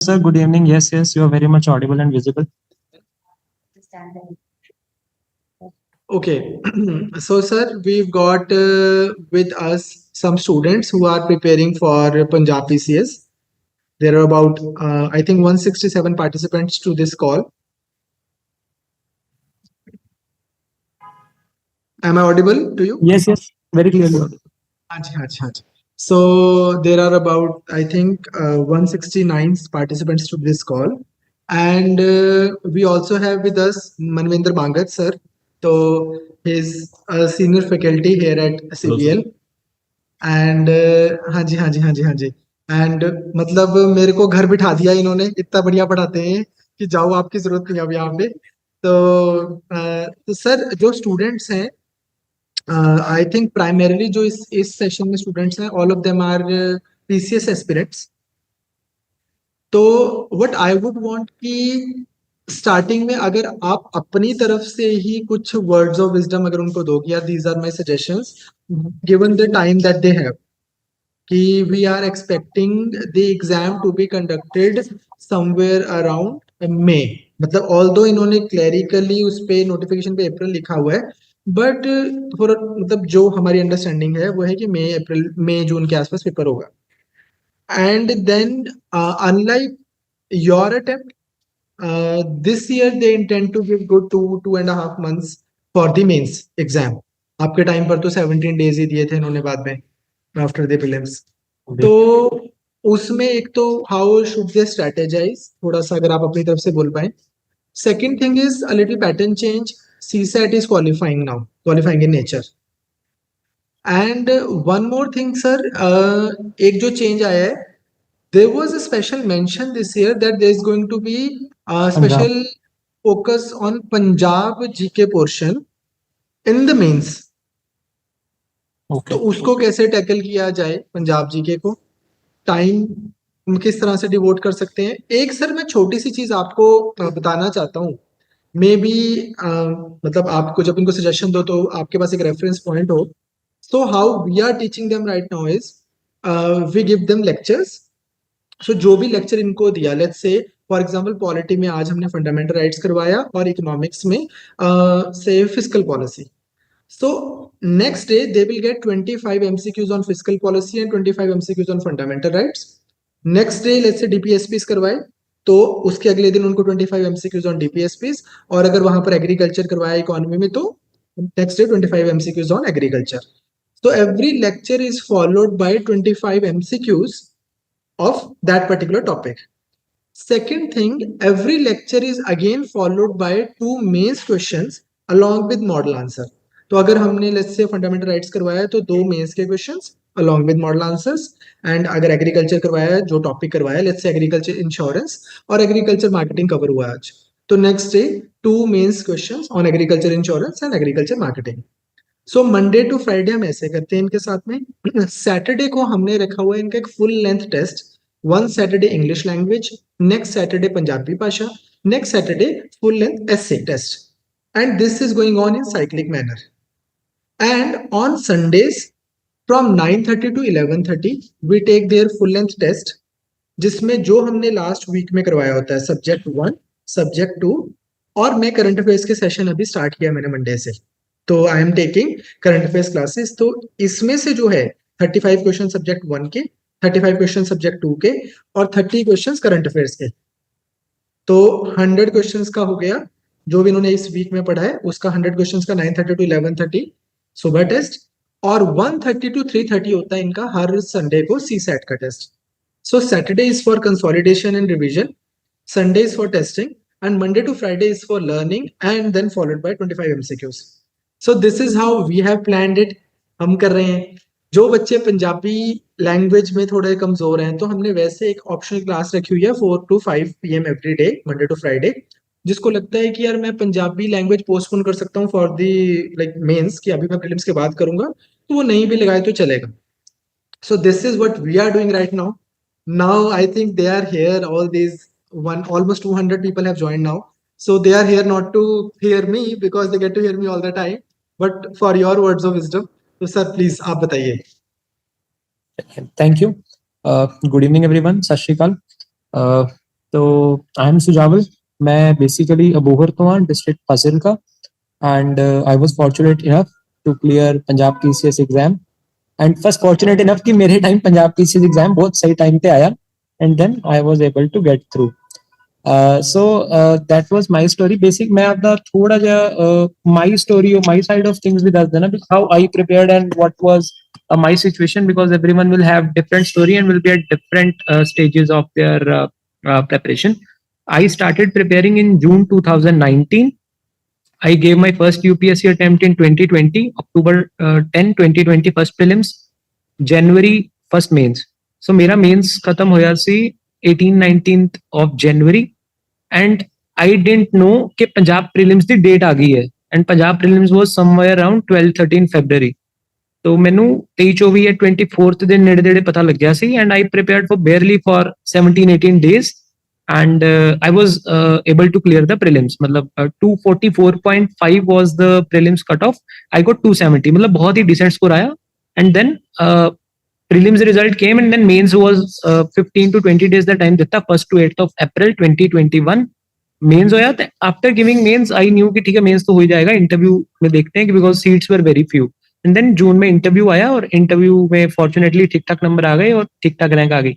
Sir, good evening. Yes, you are very much audible and visible. Okay, so sir, we've got with us some students who are preparing for Punjab PCS. There are about, I think, 167 participants to this call. Am I audible to you? Yes, very clearly audible. Haji, Haji, Haji. So there are about, I think, 169 participants to this call. And we also have with us Manvinder Bangat, sir. So he's a senior faculty here at CBL. And हाँ जी हाँ जी हाँ जी हाँ जी and मतलब मेरे को घर बिठा दिया इन्होंने, इतना बढ़िया पढ़ाते हैं कि जाओ, आपकी जरूरत नहीं अब यहाँ पे। तो सर जो स्टूडेंट्स हैं, आई थिंक प्राइमरीली जो इस सेशन में स्टूडेंट्स हैं, all of them are PCS aspirants. तो व्हाट आई वुड वांट कि स्टार्टिंग में अगर आप अपनी तरफ से ही कुछ वर्ड्स ऑफ विजडम अगर उनको दोगे, या these are my suggestions given the time that they have, कि we are expecting the exam to be conducted somewhere around May. मतलब ऑल्दो इन्होंने क्लैरिकली उस पे नोटिफिकेशन पे अप्रैल लिखा हुआ है, बट फॉर मतलब जो हमारी अंडरस्टैंडिंग है वो है कि मई जून के आसपास पेपर होगा। And then unlike your attempt, this year they intend to give good 2.5 months for the mains exam. आपके टाइम पर तो 17 days ही दिए थे इन्होंने बाद में आफ्टर द प्रीलिम्स। तो उसमें एक तो हाउ शुड दे स्ट्रेटेजाइज, थोड़ा सा अगर आप अपनी तरफ से बोल पाए। Second thing is a little pattern change, CSAT is qualifying now, qualifying in nature. And one more thing sir, एक जो चेंज आया है, there was a special mention this year that there is going to be a special focus on Punjab GK portion in the mains. Okay. तो उसको कैसे tackle किया जाए Punjab GK को, टाइम किस तरह से डिवोट कर सकते हैं। एक सर मैं छोटी सी चीज आपको बताना चाहता हूँ, मे बी मतलब आपको जब इनको सजेशन दो तो आपके पास एक रेफरेंस पॉइंट हो। So how we are teaching them right now is we give them lectures. So जो भी लेक्चर इनको दिया, let's say for example polity में आज हमने फंडामेंटल राइट्स करवाया और इकोनॉमिक्स में से fiscal policy. So next day they will get 25 MCQs on fiscal policy and 25 MCQs on fundamental rights. Next day let's say DPSPs करवाए तो उसके अगले दिन उनको 25 MCQs on DPSPs, और अगर वहां पर एग्रीकल्चर करवाया इकोनॉमी में तो next day 25 MCQs on agriculture. So every lecture is followed by 25 MCQs of that particular topic. Second thing, every lecture is again followed by 2 mains questions along with model answer. तो अगर हमने let's say fundamental rights करवाया है तो 2 mains के questions along with model answers. And अगर agriculture करवाया है, जो टॉपिक करवाया है, लेट्स से एग्रीकल्चर इंश्योरेंस और एग्रीकल्चर मार्केटिंग कवर हुआ है आज, तो next day 2 mains questions on agriculture insurance and agriculture marketing. So Monday to Friday हम ऐसे करते हैं इनके साथ में। सैटरडे को हमने रखा हुआ है इनका एक full length test, one Saturday English language, next Saturday Punjabi भाषा, next Saturday full length essay test, and this is going on in cyclic manner. And on Sundays from 9:30 to 11:30 we take their full length test, जिसमें जो हमने last week में करवाया होता है subject 1, subject 2, और मैं करंट अफेयर्स के सेशन अभी स्टार्ट किया मैंने मंडे से, तो I am taking current affairs classes. तो इसमें से जो है 35 क्वेश्चन सब्जेक्ट 1 के, 35 क्वेश्चन सब्जेक्ट 2 के, और 30 क्वेश्चन करंट अफेयर्स के। तो 100 क्वेश्चन का हो गया जो भी इन्होंने इस वीक में पढ़ा है उसका, 100 क्वेश्चन का 9:30 to 11:30 सुबह टेस्ट, और 1:30 to 3:30 होता है इनका हर संडे को सीसैट का test. So Saturday is for consolidation and revision, Sunday is for testing, and Monday to Friday is for learning, and then followed by 25 MCQs. So this is how we have planned it. हम कर रहे हैं। जो बच्चे Punjabi language में थोड़े कमजोर हैं तो हमने वैसे एक ऑप्शनल क्लास रखी हुई है 4 to 5 PM every day, Monday to Friday. जिसको लगता है कि यार मैं पंजाबी लैंग्वेज पोस्टपोन कर सकता हूँ फॉर दी लाइक मेंस, कि अभी मैं प्रीलिम्स के बाद करूंगा, तो वो नहीं भी लगाए तो चलेगा। So this is what we are doing right now. Now I think they are here, all these one almost 200 people have joined now, so they are here not to hear me because they get to hear me all the time, but for your words of wisdom. So sir please आप बताइए। Thank you. Good evening everyone. Sat Shri Akal. तो I am Sujawal, मैं basically Abohar तो हूँ, district Fazilka, and I was fortunate enough to clear Punjab PCS exam. And first fortunate enough कि मेरे time Punjab PCS exam बहुत सही टाइम पे आया, and then I was able to get through. So that was my story. Basic, मैं अपना थोड़ा जा my story or my side of things with us देना, how I prepared and what was my situation, because everyone will have different story and will be at different stages of their preparation. I started preparing in June 2019. I gave my first UPSC attempt in 2020, October 10, 2020 first prelims, January first mains. So मेरा mains खत्म होया सी 18-19th of January, and I didn't know कि Punjab prelims ਦੀ date ਆ ਗਈ ਹੈ, and Punjab prelims was somewhere around 12-13 February. तो मैनू 23-24 या 24th ਦੇ ਨੇੜੇ ਨੇੜੇ ਪਤਾ ਲੱਗਿਆ ਸੀ, and I prepared for barely for 17-18 days, and I was able to clear the prelims। मतलब 244.5 was the prelims cut off, I got 270, मतलब बहुत ही decent score आया। and then prelims result came, and then mains was 15 to 20 days the time दिता, 1st to 8th of April 2021 mains होया। After giving mains I knew कि ठीक है mains तो हो ही जाएगा, इंटरव्यू में देखते हैं कि because seats were very few. And then June में इंटरव्यू आया, और इंटरव्यू में फॉर्चुनेटली ठीक ठाक नंबर आ गए और ठीक ठाक रैंक आ गई।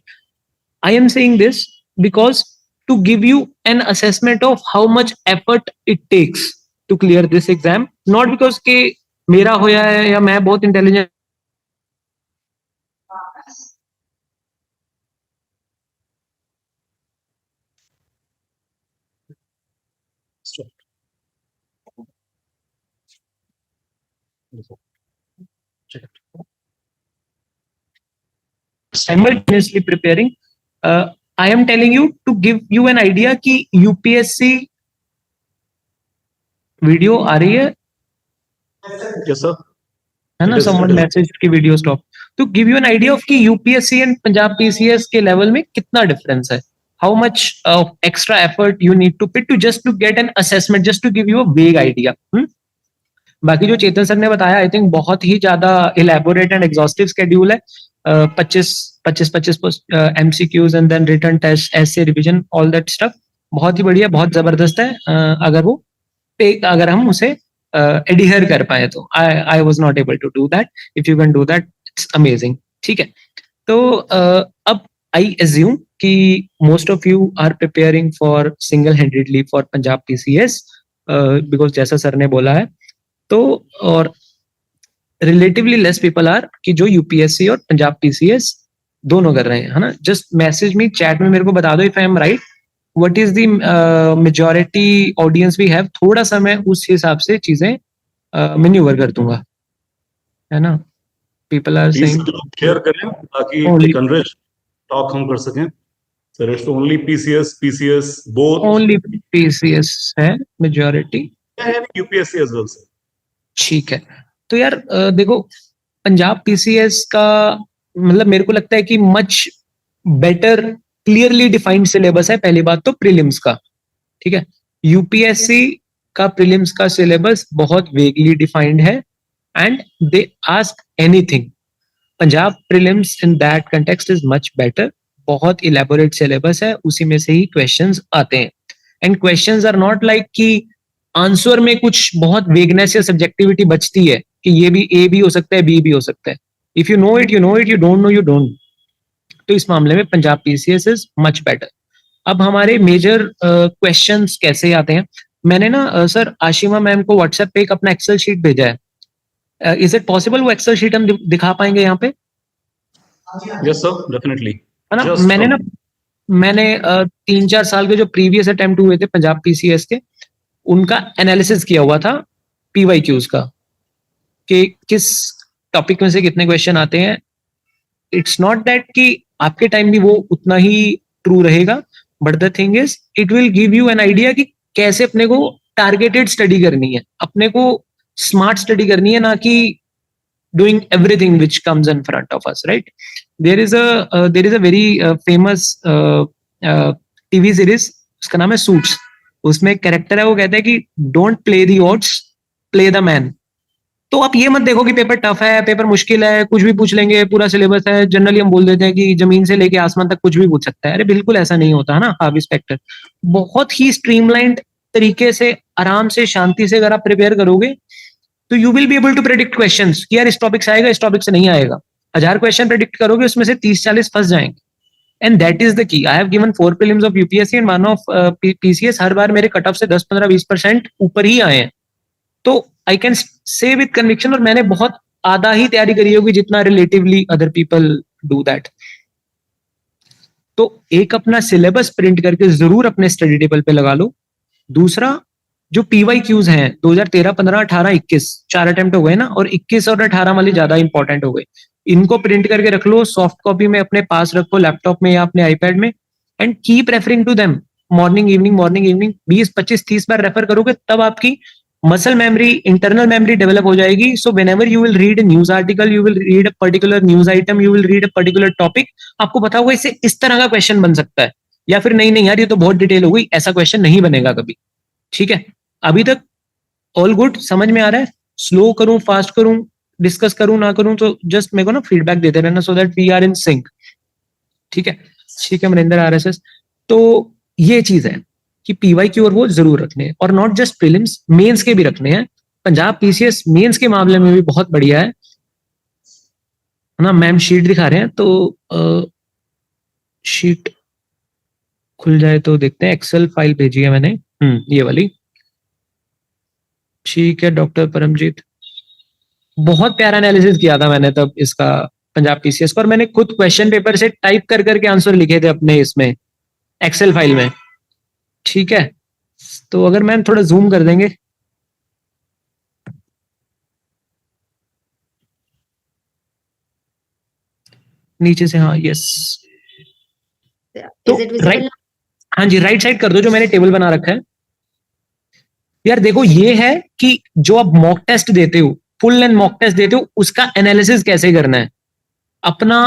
I am saying this because to give you an assessment of how much effort it takes to clear this exam, not because के मेरा होया है या मैं बहुत intelligent. Simultaneously preparing, I am telling you to give you an idea कि UPSC video आ रही है, Yes, sir. है ना? It is, Someone it is. message की video stop. To give you an idea of कि यूपीएससी एंड पंजाब पीसीएस के level में कितना डिफरेंस है, how much extra effort you need to put to just to get an assessment, just to give you a vague idea. बाकी जो चेतन sir ने बताया, I think बहुत ही ज्यादा इलेबोरेट एंड एग्जॉस्टिव स्केड्यूल है। 25 MCQs and then written test, ऐसे revision, all that stuff बहुत ही बढ़िया, बहुत जबरदस्त है। अगर हम उसे एडियर कर पाए तो। I was not able to do that, if you can do that it's amazing. ठीक है, तो अब आई एज्यूम कि most of you are preparing for single handedly for Punjab PCS, because जैसा सर ने बोला है। तो और रिलेटिवली लेस पीपल आर कि जो यूपीएससी और पंजाब पीसीएस दोनों कर रहे हैं, है ना? जस्ट मैसेज मी चैट में, मेरे को बता दो if I am right, what is the majority audience we have, थोड़ा सा मैं उस हिसाब से चीजें मैन्यूवर कर दूंगा, है ना? पीपल आर सेइंग शेयर करें ताकि एक कन्वर्ज टॉक हम कर सकें। Sir it's only PCS both, only PCS है majority, UPSC as well sir. ठीक है। तो यार देखो, पंजाब पीसीएस का मतलब मेरे को लगता है कि much better clearly defined syllabus है। पहली बात तो प्रीलिम्स का, ठीक है। यूपीएससी का प्रीलिम्स का सिलेबस बहुत वेगली डिफाइंड है, and they ask anything. Punjab prelims in that context is much better, बहुत इलेबोरेट सिलेबस है, उसी में से ही क्वेश्चंस आते हैं। And questions are not like कि आंसर में कुछ बहुत वेगनेस या सब्जेक्टिविटी बचती है कि ये भी ए भी हो सकता है, बी भी हो सकता है। If you know it you know it, you don't know you don't. तो इस मामले में Punjab PCS is much better. अब हमारे मेजर क्वेश्चंस कैसे आते हैं, मैंने ना सर आशिमा मैम को व्हाट्सएप पे एक अपना एक्सेल शीट भेजा है। इज इट पॉसिबल वो एक्सेल शीट हम दिखा पाएंगे यहाँ पे? Yes sir, definitely. है ना? मैंने 3-4 साल के जो प्रीवियस अटेम्प्ट हुए थे पंजाब पीसीएस के, उनका एनालिसिस किया हुआ था पीवाईक्यूज का, कि किस टॉपिक में से कितने क्वेश्चन आते हैं। इट्स नॉट दैट कि आपके टाइम भी वो उतना ही ट्रू रहेगा, but the thing is it will give you an idea कि कैसे अपने को टारगेटेड स्टडी करनी है, अपने को स्मार्ट स्टडी करनी है, ना कि doing everything which comes in front of us, right? There is a very famous TV series, उसका नाम है सूट्स। उसमें एक कैरेक्टर है, वो कहता है कि don't play the odds, play the man. तो आप ये मत देखो कि पेपर टफ है, पेपर मुश्किल है, कुछ भी पूछ लेंगे, पूरा सिलेबस है। जनरली हम बोल देते हैं कि जमीन से लेके आसमान तक कुछ भी पूछ सकता है। अरे बिल्कुल ऐसा नहीं होता है ना हार्वी स्पेक्टर। बहुत ही स्ट्रीमलाइंड तरीके से, आराम से, शांति से अगर आप प्रिपेयर करोगे तो you will be able to predict questions कि यार इस टॉपिक से आएगा, इस टॉपिक से नहीं आएगा। 1000 क्वेश्चन प्रेडिक्ट करोगे, उसमें से 30-40 फंस जाएंगे। And that is the key. I have given 4 prelims of UPSC and 1 of PCS. हर बार मेरे कट ऑफ से 10-15-20% ऊपर ही आए हैं। तो I can say with conviction, और मैंने बहुत आधा ही तैयारी करी होगी जितना relatively other people do that. तो एक अपना सिलेबस प्रिंट करके जरूर अपने स्टडी टेबल पे लगा लो। दूसरा, जो पीवाई क्यूज हैं 2013, 15, 18, 21, 4 अटेम्प्ट हो गए ना, और 21 और 18 वाली ज्यादा इंपॉर्टेंट हो गए। इनको प्रिंट करके रख लो, सॉफ्ट कॉपी में अपने पास रखो, लैपटॉप में या अपने आईपैड में, and keep referring to them. Morning evening 20-25-30 बार रेफर करोगे तब आपकी muscle memory, internal memory develop हो जाएगी। So whenever you will read a news article, you will read a particular news item, you will read a particular topic, आपको पता होगा इससे इस तरह का क्वेश्चन बन सकता है। या फिर नहीं नहीं यार ये तो बहुत डिटेल हो गई, ऐसा क्वेश्चन नहीं बनेगा कभी। ठीक है, अभी तक ऑल गुड, समझ में आ रहा है? स्लो करूं, फास्ट करूं, डिस्कस करूं, ना करूं, तो जस्ट मेरे को ना फीडबैक देते रहना, so that we are in sync. ठीक है, ठीक है मनिंदर आरएसएस। तो ये चीज है कि पीवाईक्यू और वो जरूर रखने हैं, और नॉट जस्ट प्रीलिम्स, मेंस के भी रखने हैं। पंजाब पीसीएस मेंस के मामले में भी बहुत बढ़िया है ना। मैम शीट दिखा रहे हैं, तो शीट खुल जाए तो देखते हैं। एक्सेल फाइल भेजी है मैंने, ये वाली। ठीक है डॉक्टर परमजीत, बहुत प्यारा एनालिसिस किया था मैंने तब इसका, पंजाब पीसीएस का, और मैंने खुद क्वेश्चन पेपर से टाइप कर करके आंसर लिखे थे अपने इसमें एक्सेल फाइल में। ठीक है, तो अगर मैम थोड़ा जूम कर देंगे नीचे से, हाँ यस। तो Is it visible? राइट, हाँ जी, राइट साइड कर दो जो मैंने टेबल बना रखा है। यार देखो ये है कि जो आप मॉक टेस्ट देते हो, फुल लेंथ मॉक टेस्ट देते हो, उसका एनालिसिस कैसे करना है। अपना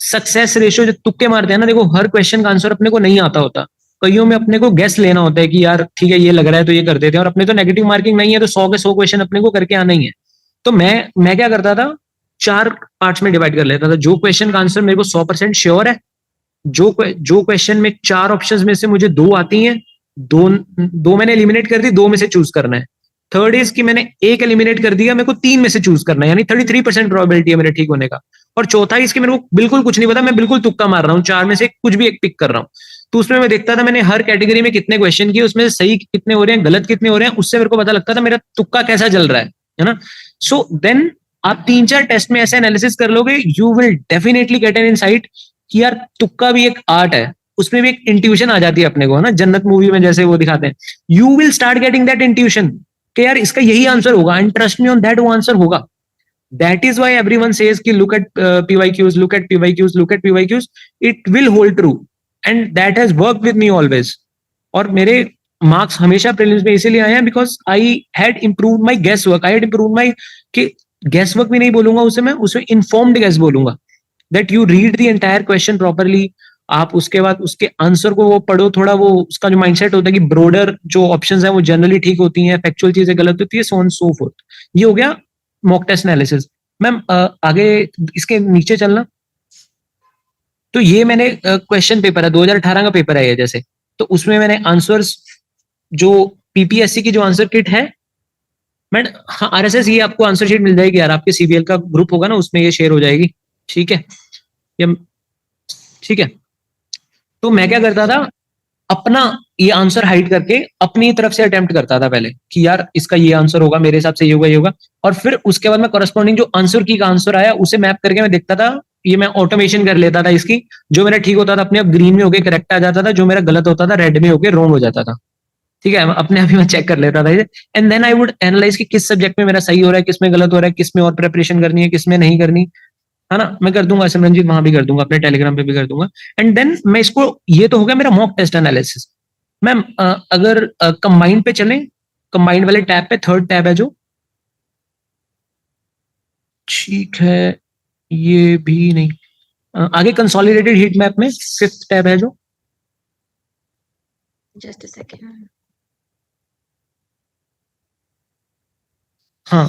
सक्सेस रेशियो, जो तुक्के मारते हैं ना, देखो हर क्वेश्चन का आंसर अपने को नहीं आता होता। कईयों में अपने को गेस लेना होता है कि यार ठीक है ये लग रहा है तो ये कर देते हैं, और अपने तो नेगेटिव मार्किंग नहीं है, तो 100 के 100 क्वेश्चन अपने को करके आना ही है। तो मैं क्या करता था, 4 पार्ट्स में डिवाइड कर लेता था। जो क्वेश्चन का आंसर मेरे को 100% श्योर है, जो क्वेश्चन में 4 ऑप्शंस में से मुझे 2 आती हैं, दो मैंने एलिमिनेट कर दी, 2 में से चूज करना है। थर्ड इज कि मैंने एक एलिमिनेट कर दिया, मेरे को 3 में से चूज करना है, यानी 33% प्रोबेबिलिटी है मेरे ठीक होने का। और चौथा इसकी मेरे को बिल्कुल कुछ नहीं पता, मैं बिल्कुल तुक्का मार रहा हूँ, 4 में से कुछ भी एक पिक कर रहा हूँ। तो उसमें मैं देखता था मैंने हर कैटेगरी में कितने क्वेश्चन किए, उसमें से सही कितने हो रहे हैं, गलत कितने हो रहे हैं, उससे मेरे को पता लगता था मेरा तुक्का कैसा चल रहा है ना। सो देन आप 3-4 टेस्ट में ऐसे एनालिसिस कर लोगे, you will definitely get an insight कि यार तुक्का भी एक आर्ट है, उसमें भी एक इंट्यूशन आ जाती है अपने को, है ना। जन्नत मूवी में जैसे वो दिखाते हैं, you will start getting that intuition कि यार इसका यही आंसर होगा, and trust me on that, वो आंसर होगा। That is why everyone says कि look at PYQs, look at PYQs, look at PYQs. It will hold true, and that has worked with me always. और मेरे marks हमेशा prelims में इसीलिए आए हैं because I had improve my guess work, I had improve my, कि guess work भी नहीं बोलूंगा उसे मैं, उसे इन्फॉर्म्ड गेस बोलूंगा। That you read the entire question properly, आप उसके बाद उसके आंसर को वो पढ़ो थोड़ा, वो उसका जो माइंडसेट होता है कि ब्रॉडर जो ऑप्शंस हैं वो जनरली ठीक होती हैं, फैक्चुअल चीजें गलत होती है, सो ऑन सो फोर्थ। ये हो गया मॉक टेस्ट एनालिसिस। मैम आगे इसके नीचे चलना। तो ये मैंने क्वेश्चन पेपर है, 2018 का पेपर है ये, जैसे तो उसमें मैंने आंसर्स, जो पीपीएससी की जो आंसर किट है, मैं हाँ आरएसएस, ये आपको आंसर शीट मिल जाएगी यार, आपके सीबीएल का ग्रुप होगा ना उसमें ये शेयर हो जाएगी। ठीक है, ये ठीक है। तो मैं क्या करता था, अपना ये आंसर हाइड करके अपनी तरफ से अटेम्प्ट करता था पहले कि यार इसका ये आंसर होगा, मेरे हिसाब से ये होगा, ये होगा। और फिर उसके बाद मैं करस्पॉन्डिंग जो आंसर की का आंसर आया उसे मैप करके मैं देखता था, ये मैं ऑटोमेशन कर लेता था इसकी। जो मेरा ठीक होता था अपने आप ग्रीन में होके करेक्ट आ जाता था, जो मेरा गलत होता था रेड में होके रॉन्ग हो जाता था। ठीक है, अपने आप ही मैं चेक कर लेता था। And then I would analyse कि किस सब्जेक्ट में मेरा सही हो रहा है, किस में गलत हो रहा है, किस में और प्रिपरेशन करनी है, किस में नहीं करनी, है ना। मैं कर दूंगा सिमरनजीत, वहां भी कर दूंगा, अपने टेलीग्राम पे भी कर दूंगा। एंड देन मैं इसको, ये तो हो गया मेरा मॉक टेस्ट एनालिसिस। मैम अगर कंबाइंड पे चलें, कंबाइंड वाले टैब पे, थर्ड टैब है जो, ठीक है, ये भी नहीं, आगे कंसोलिडेटेड हीट मैप में फिफ्थ टैब है जो, Just a second. हाँ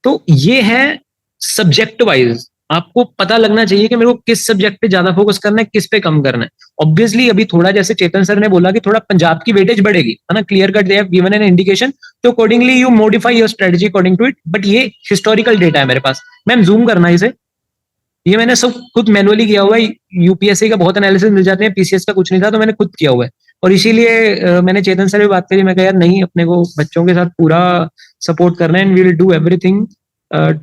तो ये है सब्जेक्ट वाइज, आपको पता लगना चाहिए कि मेरे को किस सब्जेक्ट पे ज्यादा फोकस करना है, किस पे कम करना है। ऑब्वियसली अभी थोड़ा जैसे चेतन सर ने बोला कि थोड़ा पंजाब की वेटेज बढ़ेगी, है ना, clear cut they have given an indication, तो accordingly you modify your strategy according to it. But ये हिस्टोरिकल डेटा है मेरे पास, मैम जूम करना है इसे, ये मैंने सब खुद मैनुअली किया हुआ है। यूपीएससी का बहुत एनालिसिस मिल जाते हैं, पीसीएस का कुछ नहीं था, तो मैंने खुद किया हुआ है। और इसीलिए मैंने चेतन सर भी बात करी, मैं कहा यार नहीं, अपने को बच्चों के साथ पूरा सपोर्ट करना है, and we will do everything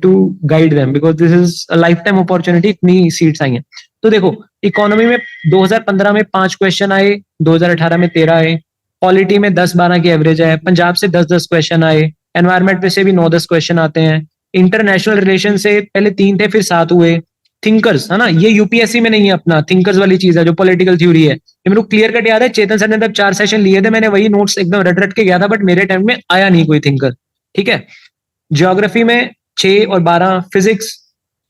to guide them, because this is a life time opportunity. इतनी सीट्स आई हैं। तो देखो, इकोनॉमी में 2015 में 5 क्वेश्चन आए, 2018 में 13 आए, पॉलिटी में 10-12 की एवरेज है, पंजाब से 10-10 क्वेश्चन आए, एनवायरमेंट में से भी 9-10 क्वेश्चन आते हैं, इंटरनेशनल रिलेशन से पहले 3 थे फिर 7 हुए, थिंकर्स, है ना, ये यूपीएससी में नहीं है अपना, थिंकर्स वाली चीज है जो पॉलिटिकल थ्योरी है, ये मेरे को क्लियर कट याद है। चेतन सर ने तब 4 सेशन लिए थे, मैंने वही नोट्स एकदम रट रट के गया था, बट मेरे टाइम में आया नहीं कोई थिंकर, ठीक है। ज्योग्राफी में 6 और 12, फिजिक्स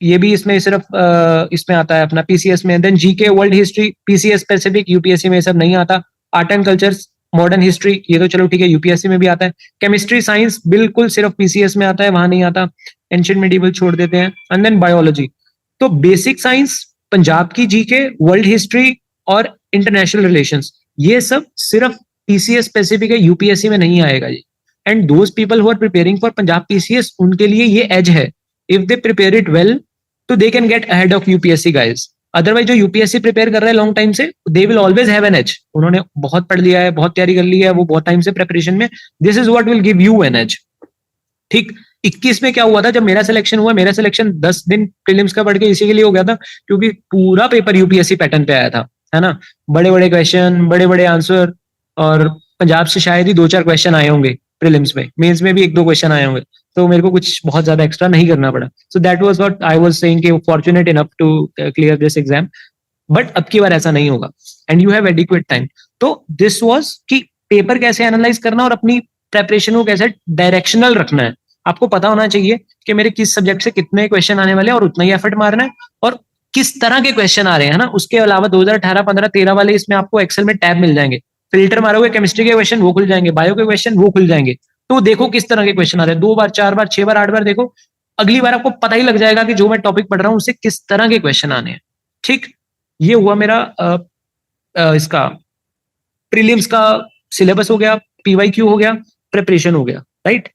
ये भी इसमें सिर्फ इसमें आता है अपना पीसीएस में, then GK world history PCS specific, UPSC में सब नहीं आता। Art and culture modern history ये तो चलो ठीक है, यूपीएससी में भी आता है। केमिस्ट्री साइंस बिल्कुल सिर्फ पीसीएस में आता है, वहां नहीं आता। एंशिएंट मेडिवल छोड़ देते हैं, एंड देन बायोलॉजी। तो बेसिक साइंस, पंजाब की जीके, वर्ल्ड हिस्ट्री और इंटरनेशनल रिलेशंस, ये सब सिर्फ पीसीएस स्पेसिफिक है, यूपीएससी में नहीं आएगा ये। And those people who are preparing for Punjab PCS, उनके लिए ये एज है, if they prepare it well तो they can get ahead of UPSC guys. Otherwise जो यूपीएससी प्रिपेयर कर रहे हैं लॉन्ग टाइम से, they will always have an edge, उन्होंने बहुत पढ़ लिया है, बहुत तैयारी कर ली है, वो बहुत टाइम से प्रिपरेशन में, this is what will give you an edge. ठीक, 21 में क्या हुआ था जब मेरा सिलेक्शन हुआ, मेरा सिलेक्शन 10 दिन प्रीलिम्स का पढ़ के इसी के लिए हो गया था, क्योंकि पूरा पेपर यूपीएससी पैटर्न पे आया था, है ना, बड़े बड़े क्वेश्चन, बड़े बड़े आंसर, और पंजाब से शायद ही 2-4 क्वेश्चन आए होंगे प्रीलिम्स में, मेंस में भी 1-2 क्वेश्चन आए होंगे, तो मेरे को कुछ बहुत ज्यादा एक्स्ट्रा नहीं करना पड़ा। So that was what I was saying कि fortunate enough to clear this exam, but अब की बार ऐसा नहीं होगा, and you have adequate time. तो दिस वाज कि पेपर कैसे एनालाइज करना और अपनी प्रेपरेशन को कैसे डायरेक्शनल रखना है। आपको पता होना चाहिए कि मेरे किस सब्जेक्ट से कितने क्वेश्चन आने वाले हैं, और उतना ही एफर्ट मारना है, और किस तरह के क्वेश्चन आ रहे हैं ना। उसके अलावा 2018, 15, 13 वाले इसमें आपको एक्सेल में टैब मिल जाएंगे, फिल्टर मारोगे केमिस्ट्री के क्वेश्चन वो खुल जाएंगे, बायो के क्वेश्चन वो खुल जाएंगे। तो देखो किस तरह के क्वेश्चन आ रहे हैं, 2 बार 4 बार 6 बार 8 बार देखो, अगली बार आपको पता ही लग जाएगा कि जो मैं टॉपिक पढ़ रहा हूँ उससे किस तरह के क्वेश्चन आने हैं। ठीक, ये हुआ मेरा इसका प्रीलिम्स का सिलेबस हो गया, पीवाईक्यू हो गया, प्रिपरेशन हो गया, राइट।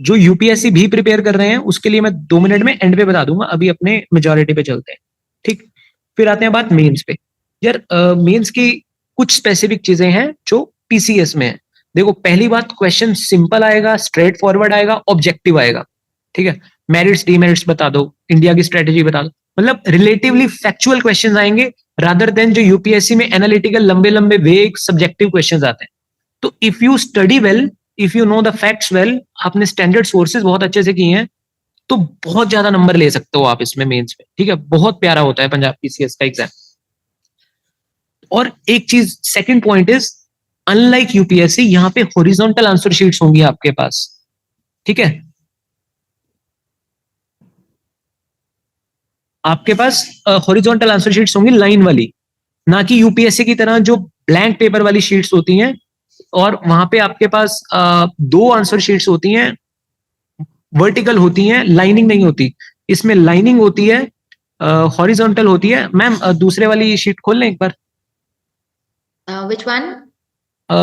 जो यूपीएससी भी प्रिपेयर कर रहे हैं उसके लिए मैं 2 मिनट में एंड पे बता दूंगा, अभी अपने मेजॉरिटी पे चलते हैं। ठीक, फिर आते हैं बात मेंस पे। यार मेंस की कुछ स्पेसिफिक चीजें हैं जो पीसीएस में है। देखो, पहली बात, क्वेश्चन सिंपल आएगा, स्ट्रेट फॉरवर्ड आएगा, ऑब्जेक्टिव आएगा, ठीक है। मेरिट्स डीमेरिट्स बता दो, इंडिया की स्ट्रेटेजी बता दो, मतलब रिलेटिवली फैक्चुअल क्वेश्चंस आएंगे, रादर देन जो यूपीएससी में एनालिटिकल लंबे लंबे वेग सब्जेक्टिव क्वेश्चंस आते हैं। तो if you study well, if you know the facts well, आपने स्टैंडर्ड सोर्सेज बहुत अच्छे से किए हैं, तो बहुत ज्यादा नंबर ले सकते हो आप इसमें मेंस में, ठीक है। बहुत प्यारा होता है पंजाब पीसीएस का एग्जाम। और एक चीज, second point is, unlike UPSC, यहाँ पे हॉरिजॉन्टल आंसर शीट्स होंगी आपके पास, ठीक है। आपके पास हॉरिजॉन्टल आंसर शीट्स होंगी लाइन वाली, ना कि यूपीएससी की तरह जो ब्लैंक पेपर वाली शीट्स होती हैं, और वहां पे आपके पास 2 आंसर शीट्स होती हैं, वर्टिकल होती हैं, लाइनिंग नहीं होती। इसमें लाइनिंग होती है, हॉरिजॉन्टल होती है। मैम दूसरे वाली शीट खोल लें एक बार। Which one?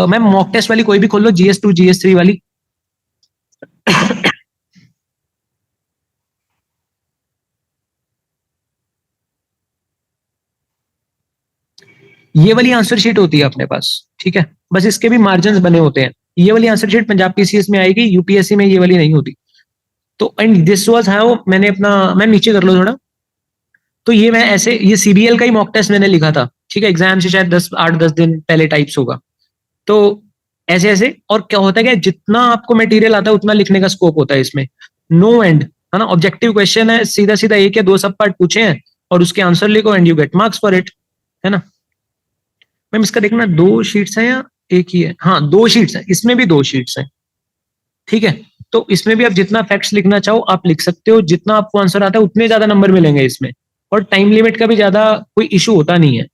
Ma'am mock test वाली कोई भी खोल लो, GS2 GS3 वाली। ये वाली आंसर शीट होती है अपने पास, ठीक है। बस इसके भी मार्जिन बने होते हैं। ये वाली आंसर शीट पंजाब पीसीएस में आएगी, यूपीएससी में ये वाली नहीं होती। तो एंड दिस वाज हाउ मैंने अपना, मैम नीचे कर लो थोड़ा। तो ये मैं ऐसे, ये सीबीएल का ही मॉक टेस्ट मैंने लिखा था, ठीक है। एग्जाम से शायद 8-10 दिन पहले टाइप्स होगा। तो ऐसे ऐसे, और क्या होता है कि जितना आपको मटेरियल आता है उतना लिखने का स्कोप होता है इसमें, नो एंड, है ना। ऑब्जेक्टिव क्वेश्चन है, सीधा सीधा 1 या 2 सब पार्ट पूछे हैं और उसके आंसर लिखो and you get marks for it, है ना। मैम इसका देखना 2 शीट्स हैं या एक ही है? हाँ 2 शीट्स हैं, इसमें भी 2 शीट्स हैं, ठीक है। तो इसमें भी आप जितना फैक्ट्स लिखना चाहो आप लिख सकते हो, जितना आपको आंसर आता है उतने ज्यादा नंबर मिलेंगे इसमें, और टाइम लिमिट का भी ज्यादा कोई इशू होता नहीं है।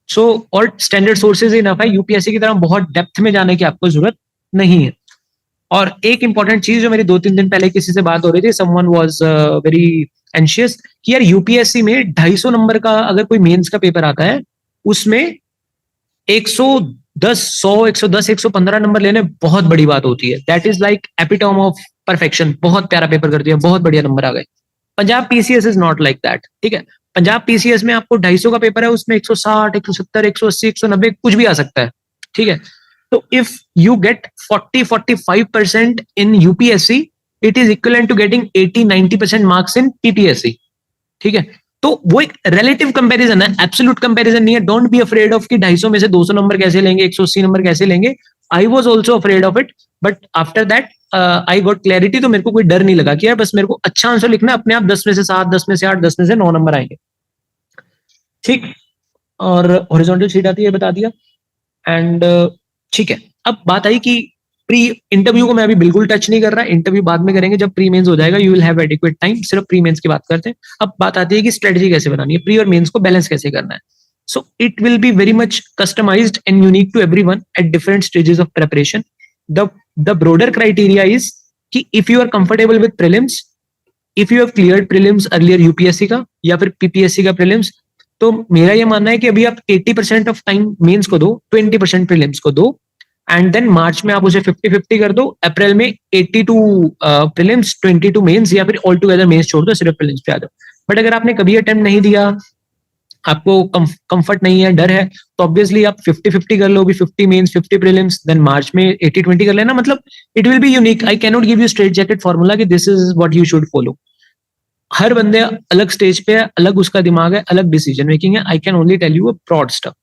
सो और स्टैंडर्ड सोर्सेज इनफ है, यूपीएससी की तरह बहुत डेप्थ में जाने की आपको जरूरत नहीं है। और एक इंपॉर्टेंट चीज जो मेरी 2-3 दिन पहले किसी से बात हो रही थी, समवन वाज वेरी एंशियस कि यार यूपीएससी में 250 नंबर का अगर कोई मेंस का पेपर आता है, उसमें 110, 100, 110, 115 नंबर लेने बहुत बड़ी बात होती है. That is like epitome of perfection. बहुत प्यारा पेपर कर दिया, बहुत बढ़िया नंबर आ गए. Punjab PCS is not like that. ठीक है, पंजाब पीसीएस में आपको 250 का पेपर है, उसमें 160, 170, 180, 190 कुछ भी आ सकता है. ठीक है, तो if you get 40-45% in UPSC, it is equivalent to getting 80-90% marks in PPSC. ठीक है, तो वो एक रिलेटिव कंपैरिजन है, एब्सोल्यूट कंपैरिजन नहीं है. डोंट बी अफ्रेड ऑफ कि 250 में से 200 नंबर कैसे लेंगे, 180 नंबर कैसे लेंगे. I was also afraid of it, but after that I got clarity. तो मेरे को कोई डर नहीं लगा कि यार बस मेरे को अच्छा आंसर लिखना है, अपने आप 10 में से 7, 10 में से 8, 10 में से 9 नंबर आएंगे. ठीक, और हॉरिजॉन्टल शीट आती है, बता दिया. एंड ठीक है, अब बात आई कि प्री इंटरव्यू को मैं अभी बिल्कुल टच नहीं कर रहा. इंटरव्यू बाद में करेंगे, जब प्री मेंस हो जाएगा. You will have adequate time. सिर्फ प्री मेंस की बात करते हैं. अब बात आती है कि स्ट्रेटजी कैसे बनानी है, प्री और मेंस को बैलेंस कैसे करना है. So it will be very much customised and unique to everyone at different stages of preparation. The broader criteria is कि if you are comfortable with prelims, if you have cleared prelims earlier UPSC का या फिर PPSC का prelims, तो मेरा ये मानना है कि अभी आप 80% ऑफ टाइम मेंस को दो, 20% प्रीलिम्स को दो, एंड देन मार्च में आप उसे 50-50 कर दो. अप्रैल में 82 प्रीलिम्स, 22 मेंस, या फिर ऑल टुगेदर मेंस छोड़ दो, सिर्फ प्रीलिम्स पे आ जाओ. बट अगर आपने कभी अटेम्प्ट नहीं दिया, आपको कंफर्ट नहीं है, डर है, तो ऑब्वियसली आप 50-50 कर लो. भी 50 मेंस, 50 प्रीलिम्स, देन मार्च में 80-20 कर लेना. मतलब it will be unique. I can not give you straight jacket formula कि this is what you should follow. हर बंदे अलग स्टेज पे है, अलग उसका दिमाग है, अलग डिसीजन मेकिंग है. I can only tell you a broad stuff.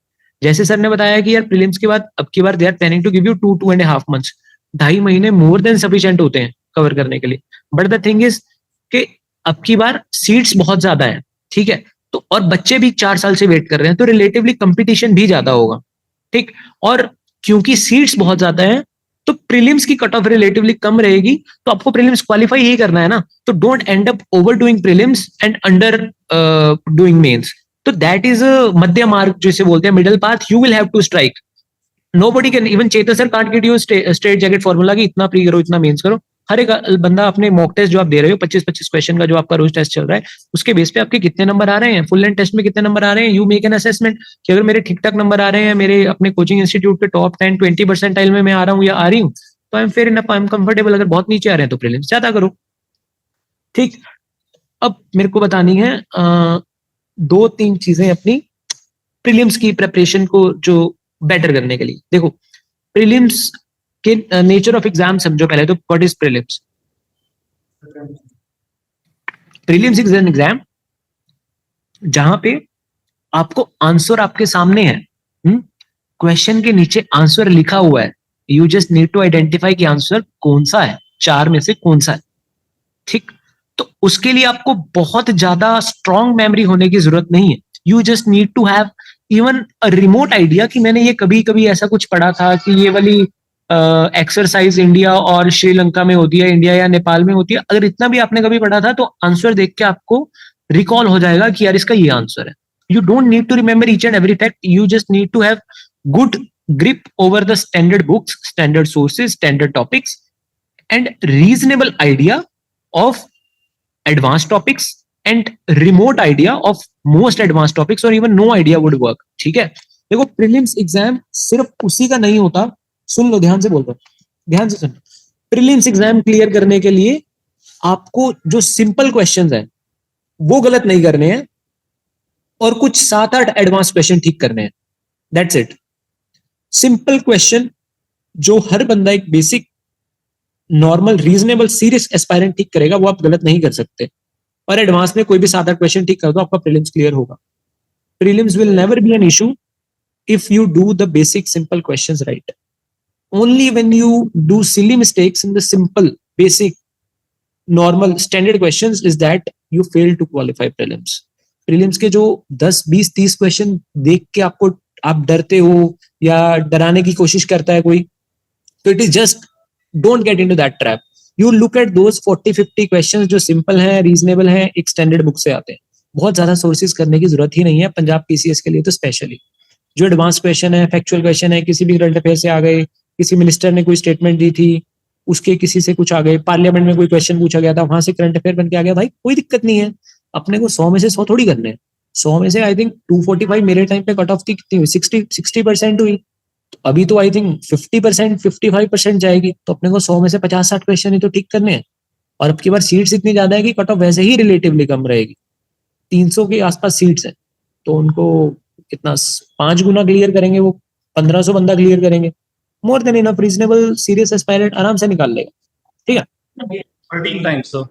जैसे सर ने बताया कि यार प्रीलिम्स के बाद अब की बार they are planning to give you 2.5 months. 2.5 महीने मोर देन सफिशिएंट होते हैं कवर करने के लिए. बट द थिंग इज कि अब की बार सीट्स बहुत ज्यादा है. ठीक है, तो और बच्चे भी 4 साल से वेट कर रहे हैं, तो रिलेटिवली कंपटीशन भी ज्यादा होगा. ठीक, और क्योंकि सीट्स बहुत ज्यादा है, तो प्रीलिम्स की कट ऑफ रिलेटिवली कम रहेगी. तो आपको प्रीलिम्स क्वालिफाई ही करना है ना. तो don't end up overdoing prelims and underdoing mains. तो दैट इज मध्य मार्ग जिसे बोलते हैं, middle path you will have to strike. Nobody can, even Chetan sir can't give you straight jacket formula कि इतना प्री करो, इतना मेंस करो. हर एक बंदा अपने मॉक टेस्ट जो आप दे रहे हो, 25-25 क्वेश्चन का जो आपका रोज टेस्ट चल रहा है, उसके बेस पे आपके कितने नंबर आ रहे हैं, फुल लेंथ टेस्ट में कितने नंबर आ रहे हैं, यू मेक एन असेसमेंट कि अगर मेरे ठीक ठाक नंबर आ रहे हैं, मेरे अपने कोचिंग इंस्टीट्यूट के टॉप 10-20 परसेंटाइल में मैं आ रहा हूँ या आ रही हूँ, तो I am fair enough, I am comfortable. अगर बहुत नीचे आ रहे हैं तो प्रीलिम्स ज्यादा करो. ठीक, अब मेरे को बतानी है 2-3 चीजें अपनी प्रीलिम्स की प्रिपरेशन को जो बेटर करने के लिए. देखो, प्रीलिम्स के नेचर ऑफ एग्जाम समझो पहले. तो what is prelims? Prelims is an exam जहां पे आपको आंसर आपके सामने है, क्वेश्चन के नीचे आंसर लिखा हुआ है. You just need to identify कि आंसर कौन सा है, 4 में से कौन सा है. ठीक, तो उसके लिए आपको बहुत ज्यादा स्ट्रॉन्ग मेमोरी होने की जरूरत नहीं है. You just need to have even a remote idea कि मैंने ये कभी कभी ऐसा कुछ पढ़ा था कि ये वाली एक्सरसाइज इंडिया और श्रीलंका में होती है, इंडिया या नेपाल में होती है. अगर इतना भी आपने कभी पढ़ा था, तो आंसर देख के आपको रिकॉल हो जाएगा कि यार इसका ये आंसर है. You don't need to remember each and every fact. You just need to have good grip over the standard books, standard sources, standard topics, and reasonable idea of advanced topics and remote idea of most advanced topics, or even no idea would work. ठीक है, देखो prelims exam सिर्फ उसी का नहीं होता. सुन लो, ध्यान से बोल रहा हूं, ध्यान से सुन. प्रीलिम्स एग्जाम क्लियर करने के लिए आपको जो सिंपल क्वेश्चंस हैं वो गलत नहीं करने हैं, और कुछ 7-8 एडवांस क्वेश्चन ठीक करने हैं. That's it. सिंपल क्वेश्चन जो हर बंदा एक basic normal reasonable serious aspirant ठीक करेगा, वो आप गलत नहीं कर सकते. और एडवांस में कोई भी 7-8 क्वेश्चन ठीक कर दो, आपका प्रीलिम्स क्लियर होगा. Prelims will never be an issue if you do the basic simple questions right. Only when you do silly mistakes in the simple basic normal standard questions is that you fail to qualify prelims. Prelims के जो 10, 20, 30 question देख के आपको आप डरते हो या डराने की कोशिश करता है कोई, तो it is just don't get into that trap. You look at those 40-50 questions जो सिंपल हैं, रीजनेबल हैं, एक स्टैंडर्ड बुक से आते हैं. बहुत ज्यादा सोर्सेज करने की जरूरत ही नहीं है पंजाब पीसीएस के लिए. तो स्पेशली जो एडवांस क्वेश्चन है, फैक्चुअल क्वेश्चन है, किसी भी करंट अफेयर से आ गए, किसी मिनिस्टर ने कोई स्टेटमेंट दी थी, उसके किसी से कुछ आ गए, पार्लियामेंट में कोई क्वेश्चन पूछा गया था, वहां से करंट अफेयर बन के आ गया, भाई कोई दिक्कत नहीं है, अपने को 100 में से 100 थोड़ी करने हैं। 100 में से आई थिंक 245 मेरे टाइम पे कट ऑफ थी, कितनी हुई, 60% हुई। तो अभी तो आई थिंक 50% 55% जाएगी, तो अपने को 100 में से 50-60 क्वेश्चन ही तो ठीक करने हैं। और अब की बार सीट्स इतनी ज्यादा है कि कट ऑफ वैसे ही रिलेटिवली कम रहेगी, 300 के आसपास सीट्स है, तो उनको कितना 5 गुना क्लियर करेंगे, वो 1500 बंदा क्लियर करेंगे, more than enough, reasonable serious aspirant आराम से निकाल लेगा। ठीक है, 13 टाइम्स सर,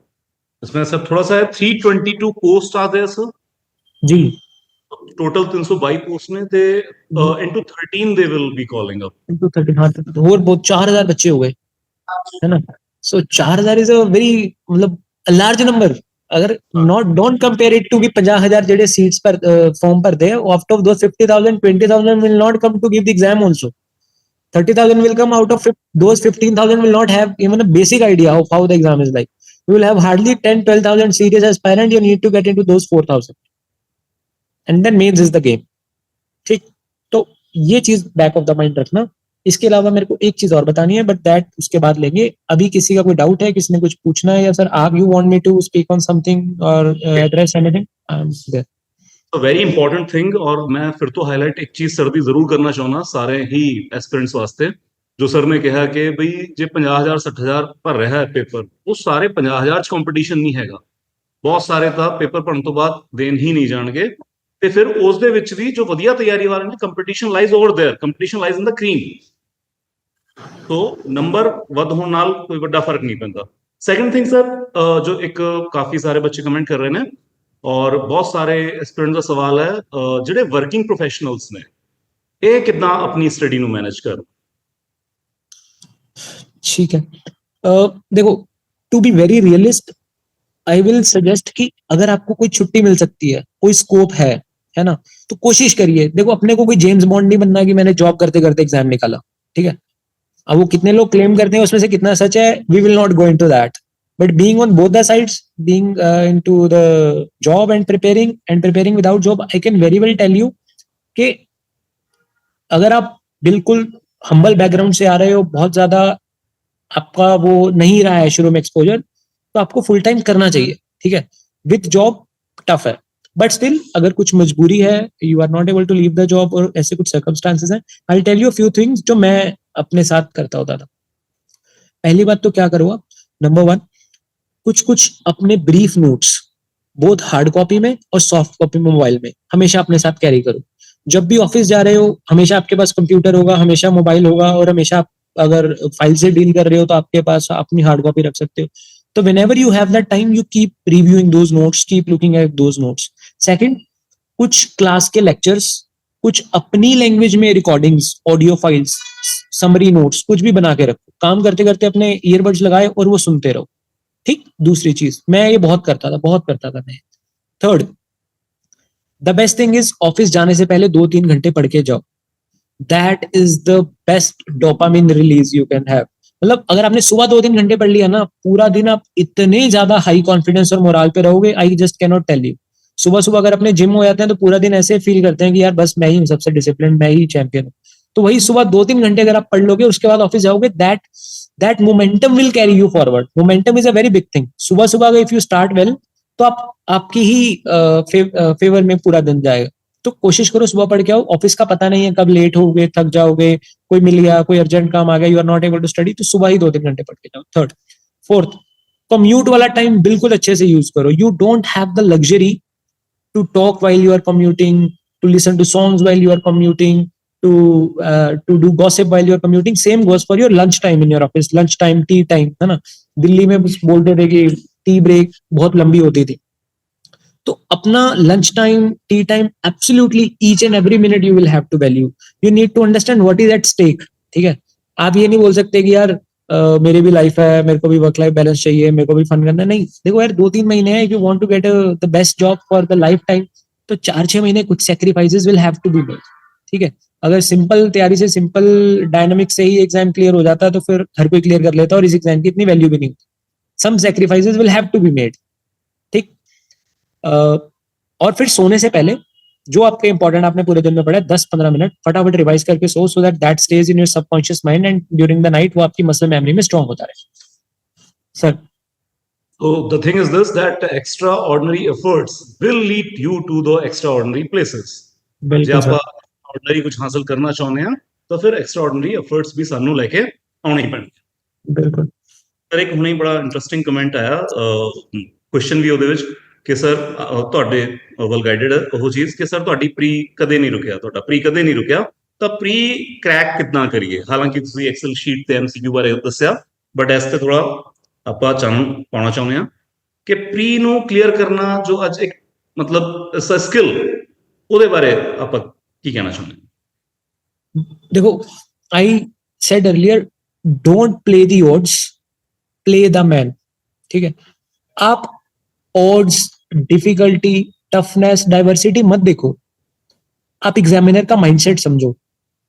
इसमें सर थोड़ा सा है, 322 पोस्ट आर देयर सर, जी टोटल 322 पोस्ट में they into 13 they will be calling up. Into 13, हाँ, तो और बहुत 4000 बच्चे हो गए, है ना। सो 4000 इज अ वेरी, मतलब लार्ज नंबर। अगर not don't compare it to कि 50,000 जेडे सीट्स पर फॉर्म पर they, out of those 50,000 20,000 will not come to give the exam also, 30,000 will come out of those 15,000 will not have even a basic idea of how the exam is like. You will have hardly 10-12,000 serious aspirant, you need to get into those 4,000 and then mains is the game. ठीक, तो ये चीज back of the mind रखना। इसके अलावा मेरे को एक चीज और बतानी है, बट दैट उसके बाद लेंगे। अभी किसी का कोई डाउट है, किसी ने कुछ पूछना है, या सर आप you want me to speak on something और address anything, I am there. Very important thing, और मैं फिर तो हाईलाइट एक चीज सर दी जरूर करना चाहूंगा सारे ही एस्पिरेंट्स वास्ते, जो सर ने कहा कि भाई जे 50,000 60,000 पर रहा है पेपर, वो सारे 50,000 कंपटीशन नहीं हैगा, ਬਹੁਤ ਸਾਰੇ ਤਾਂ ਪੇਪਰ ਪੜਨ ਤੋਂ ਬਾਅਦ ਦੇਣ ਹੀ ਨਹੀਂ ਜਾਣਗੇ, ਤੇ ਫਿਰ ਉਸ ਦੇ ਵਿੱਚ ਵੀ ਜੋ ਵਧੀਆ ਤਿਆਰੀ ਵਾਲੇ ਨੇ, competition lies over there, competition lies in the cream. तो नंबर ਵੱਧ ਹੋਣ ਨਾਲ ਕੋਈ ਵੱਡਾ ਫਰਕ ਨਹੀਂ ਪੈਂਦਾ। ਸੈਕੰਡ ਥਿੰਗ ਸਰ, ਜੋ ਇੱਕ ਕਾਫੀ ਸਾਰੇ ਬੱਚੇ ਕਮੈਂਟ ਕਰ ਰਹੇ ਨੇ ਔਰ ਬਹੁਤ ਸਾਰੇ ਸਟੂਡੈਂਟ ਦਾ ਸਵਾਲ ਹੈ, ਜਿਹੜੇ ਵਰਕਿੰਗ ਪ੍ਰੋਫੈਸ਼ਨਲਸ ਨੇ ਇਹ ਕਿੱਦਾਂ ਆਪਣੀ ਸਟੱਡੀ ਨੂੰ ਮੈਨੇਜ ਕਰਨ। ठीक है, देखो, to be very realist I will suggest कि अगर आपको कोई छुट्टी मिल सकती है, कोई स्कोप है ना, तो कोशिश करिए। देखो, अपने को कोई जेम्स बॉन्ड नहीं बनना कि मैंने जॉब करते करते एग्जाम निकाला, ठीक है। अब वो कितने लोग क्लेम करते हैं, उसमें से कितना सच है, we will not go into that, but being on both the sides, being into the job and preparing without job, I can very well tell you कि अगर आप बिल्कुल हम्बल बैकग्राउंड से आ रहे हो, बहुत ज्यादा आपका वो नहीं रहा है शुरू में एक्सपोजर, तो आपको फुल टाइम करना चाहिए, ठीक है। विथ जॉब टफ है, बट स्टिल अगर कुछ मजबूरी है, you are not able to leave the job और ऐसे कुछ सर्कमस्टांसेस हैं, I tell you few things जो मैं अपने साथ करता होता था। पहली बात तो क्या करो आप, नंबर 1, कुछ अपने brief notes both hard copy में और सॉफ्ट कॉपी में मोबाइल में हमेशा अपने साथ कैरी करो। जब भी ऑफिस जा रहे हो, हमेशा आपके पास कंप्यूटर होगा, हमेशा मोबाइल होगा, और हमेशा अगर फाइल से डील कर रहे हो तो आपके पास अपनी हार्ड कॉपी रख सकते हो। तो whenever you have that time, you keep reviewing those notes, keep looking at those notes. Second, कुछ क्लास के लेक्चर्स, कुछ अपनी लैंग्वेज में recordings, audio files, summary notes, कुछ भी बना के रखो। काम करते करते अपने ईयरबड्स लगाए और वो सुनते रहो, ठीक। दूसरी चीज, मैं ये बहुत करता था मैं। Third, the best thing is office जाने से पहले 2-3 घंटे पढ़ के जाओ। That is the best dopamine release you can have. मतलब अगर आपने सुबह 2-3 घंटे पढ़ लिया ना, पूरा दिन आप इतने ज्यादा हाई कॉन्फिडेंस और मोराल पे रहोगे, I just cannot tell you. सुबह सुबह अगर अपने जिम हो जाते हैं तो पूरा दिन ऐसे फील करते हैं कि यार बस मैं ही हूँ सबसे डिसिप्लिन, मैं ही चैंपियन हूँ। तो वही सुबह 2-3 घंटे अगर आप पढ़ लोगे, उसके बाद ऑफिस जाओगे, that momentum will carry you forward. Momentum is a very big thing. सुबह सुबह अगर इफ यू स्टार्ट वेल, तो आपकी ही फेवर में पूरा दिन जाएगा। तो कोशिश करो सुबह पढ़ के आओ। ऑफिस का पता नहीं है कब लेट होगे, थक जाओगे, कोई मिल गया, कोई अर्जेंट काम आ गया, you are not able to study, तो सुबह ही 2-3 घंटे पढ़ के जाओ। थर्ड, फोर्थ, कम्यूट वाला टाइम बिल्कुल अच्छे से यूज करो। You don't have the luxury to talk while you are commuting, to listen to songs while you are commuting, to do gossip while you are commuting. Same goes for your lunch time in your office, lunch time, tea time, है ना। दिल्ली में बोलते थे कि tea break बहुत लंबी होती थी, तो अपना lunch time, tea time, absolutely each and every minute you will have to value. You need to understand what is at stake, ठीक है। आप ये नहीं बोल सकते कि यार मेरी भी लाइफ है, मेरे को भी वर्क लाइफ बैलेंस चाहिए, मेरे को भी फन करना है। नहीं, देखो यार, 2-3 महीने हैं, if you want to get the best job for the life time, तो 4-6 महीने कुछ sacrifices will have to be made, ठीक है। अगर सिंपल तैयारी से, सिंपल डायनामिक से ही एग्जाम क्लियर हो जाता है तो फिर हर कोई क्लियर कर लेता है और इस एग्जाम की इतनी वैल्यू भी नहीं होती। Some sacrifices will have to be made, ठीक। और फिर सोने से पहले जो आपके इंपॉर्टेंट आपने पूरे दिन में पढ़ा है 10-15 मिनट फटाफट रिवाइज करके so that that stage in your subconscious mind and during the night वो आपकी मसल मेमोरी में स्ट्रांग होता रहे. Sir So the thing is this, that extraordinary efforts will lead you to the extraordinary places. ਜੇ बिल्कुल ਆਪਾਂ sir ordinary ਕੁਝ ਹਾਸਲ ਕਰਨਾ ਚਾਹੁੰਦੇ ਆ ਤਾਂ ਫਿਰ ਐਕਸਟਰਾਆਰਡੀਨਰੀ ਐਫਰਟਸ ਵੀ ਸਾਨੂੰ ਲੈ ਕੇ ਆਉਣੇ ਹੀ ਪੈਣਗੇ. बिल्कुल ਸਰ ਇੱਕ ਹੁਣੇ ਬੜਾ ਇੰਟਰਸਟਿੰਗ ਕਮੈਂਟ ਆਇਆ, ਕੁਐਸਚਨ ਵੀ ਉਹਦੇ ਵਿੱਚ ਕਿ ਸਰ ਤੁਹਾਡੇ ਵੈਲ ਗਾਈਡਡ ਉਹ ਚੀਜ਼ ਕਿ ਸਰ ਤੁਹਾਡੀ ਪ੍ਰੀ ਕਦੇ ਨਹੀਂ ਰੁਕਿਆ, ਤੁਹਾਡਾ ਪ੍ਰੀ ਕਦੇ ਨਹੀਂ ਰੁਕਿਆ, ਤਾਂ ਪ੍ਰੀ ਕ੍ਰੈਕ ਕਿੱਦਾਂ ਕਰੀਏ? ਹਾਲਾਂਕਿ ਤੁਸੀਂ ਐਕਸਲ ਸ਼ੀਟ ਤੇ ਐਮਸੀਕਿਊ ਬਾਰੇ ਦੱਸਿਆ, ਬਟ ਇਸ ਤੇ ਥੋੜਾ ਆਪਾਂ ਚਾਨਣ ਪਾਉਣਾ ਚਾਹੁੰਦੇ ਆ ਕਿ ਪ੍ਰੀ ਨੂੰ ਕਲੀਅਰ ਕਰਨਾ ਜੋ ਅੱਜ ਇੱਕ ਮਤਲਬ ਇਸ ਸਕਿੱਲ, ਉਹਦੇ ਬਾਰੇ ਆਪਾਂ ਕੀ ਕਹਿਣਾ ਚਾਹੁੰਦੇ ਹਾਂ? देखो I said earlier don't play the odds, play the man. ठीक है, आप ऑड्स, डिफिकल्टी, टफनेस, डाइवर्सिटी मत देखो, आप एग्जामिनर का माइंडसेट समझो.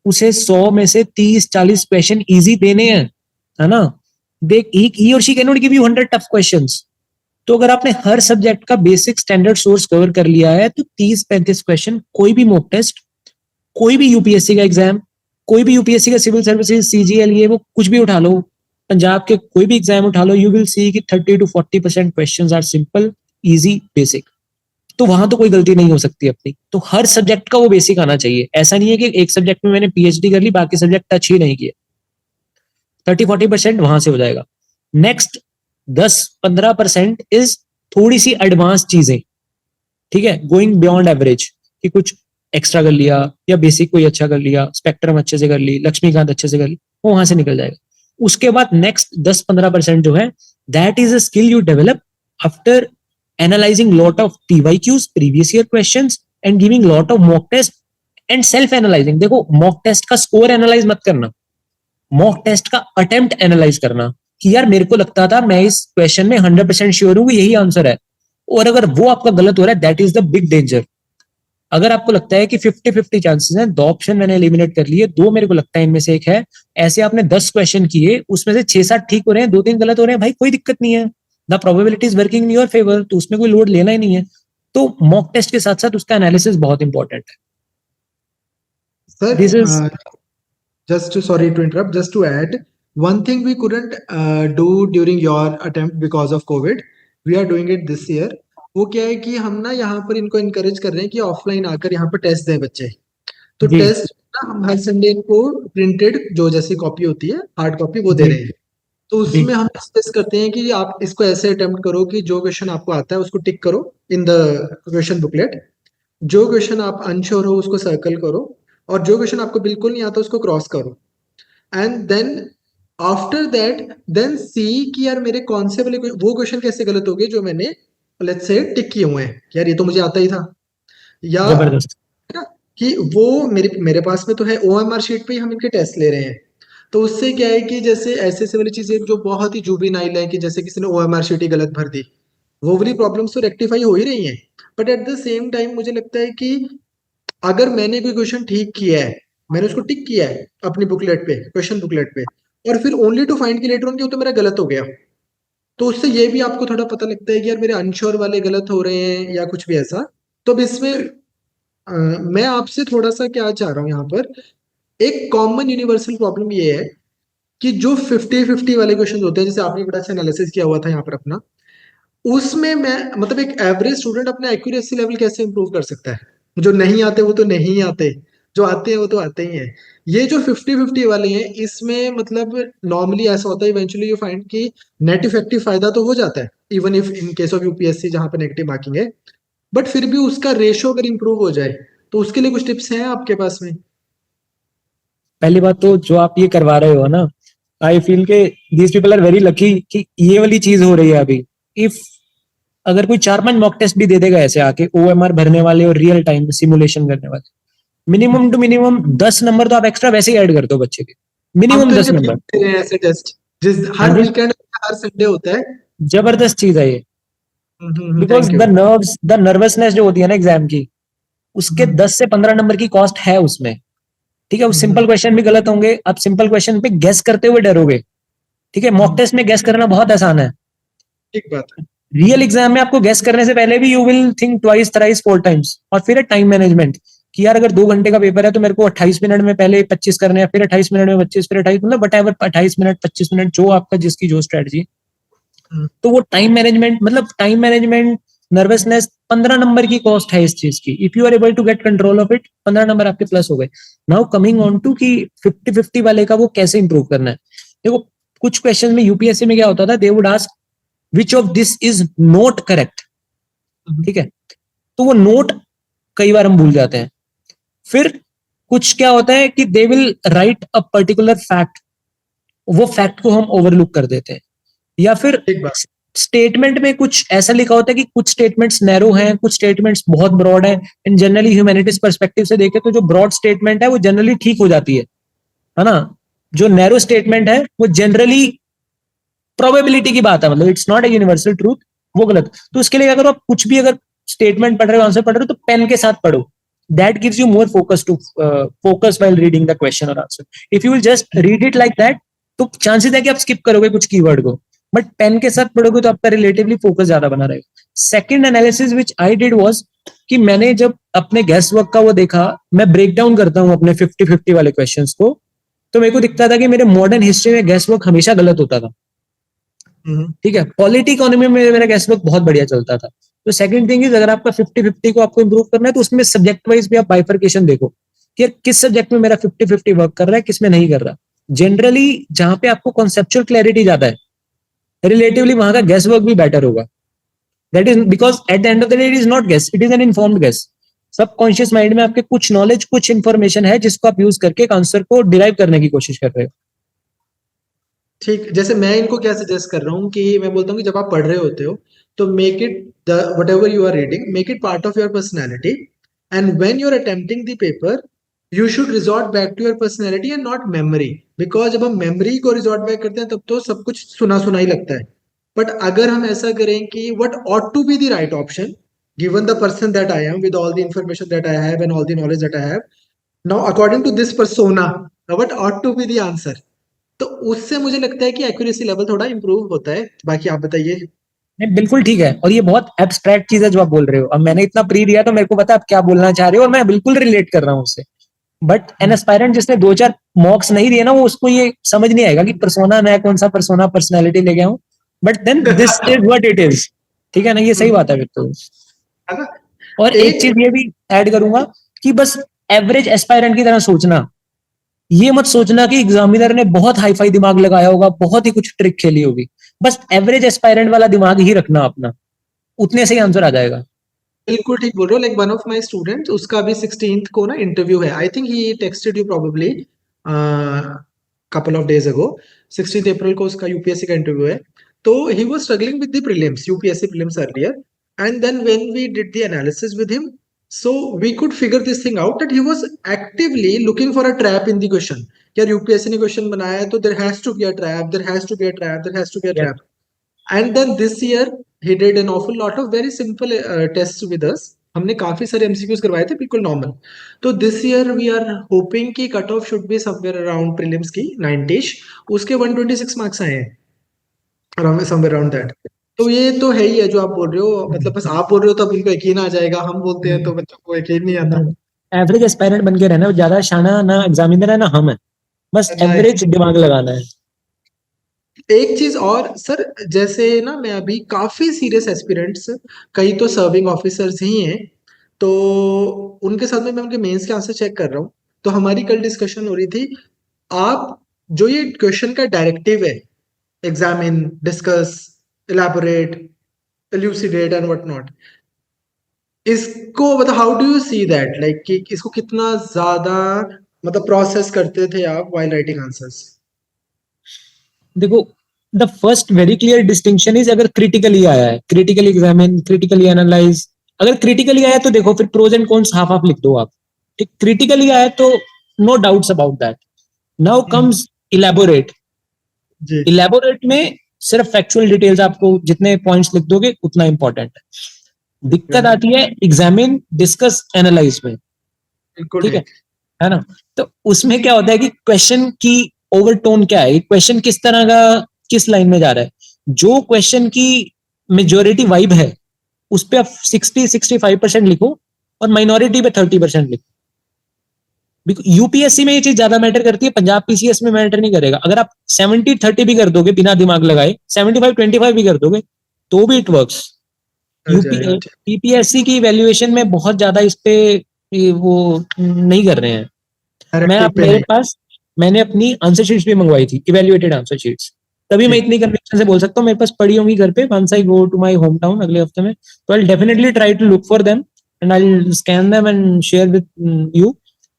उसे 100 में से 30-40 क्वेश्चन इजी देने हैं, है ना. देख ही और she can not give you 100 tough questions. तो अगर आपने हर सब्जेक्ट का बेसिक स्टैंडर्ड सोर्स कवर कर लिया है तो 30-35 क्वेश्चन कोई भी मॉक टेस्ट, कोई भी यूपीएससी का एग्जाम, कोई भी यूपीएससी का सिविल सर्विसेज, सीजीएल, ये वो कुछ भी उठा लो, पंजाब के कोई भी एग्जाम उठा लो, यू विल सी कि 30-40% questions are simple, easy, basic. तो वहां तो कोई गलती नहीं हो सकती अपनी. तो हर सब्जेक्ट का वो बेसिक आना चाहिए. ऐसा नहीं है कि एक सब्जेक्ट में मैंने पीएचडी कर ली बाकी सब्जेक्ट टच ही नहीं किए. 30-40% वहां से हो जाएगा. नेक्स्ट 10-15% इज थोड़ी सी एडवांस चीजें. ठीक है, गोइंग बियॉन्ड एवरेज, कि कुछ एक्स्ट्रा कर लिया या बेसिक कोई अच्छा कर लिया, स्पेक्ट्रम अच्छे से कर ली, लक्ष्मीकांत अच्छे से कर ली, वो वहां से निकल जाएगा. उसके बाद नेक्स्ट 10-15% जो है that is a skill you develop after analysing lot of PYQs, previous year questions, and giving lot of mock test and self analysing. देखो मॉक टेस्ट का स्कोर एनालाइज मत करना, मॉक टेस्ट का अटेम्प्ट एनालाइज करना कि यार मेरे को लगता था मैं इस क्वेश्चन में 100% श्योर हूं यही आंसर है, और अगर वो आपका गलत हो रहा है that is the big danger. अगर आपको लगता है कि 50-50 चांसेस हैं, 2 ऑप्शन मैंने एलिमिनेट कर लिए, 2 मेरे को लगता है इनमें से एक है, ऐसे आपने 10 क्वेश्चन किए, उसमें से 6-7 ठीक हो रहे हैं, 2-3 गलत हो रहे हैं, भाई कोई दिक्कत नहीं है. The probability is working in your favour, तो उसमें कोई लोड लेना ही नहीं है. तो मॉक टेस्ट के साथ साथ उसका एनालिसिस बहुत इंपॉर्टेंट है. Sir, This is just to, sorry to interrupt, just to add, one thing we couldn't do during your attempt because of COVID, we are doing it this year. वो क्या है कि हम ना यहाँ पर इनको इनकरेज कर रहे हैं कि ऑफलाइन आकर यहाँ पर टेस्ट दें बच्चे. तो जी. टेस्ट ना हम हर संडे इनको प्रिंटेड जो जैसी कॉपी होती है, हार्ड कॉपी, वो दे जी. रहे हैं. तो उसमें हम डिस्कस करते हैं कि आप इसको ऐसे अटेम्प्ट करो कि जो क्वेश्चन आपको आता है उसको टिक करो इन द क्वेश्चन बुकलेट, जो क्वेश्चन आप अनश्योर हो उसको सर्कल करो, और जो क्वेश्चन आपको बिल्कुल नहीं आता उसको क्रॉस करो. And then after that then see कि यार मेरे कौन से वाले वो क्वेश्चन कैसे गलत हो गए जो मैंने लेट्स से टिक किए हुए हैं, यार ये तो मुझे आता ही था, या जबरदस्त. है ना, कि वो मेरे पास में तो है, ओएमआर शीट पे ही हम इनके टेस्ट ले रहे हैं. तो उससे क्या है कि जैसे ऐसे ऐसे वाली चीजें जो बहुत ही जुवेनाइल है कि जैसे किसी ने ओएमआर शीट ही गलत भर दी, वो वाली प्रॉब्लम्स तो रेक्टिफाई हो ही रही हैं. But at the same time मुझे लगता है कि अगर मैंने कोई क्वेश्चन ठीक किया है, मैंने उसको टिक किया है अपनी बुकलेट पे, क्वेश्चन बुकलेट पे, और फिर ओनली टू फाइंड कि लेटर ऑन कि वो तो मेरा गलत हो गया, तो उससे ये भी आपको थोड़ा पता लगता है कि यार मेरे अनश्योर वाले गलत हो रहे हैं या कुछ भी ऐसा. तो अब इसमें मैं आपसे थोड़ा सा क्या चाह रहा हूँ यहाँ पर, एक कॉमन यूनिवर्सल प्रॉब्लम ये है कि जो 50-50 वाले क्वेश्चन होते हैं, जैसे आपने बड़ा अच्छा एनालिसिस किया हुआ था यहाँ पर अपना, उसमें मैं मतलब एक एवरेज स्टूडेंट अपना एक्यूरेसी लेवल कैसे इंप्रूव कर सकता है? जो नहीं आते वो तो नहीं आते, जो आते हैं वो तो आते ही हैं. ये जो 50-50 वाले हैं इसमें मतलब नॉर्मली ऐसा होता है, इवेंचुअली यू फाइंड कि नेट इफेक्टिव फायदा तो हो जाता है even if in case of UPSC जहां पर नेगेटिव मार्किंग है, बट फिर भी उसका रेशो अगर इंप्रूव हो जाए तो उसके लिए कुछ टिप्स हैं आपके पास में? पहली बात तो जो आप ये करवा रहे हो ना, आई फील के these people are very lucky कि ये वाली चीज हो रही है अभी. इफ अगर कोई 4-5 मॉक टेस्ट भी दे देगा ऐसे आके, ओएमआर भरने वाले और रियल टाइम सिमुलेशन करने वाले, मिनिमम टू मिनिमम 10 नंबर तो आप एक्स्ट्रा वैसे ही ऐड कर दो बच्चे के, हम मिनिमम तो 10 इनके नंबर. दे रहे हैं ऐसे टेस्ट जिस हाँ हर जी, वीकेंड हर संडे होता है. जबरदस्त चीज है ये. Because thank you. The nervousness जो होती है ना एग्जाम की, उसके 10 से 15 नंबर की कॉस्ट है उसमें. ठीक है, वो सिंपल क्वेश्चन भी गलत होंगे, आप सिंपल क्वेश्चन पे गेस करते हुए डरोगे. ठीक है, मॉक टेस्ट में गेस करना बहुत आसान है. ठीक बात है. रियल एग्जाम में आपको गेस करने से पहले भी you will think twice thrice four times. और फिर टाइम मैनेजमेंट कि यार अगर 2 घंटे का पेपर है तो मेरे को 28 मिनट में पहले 25 करने हैं, फिर 28 मिनट में 25, फिर 28, मतलब वट एवर 28 मिनट 25 मिनट जो आपका जिसकी जो स्ट्रेटजी। तो वो टाइम मैनेजमेंट, मतलब टाइम मैनेजमेंट, नर्वसनेस, 15 नंबर की कॉस्ट है इस चीज की। If you are able to get control of it, 15 number आपके प्लस हो गए। नाउ कमिंग ऑन टू कि 50-50 वाले का वो कैसे इंप्रूव करना है। देखो कुछ क्वेश्चन में यूपीएससी में क्या होता था, they would ask which of this is not correct, ठीक है, तो वो नोट कई बार हम भूल जाते हैं। फिर कुछ क्या होता है कि they will write a particular fact, वो फैक्ट को हम ओवरलुक कर देते हैं। या फिर ठीक बात। स्टेटमेंट में कुछ ऐसा लिखा होता है कि कुछ स्टेटमेंट्स नैरो हैं, कुछ स्टेटमेंट्स बहुत ब्रॉड हैं। इन जनरली ह्यूमैनिटीज पर्सपेक्टिव से देखें तो जो ब्रॉड स्टेटमेंट है वो जनरली ठीक हो जाती है ना। जो नैरो स्टेटमेंट है वो जनरली प्रोबेबिलिटी की बात है, मतलब it's not a universal truth, वो गलत। तो उसके लिए अगर आप कुछ भी अगर स्टेटमेंट पढ़ रहे हो, आंसर पढ़ रहे हो, तो पेन के साथ पढ़ो। That gives you more focus to focus while reading the question और answer. If you will just read it like that तो चांसेस है कि आप स्किप करोगे कुछ कीवर्ड को, बट पेन के साथ पढ़ोगे तो आपका रिलेटिवली फोकस ज्यादा बना रहेगा। Second analysis which I did was कि मैंने जब अपने गेस वर्क का वो देखा, मैं ब्रेक डाउन करता हूँ अपने 50-50 वाले क्वेश्चंस को, तो मेरे को दिखता था कि मेरे मॉडर्न हिस्ट्री में गेस वर्क हमेशा गलत होता था, ठीक है। पॉलिटी इकोनॉमी में मेरा गेस वर्क बहुत बढ़िया चलता था। तो सेकंड थिंग इज, अगर आपका 50-50 को आपको इंप्रूव करना है तो उसमें सब्जेक्ट वाइज भी आप बाइफरकेशन देखो कि किस सब्जेक्ट में मेरा 50-50 वर्क कर रहा है, किस में नहीं कर रहा। जनरली जहां पे आपको कॉन्सेप्चुअल क्लैरिटी ज्यादा है, रिलेटिवली वहां का गेस वर्क भी बेटर होगा। That is because at the end of the day it is not guess, it is an informed guess. Subconscious mind में आपके कुछ नॉलेज, कुछ इंफॉर्मेशन है जिसको आप यूज करके एक आंसर को डिराइव करने की कोशिश कर रहे हो। ठीक, जैसे मैं इनको क्या सजेस्ट कर रहा हूँ कि मैं बोलता हूँ कि जब आप पढ़ रहे होते हो तो make it the whatever you are reading, make it part of your personality, and when you are attempting the paper you should resort back to your personality and not memory. Because जब हम memory को resort back करते हैं तब तो सब कुछ सुना सुना ही लगता है। बट अगर हम ऐसा करें कि what ought to be the right option given the person that I am with all the information that I have and all the knowledge that I have, now according to this persona, what ought to be the answer, तो उससे मुझे लगता है कि accuracy level थोड़ा improve होता है। बाकी आप बताइए। नहीं बिल्कुल ठीक है, और ये बहुत एब्स्ट्रैक्ट चीज है जो आप बोल रहे हो। अब मैंने इतना प्री दिया तो मेरे को पता आप क्या बोलना चाह रहे हो और मैं बिल्कुल रिलेट कर रहा हूँ उससे। बट एन एस्पायरेंट जिसने 2-4 मॉक्स नहीं दिए ना, वो उसको ये समझ नहीं आएगा कि पर्सोना, मैं कौन सा पर्सोना पर्सनैलिटी ले गया हूँ। But then this is what it is, ठीक है ना, ये सही बात है तो। है ना। और एक चीज ये भी ऐड करूंगा कि बस एवरेज एस्पायरेंट की तरह सोचना, ये मत सोचना कि एग्जामिनर ने बहुत हाई फाई दिमाग लगाया होगा, बहुत ही कुछ ट्रिक खेली होगी। बस एवरेज एस्पायरेंट वाला दिमाग ही रखना अपना, उतने से ही आंसर आ जाएगा। बिल्कुल ठीक बोल रहे हो। Like one of my students, उसका अभी 16th को ना इंटरव्यू है। I think he texted you probably couple of days ago. 16th April को उसका यूपीएससी का इंटरव्यू है। तो he was struggling with the prelims, UPSC prelims earlier, and then when we did the analysis with him, so we could figure this thing out that he was actively looking for a trap in the question। यार UPSC ने question बनाया है तो there has to be a trap, there has to be a trap, there has to be a Yeah. trap। And then this year he did an awful lot of very simple tests with us। हमने काफी सारे MCQs करवाए थे बिल्कुल normal. तो this year we are hoping कि cut off should be somewhere around prelims की 90, उसके 126 मार्क्स आए हैं, अराउंड समवेयर अराउंड दैट। तो ये तो है ही है जो आप बोल रहे हो, मतलब बस आप बोल रहे हो तो अब उनको यकीन आ जाएगा, हम बोलते हैं तो बच्चों को यकीन नहीं आता। एवरेज एस्पायरेंट बन के रहना, ज्यादा शाना ना एग्जामिनर है ना हम है, बस एवरेज दिमाग लगाना है। एक चीज और सर, जैसे ना मैं अभी काफी सीरियस एस्पिरेंट्स, कई तो सर्विंग ऑफिसर्स ही हैं, तो उनके साथ में मैं उनके मेंस के आंसर चेक कर रहा हूँ। तो हमारी कल डिस्कशन हो रही थी, आप जो ये क्वेश्चन का डायरेक्टिव है, examine, discuss, elaborate, elucidate and what not, इसको मतलब how do you see that, like कि इसको कितना ज्यादा मतलब प्रोसेस करते थे आप व्हाइल राइटिंग आंसर्स? देखो the first very clear distinction is, अगर क्रिटिकली आया है, क्रिटिकली एग्जामिन, क्रिटिकली एनालाइज। अगर क्रिटिकली आया तो देखो फिर pros and cons half half लिख दो आप, ठीक। क्रिटिकली आया तो no doubts about that. Now comes elaborate. Ji elaborate में सिर्फ फैक्चुअल डिटेल्स, आपको जितने पॉइंट्स लिख दोगे उतना इंपॉर्टेंट है। दिक्कत आती है एग्जामिन, डिस्कस, एनालाइज में, बिल्कुल ठीक ठीक। है ना। तो उसमें क्या होता है कि क्वेश्चन की ओवरटोन क्या है, क्वेश्चन किस तरह का, किस लाइन में जा रहा है। जो क्वेश्चन की मेजोरिटी वाइब है उस पे आप 60-65% लिखो और माइनॉरिटी पे 30% लिखो। यूपीएससी में ये चीज ज्यादा मैटर करती है, पंजाब पीसीएस में मैटर नहीं करेगा। अगर आप 70-30 भी कर दोगे बिना दिमाग लगाए, 75-25 भी कर दोगे तो भी इट वर्क्स। हो जाएगा, ठीक। पीपीएससी की वैल्यूएशन में बहुत ज्यादा इस पे वो नहीं कर रहे हैं। डायरेक्टिव पे नहीं। मैंने अपनी आंसर शीट्स भी मंगवाई थी, इवेल्युएटेड आंसर शीट्स, तभी मैं ठीक। इतनी कन्विक्शन से बोल सकता हूँ। मेरे पास पड़ी होंगी घर पे once I go to my home town अगले हफ्ते में, तो I definitely try to look for them and I scan them and share with you,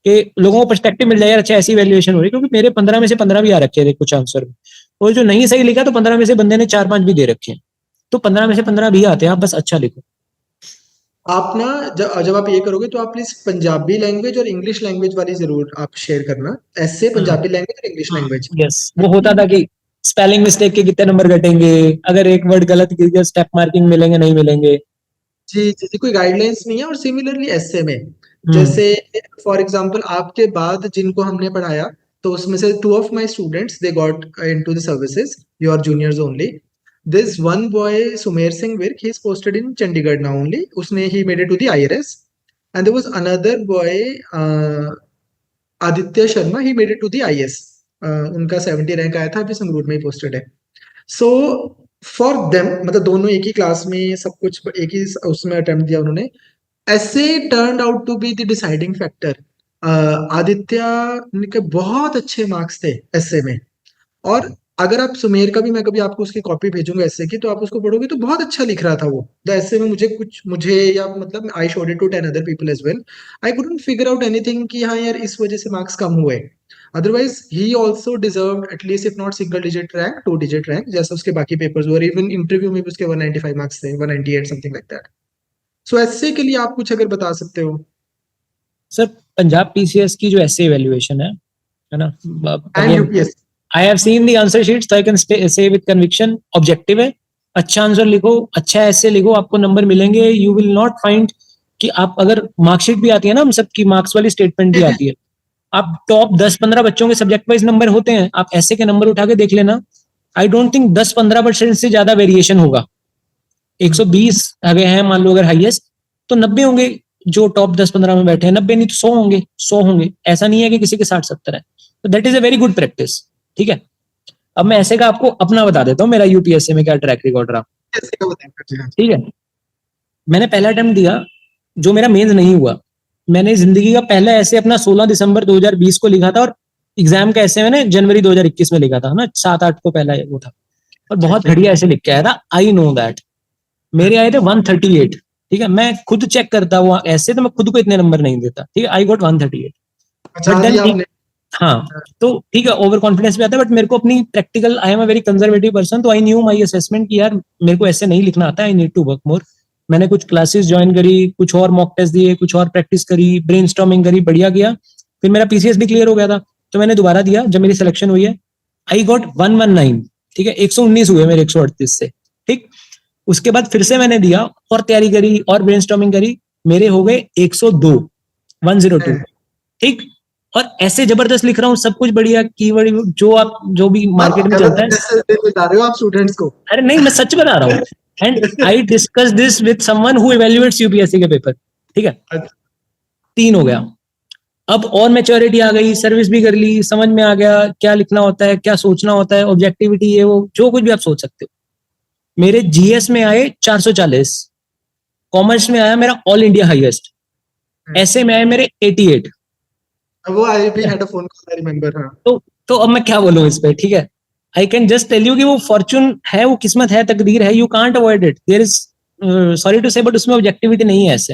कि लोगों को पर्सपेक्टिव मिल जाएगा। अच्छा, ऐसी वैल्यूएशन हो रही है, क्योंकि मेरे 15 में से 15 भी आ रखे थे कुछ आंसर में, और जो नहीं सही लिखा तो 15 में से बंदे ने 4-5 भी दे रखे हैं, तो 15 में से 15 भी आते हैं। आप बस अच्छा लिखो। आप ना जब आप ये करोगे तो आप प्लीज पंजाबी लैंग्वेज और इंग्लिश लैंग्वेज वाली जरूर आप शेयर करना, ऐसे पंजाबी लैंग्वेज और इंग्लिश लैंग्वेज। यस, वो होता था कि स्पेलिंग मिस्टेक के कितने नंबर कटेंगे, अगर एक वर्ड गलत गिर गया स्टेप मार्किंग मिलेंगे नहीं मिलेंगे। जी जी जी, कोई गाइडलाइंस नहीं है। और सिमिलरली ऐसे में हम्म। जैसे फॉर एग्जांपल आपके बाद जिनको हमने पढ़ाया, तो उसमें से 2 of my students they got into the services, your juniors only. This one boy Sumer Singh Virk, he's posted in Chandigarh now only, उसने he made it to the IRS. And there was another boy Aditya Sharma, he made it to the IS. उनका 70 rank आया था, अभी संगरूर में he posted है। So for them, मतलब दोनों एक ही क्लास में, सब कुछ एक ही उसमें अटेम्प्ट दिया उन्होंने। ऐसे turn out to be the deciding factor. Aditya के बहुत अच्छे मार्क्स थे ऐसे में। और अगर आप सुमेर का भी, मैं कभी आपको उसकी कॉपी भेजूंगा ऐसे की, तो आप उसको पढ़ोगे तो बहुत अच्छा लिख रहा था वो। तो ऐसे में मुझे या मतलब I showed it to 10 other people as well. I couldn't figure out anything कि हाँ यार इस वजह से मार्क्स कम हुए। Otherwise he also deserve at least if not single digit rank, 2 digit rank, जैसा उसके बाकी पेपर्स हुए। इवन इंटरव्यू में भी उसके 195 मार्क्स थे, 198 समथिंग लाइक दैट। सो ऐसे के लिए आप कुछ अगर बता सकते हो। सर, पंजाब पीसीएस की जो ऐसे इवैल्यूएशन है ना, and again UPS. I have seen the answer sheets, तो I can say with conviction objective है। अच्छा आंसर लिखो, अच्छा ऐसे लिखो, आपको नंबर मिलेंगे। यू विल नॉट फाइंड कि आप, अगर मार्कशीट भी आती है ना, हम सबकी मार्क्स वाली स्टेटमेंट भी आती है, आप टॉप 10-15 बच्चों के सब्जेक्ट वाइज नंबर होते हैं, आप ऐसे के नंबर उठा के देख लेना। आई डोंट थिंक 10-15% से ज्यादा वेरिएशन होगा। 120 आ गए हैं मान लो अगर हाईएस्ट, तो 90 होंगे जो टॉप 10-15 में बैठे हैं। 90 नहीं तो 100 होंगे, 100 होंगे। ऐसा नहीं है कि किसी के 60-70 है। तो that is a very good practice. ठीक है, अब मैं ऐसे का आपको अपना बता देता हूँ, मेरा यूपीएससी में क्या ट्रैक रिकॉर्ड रहा। ऐसे का बताएं। ठीक है, मैंने पहला अटेम्प्ट दिया, जो मेरा मेंस नहीं हुआ। मैंने जिंदगी का पहला ऐसे अपना 16 दिसंबर 2020 को लिखा था, और एग्जाम का ऐसे मैंने जनवरी 2021 में लिखा था ना, 7-8 को पहला वो था, और बहुत घटिया ऐसे लिख के आया था। आई नो दैट मेरे आए थे 138। ठीक है, मैं खुद चेक करता वो ऐसे, तो मैं खुद को इतने नंबर नहीं देता। ठीक है, आई गॉट 138। बचा बट दिया देन आपने। हाँ, तो ठीक है, ओवर कॉन्फिडेंस भी आता है, बट मेरे को अपनी practical, I am a very conservative person, तो आई न्यू माई असेसमेंट कि यार मेरे को ऐसे नहीं लिखना आता, I need to work more. मैंने कुछ क्लासेस ज्वाइन करी, कुछ और मॉक टेस्ट दिए, कुछ और प्रैक्टिस करी, ब्रेनस्टॉर्मिंग करी, बढ़िया गया। फिर मेरा पीसीएस भी क्लियर हो गया था, तो मैंने दोबारा दिया। जब मेरी सिलेक्शन हुई है, आई गॉट 119। ठीक है, 119 हुए मेरे 138 से। ठीक, उसके बाद फिर से मैंने दिया और तैयारी करी और ब्रेनस्टॉर्मिंग करी, मेरे हो गए 102, 102। ठीक, और ऐसे जबरदस्त लिख रहा हूँ, सब कुछ बढ़िया, कीवर्ड जो भी मार्केट में चलता है। बता रहे हो आप स्टूडेंट्स को। अरे नहीं, मैं सच बता रहा हूँ। And I discuss this with someone who evaluates UPSC के पेपर। ठीक है, 3 हो गया। अब और मैच्योरिटी आ गई, सर्विस भी कर ली, समझ में आ गया क्या लिखना होता है, क्या सोचना होता है, ऑब्जेक्टिविटी है, वो जो कुछ भी आप सोच सकते हो। मेरे जीएस में आए 440, कॉमर्स में आया मेरा ऑल इंडिया हाईएस्ट, ऐसे में आए मेरे 88। वो आई भी had a phone call, I remember. हाँ, तो अब मैं क्या बोलूं इस पे। ठीक है, I can just tell you कि वो फॉर्चून है, वो किस्मत है, तकदीर है, you can't avoid it. There is, sorry to say, but उसमें ऑब्जेक्टिविटी नहीं है ऐसे।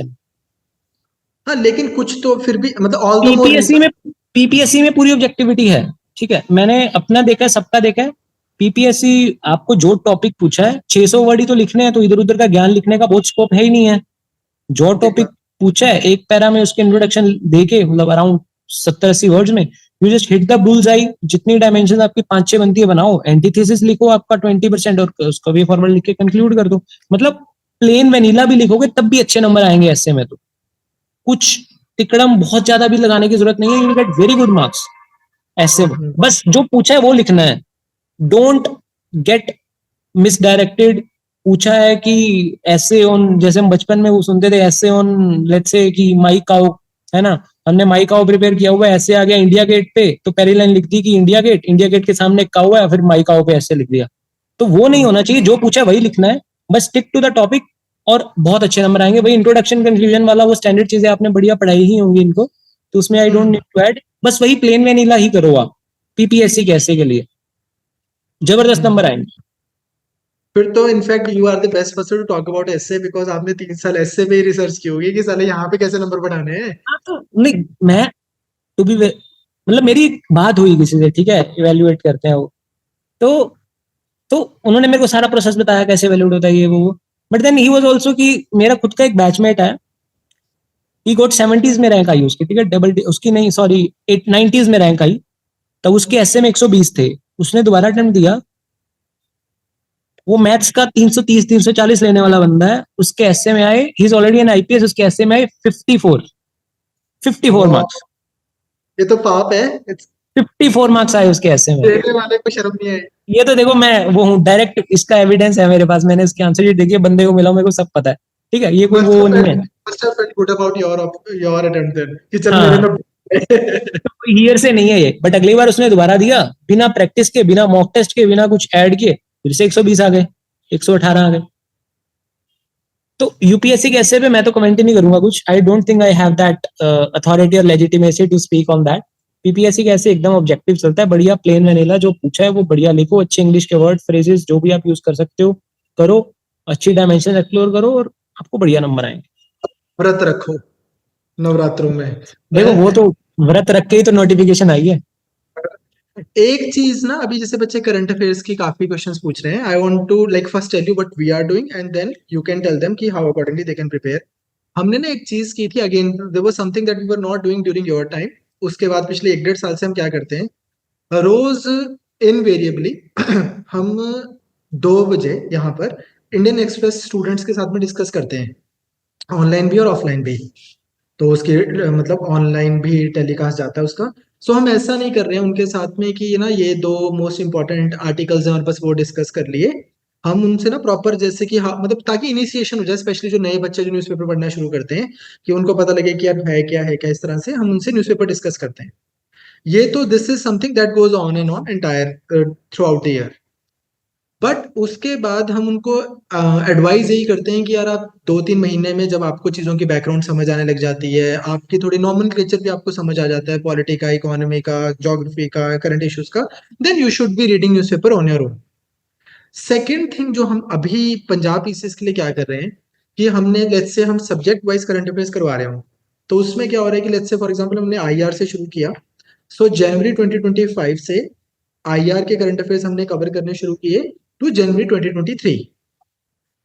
हाँ, लेकिन कुछ तो फिर भी मतलब ऑल द मोर पीपीएससी में पीपीएससी में पूरी ऑब्जेक्टिविटी है। ठीक है, मैंने अपना देखा है, सबका देखा है। पीपीएससी आपको जो टॉपिक पूछा है, 600 वर्ड ही तो लिखने हैं, तो इधर उधर का ज्ञान लिखने का बहुत स्कोप है ही नहीं है। जो टॉपिक पूछा है, एक पैरा में उसके इंट्रोडक्शन देके, मतलब अराउंड 70-80 वर्ड्स में, you just hit the bulls आई। जितनी डायमेंशन आपकी 5-6 बनती है बनाओ, एंटीथेसिस लिखो आपका 20%, और उसका वे फॉर्मूला लिख के कंक्लूड कर दो। मतलब प्लेन वेनिला भी लिखोगे तब भी अच्छे नंबर आएंगे ऐसे में। तो कुछ तिकड़म बहुत ज्यादा भी लगाने की जरूरत नहीं है, you get very good marks ऐसे में। बस जो पूछा है वो लिखना है, डोंट गेट मिसडायरेक्टेड, पूछा है कि ऐसे ऑन, जैसे हम बचपन में वो सुनते थे ऐसे ऑन, लेट्स से कि माई काउ, है ना, हमने माई काउ प्रिपेयर किया हुआ है, ऐसे आ गया इंडिया गेट पे, तो पहली लाइन लिख दी कि इंडिया गेट, इंडिया गेट के सामने एक काउ है, फिर माई काउ पे ऐसे लिख दिया। तो वो नहीं होना चाहिए, जो पूछा वही लिखना है, बस स्टिक टू द टॉपिक, और बहुत अच्छे नंबर आएंगे। वही इंट्रोडक्शन कंक्लूजन वाला वो स्टैंडर्ड चीजें आपने बढ़िया पढ़ाई ही होंगी इनको, तो उसमें I don't need to add, बस वही प्लेन वैनिला ही करो आप पीपीएससी कैसे के लिए, जबरदस्त नंबर आएंगे। फिर तो in fact you are the best person to talk about essay, because आपने 3 साल एसए पे ही रिसर्च की होगी कि साले यहाँ पे कैसे नंबर बढ़ाने हैं। हाँ, तो नहीं, मैं टू बी, मतलब मेरी एक बात हुई किसी से, ठीक है, इवेल्युएट करते हैं वो, तो तो उन्होंने मेरे को सारा प्रोसेस बताया कैसे इवेल्युएट होता है ये वो, but then he was also कि मेरा खुद का एक बैचमेट है, ही गॉट 70s में रैंक आई उसकी, ठीक है, डबल उसकी नहीं, सॉरी 90s में रैंक आई, तब उसके एसए में 120 थे, उसने दोबारा अटेम्प्ट दिया, वो मैथ्स का 330 340 लेने वाला बंदा है, उसके एसए में आए, he is already N IPS, उसके एसए में आए 54 वाह, मार्क्स, ये तो पाप है। 54 मार्क्स आए उसके एसए में। देने वाले को शर्म नहीं आई। ये तो देखो, मैं वो हूँ डायरेक्ट, इसका एविडेंस है मेरे पास, मैंने इसके आंसर शीट देखी है, बंदे को मिला, मेरे को सब पता है, ठीक है, ये कोई मस्ट वो हैव नहीं है। Must have felt good about your attempt then कि चल मेरे हाँ, में ईयर से नहीं है ये, बट अगली बार उसने दोबारा दिया, बिना प्रैक्टिस के, बिना मॉक टेस्ट के, बिना कुछ ऐड किए, फिर से 120 आ गए, 118 आ गए। तो यूपीएससी के ऐसे पे मैं तो कमेंट ही नहीं करूंगा कुछ, I don't think I have that authority और legitimacy to speak on that. PPSC के ऐसे एकदम ऑब्जेक्टिव चलता है, बढ़िया प्लेन वैनिला, जो पूछा है वो बढ़िया लिखो, अच्छे इंग्लिश के वर्ड फ्रेजेस जो भी आप यूज कर सकते हो करो, अच्छी डायमेंशन एक्सप्लोर करो, और आपको बढ़िया नंबर आएंगे। व्रत रखो नवरात्रों में। देखो वो तो व्रत रख के ही तो नोटिफिकेशन आई है। एक चीज ना, अभी जैसे बच्चे करंट अफेयर्स की काफी क्वेश्चंस पूछ रहे हैं, I want to like first tell you what we are doing and then you can tell them कि how accordingly they can prepare. हमने ना एक चीज की थी, again there was something that we were not doing during your time. उसके बाद पिछले 1 1.5 साल से हम क्या करते हैं, रोज इनवेरिएबली हम 2 बजे यहाँ पर इंडियन एक्सप्रेस स्टूडेंट्स के साथ में डिस्कस करते हैं, ऑनलाइन भी और ऑफलाइन भी। तो उसके मतलब ऑनलाइन भी टेलीकास्ट जाता है उसका। सो हम ऐसा नहीं कर रहे हैं उनके साथ में कि ना ये 2 मोस्ट इंपॉर्टेंट आर्टिकल्स हैं और बस वो डिस्कस कर लिए। हम उनसे ना प्रॉपर जैसे कि हाँ, मतलब ताकि इनिशिएशन हो जाए, स्पेशली जो नए बच्चे जो न्यूज़पेपर पढ़ना शुरू करते हैं, कि उनको पता लगे कि यार है क्या, इस तरह से हम उनसे न्यूज़पेपर डिस्कस करते हैं। ये तो this is something that goes on and on entire through out the year. But उसके बाद हम उनको एडवाइस यही करते हैं कि यार आप 2 3 महीने में जब आपको चीज़ों की बैकग्राउंड समझ आने लग जाती है, आपकी थोड़ी नॉमेनक्लेचर भी आपको समझ आ जाता है, पॉलिटी का, इकोनॉमी का, ज्योग्राफी का, करंट इश्यूज का, then you should be reading newspaper on your own. Second thing जो हम अभी पंजाब पीसीएस के लिए क्या कर रहे हैं, कि हमने लेट्स से हम सब्जेक्ट वाइज करंट अफेयर्स करवा रहे हो, तो उसमें क्या हो रहा है कि लेट्स से फॉर एग्जांपल हमने आईआर से शुरू किया। सो जनवरी 2025 से आईआर के करंट अफेयर्स हमने कवर करने शुरू किए टू जनवरी 2023।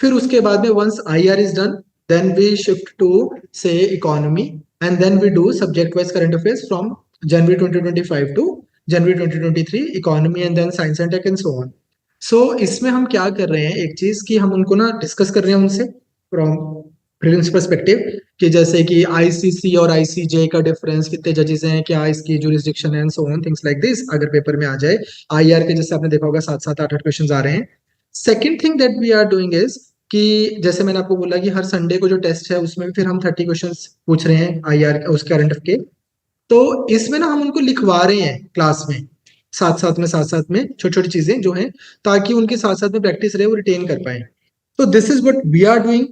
फिर उसके बाद में once IR is done, then we shift to say economy, and then we do subject wise current affairs from January 2025 to January 2023 economy, and then science and tech and so on. So इसमें हम क्या कर रहे हैं, एक चीज कि हम उनको ना डिस्कस कर रहे हैं उनसे फ्रॉम प्रीलिम्स पर्सपेक्टिव, कि जैसे कि आईसीसी और आईसीजे का डिफरेंस, कितने जजेस हैं, क्या इसकी जुरिस्डिक्शन है, and so on things like this, अगर पेपर में आ जाए। आईआर के जैसे आपने देखा होगा 7 7 8 8 क्वेश्चन आ रहे हैं। Second thing that we are doing is कि जैसे मैंने आपको बोला कि हर संडे को जो टेस्ट है उसमें भी फिर हम 30 क्वेश्चंस पूछ रहे हैं आईआर उस करंट के। तो इसमें ना हम उनको लिखवा रहे हैं क्लास में, साथ साथ में छोटी छोटी चीजें जो हैं, ताकि उनके साथ साथ में प्रैक्टिस रहे, वो रिटेन कर पाए। तो this is what we are doing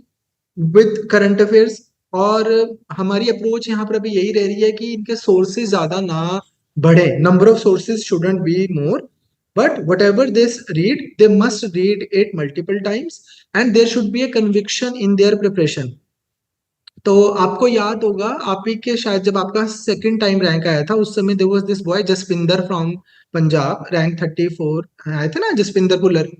with current affairs. और हमारी अप्रोच यहाँ पर अभी यही रह रही है कि इनके सोर्सेज ज्यादा ना बढ़े, number of sources shouldn't be more, but whatever they read they must read it multiple times, and there should be a conviction in their preparation. तो आपको याद होगा, आप ही के शायद जब आपका सेकंड टाइम रैंक आया था, उस समय there was this boy Jaspinder from Punjab, rank 34 आए थे ना, Jaspinder Puller.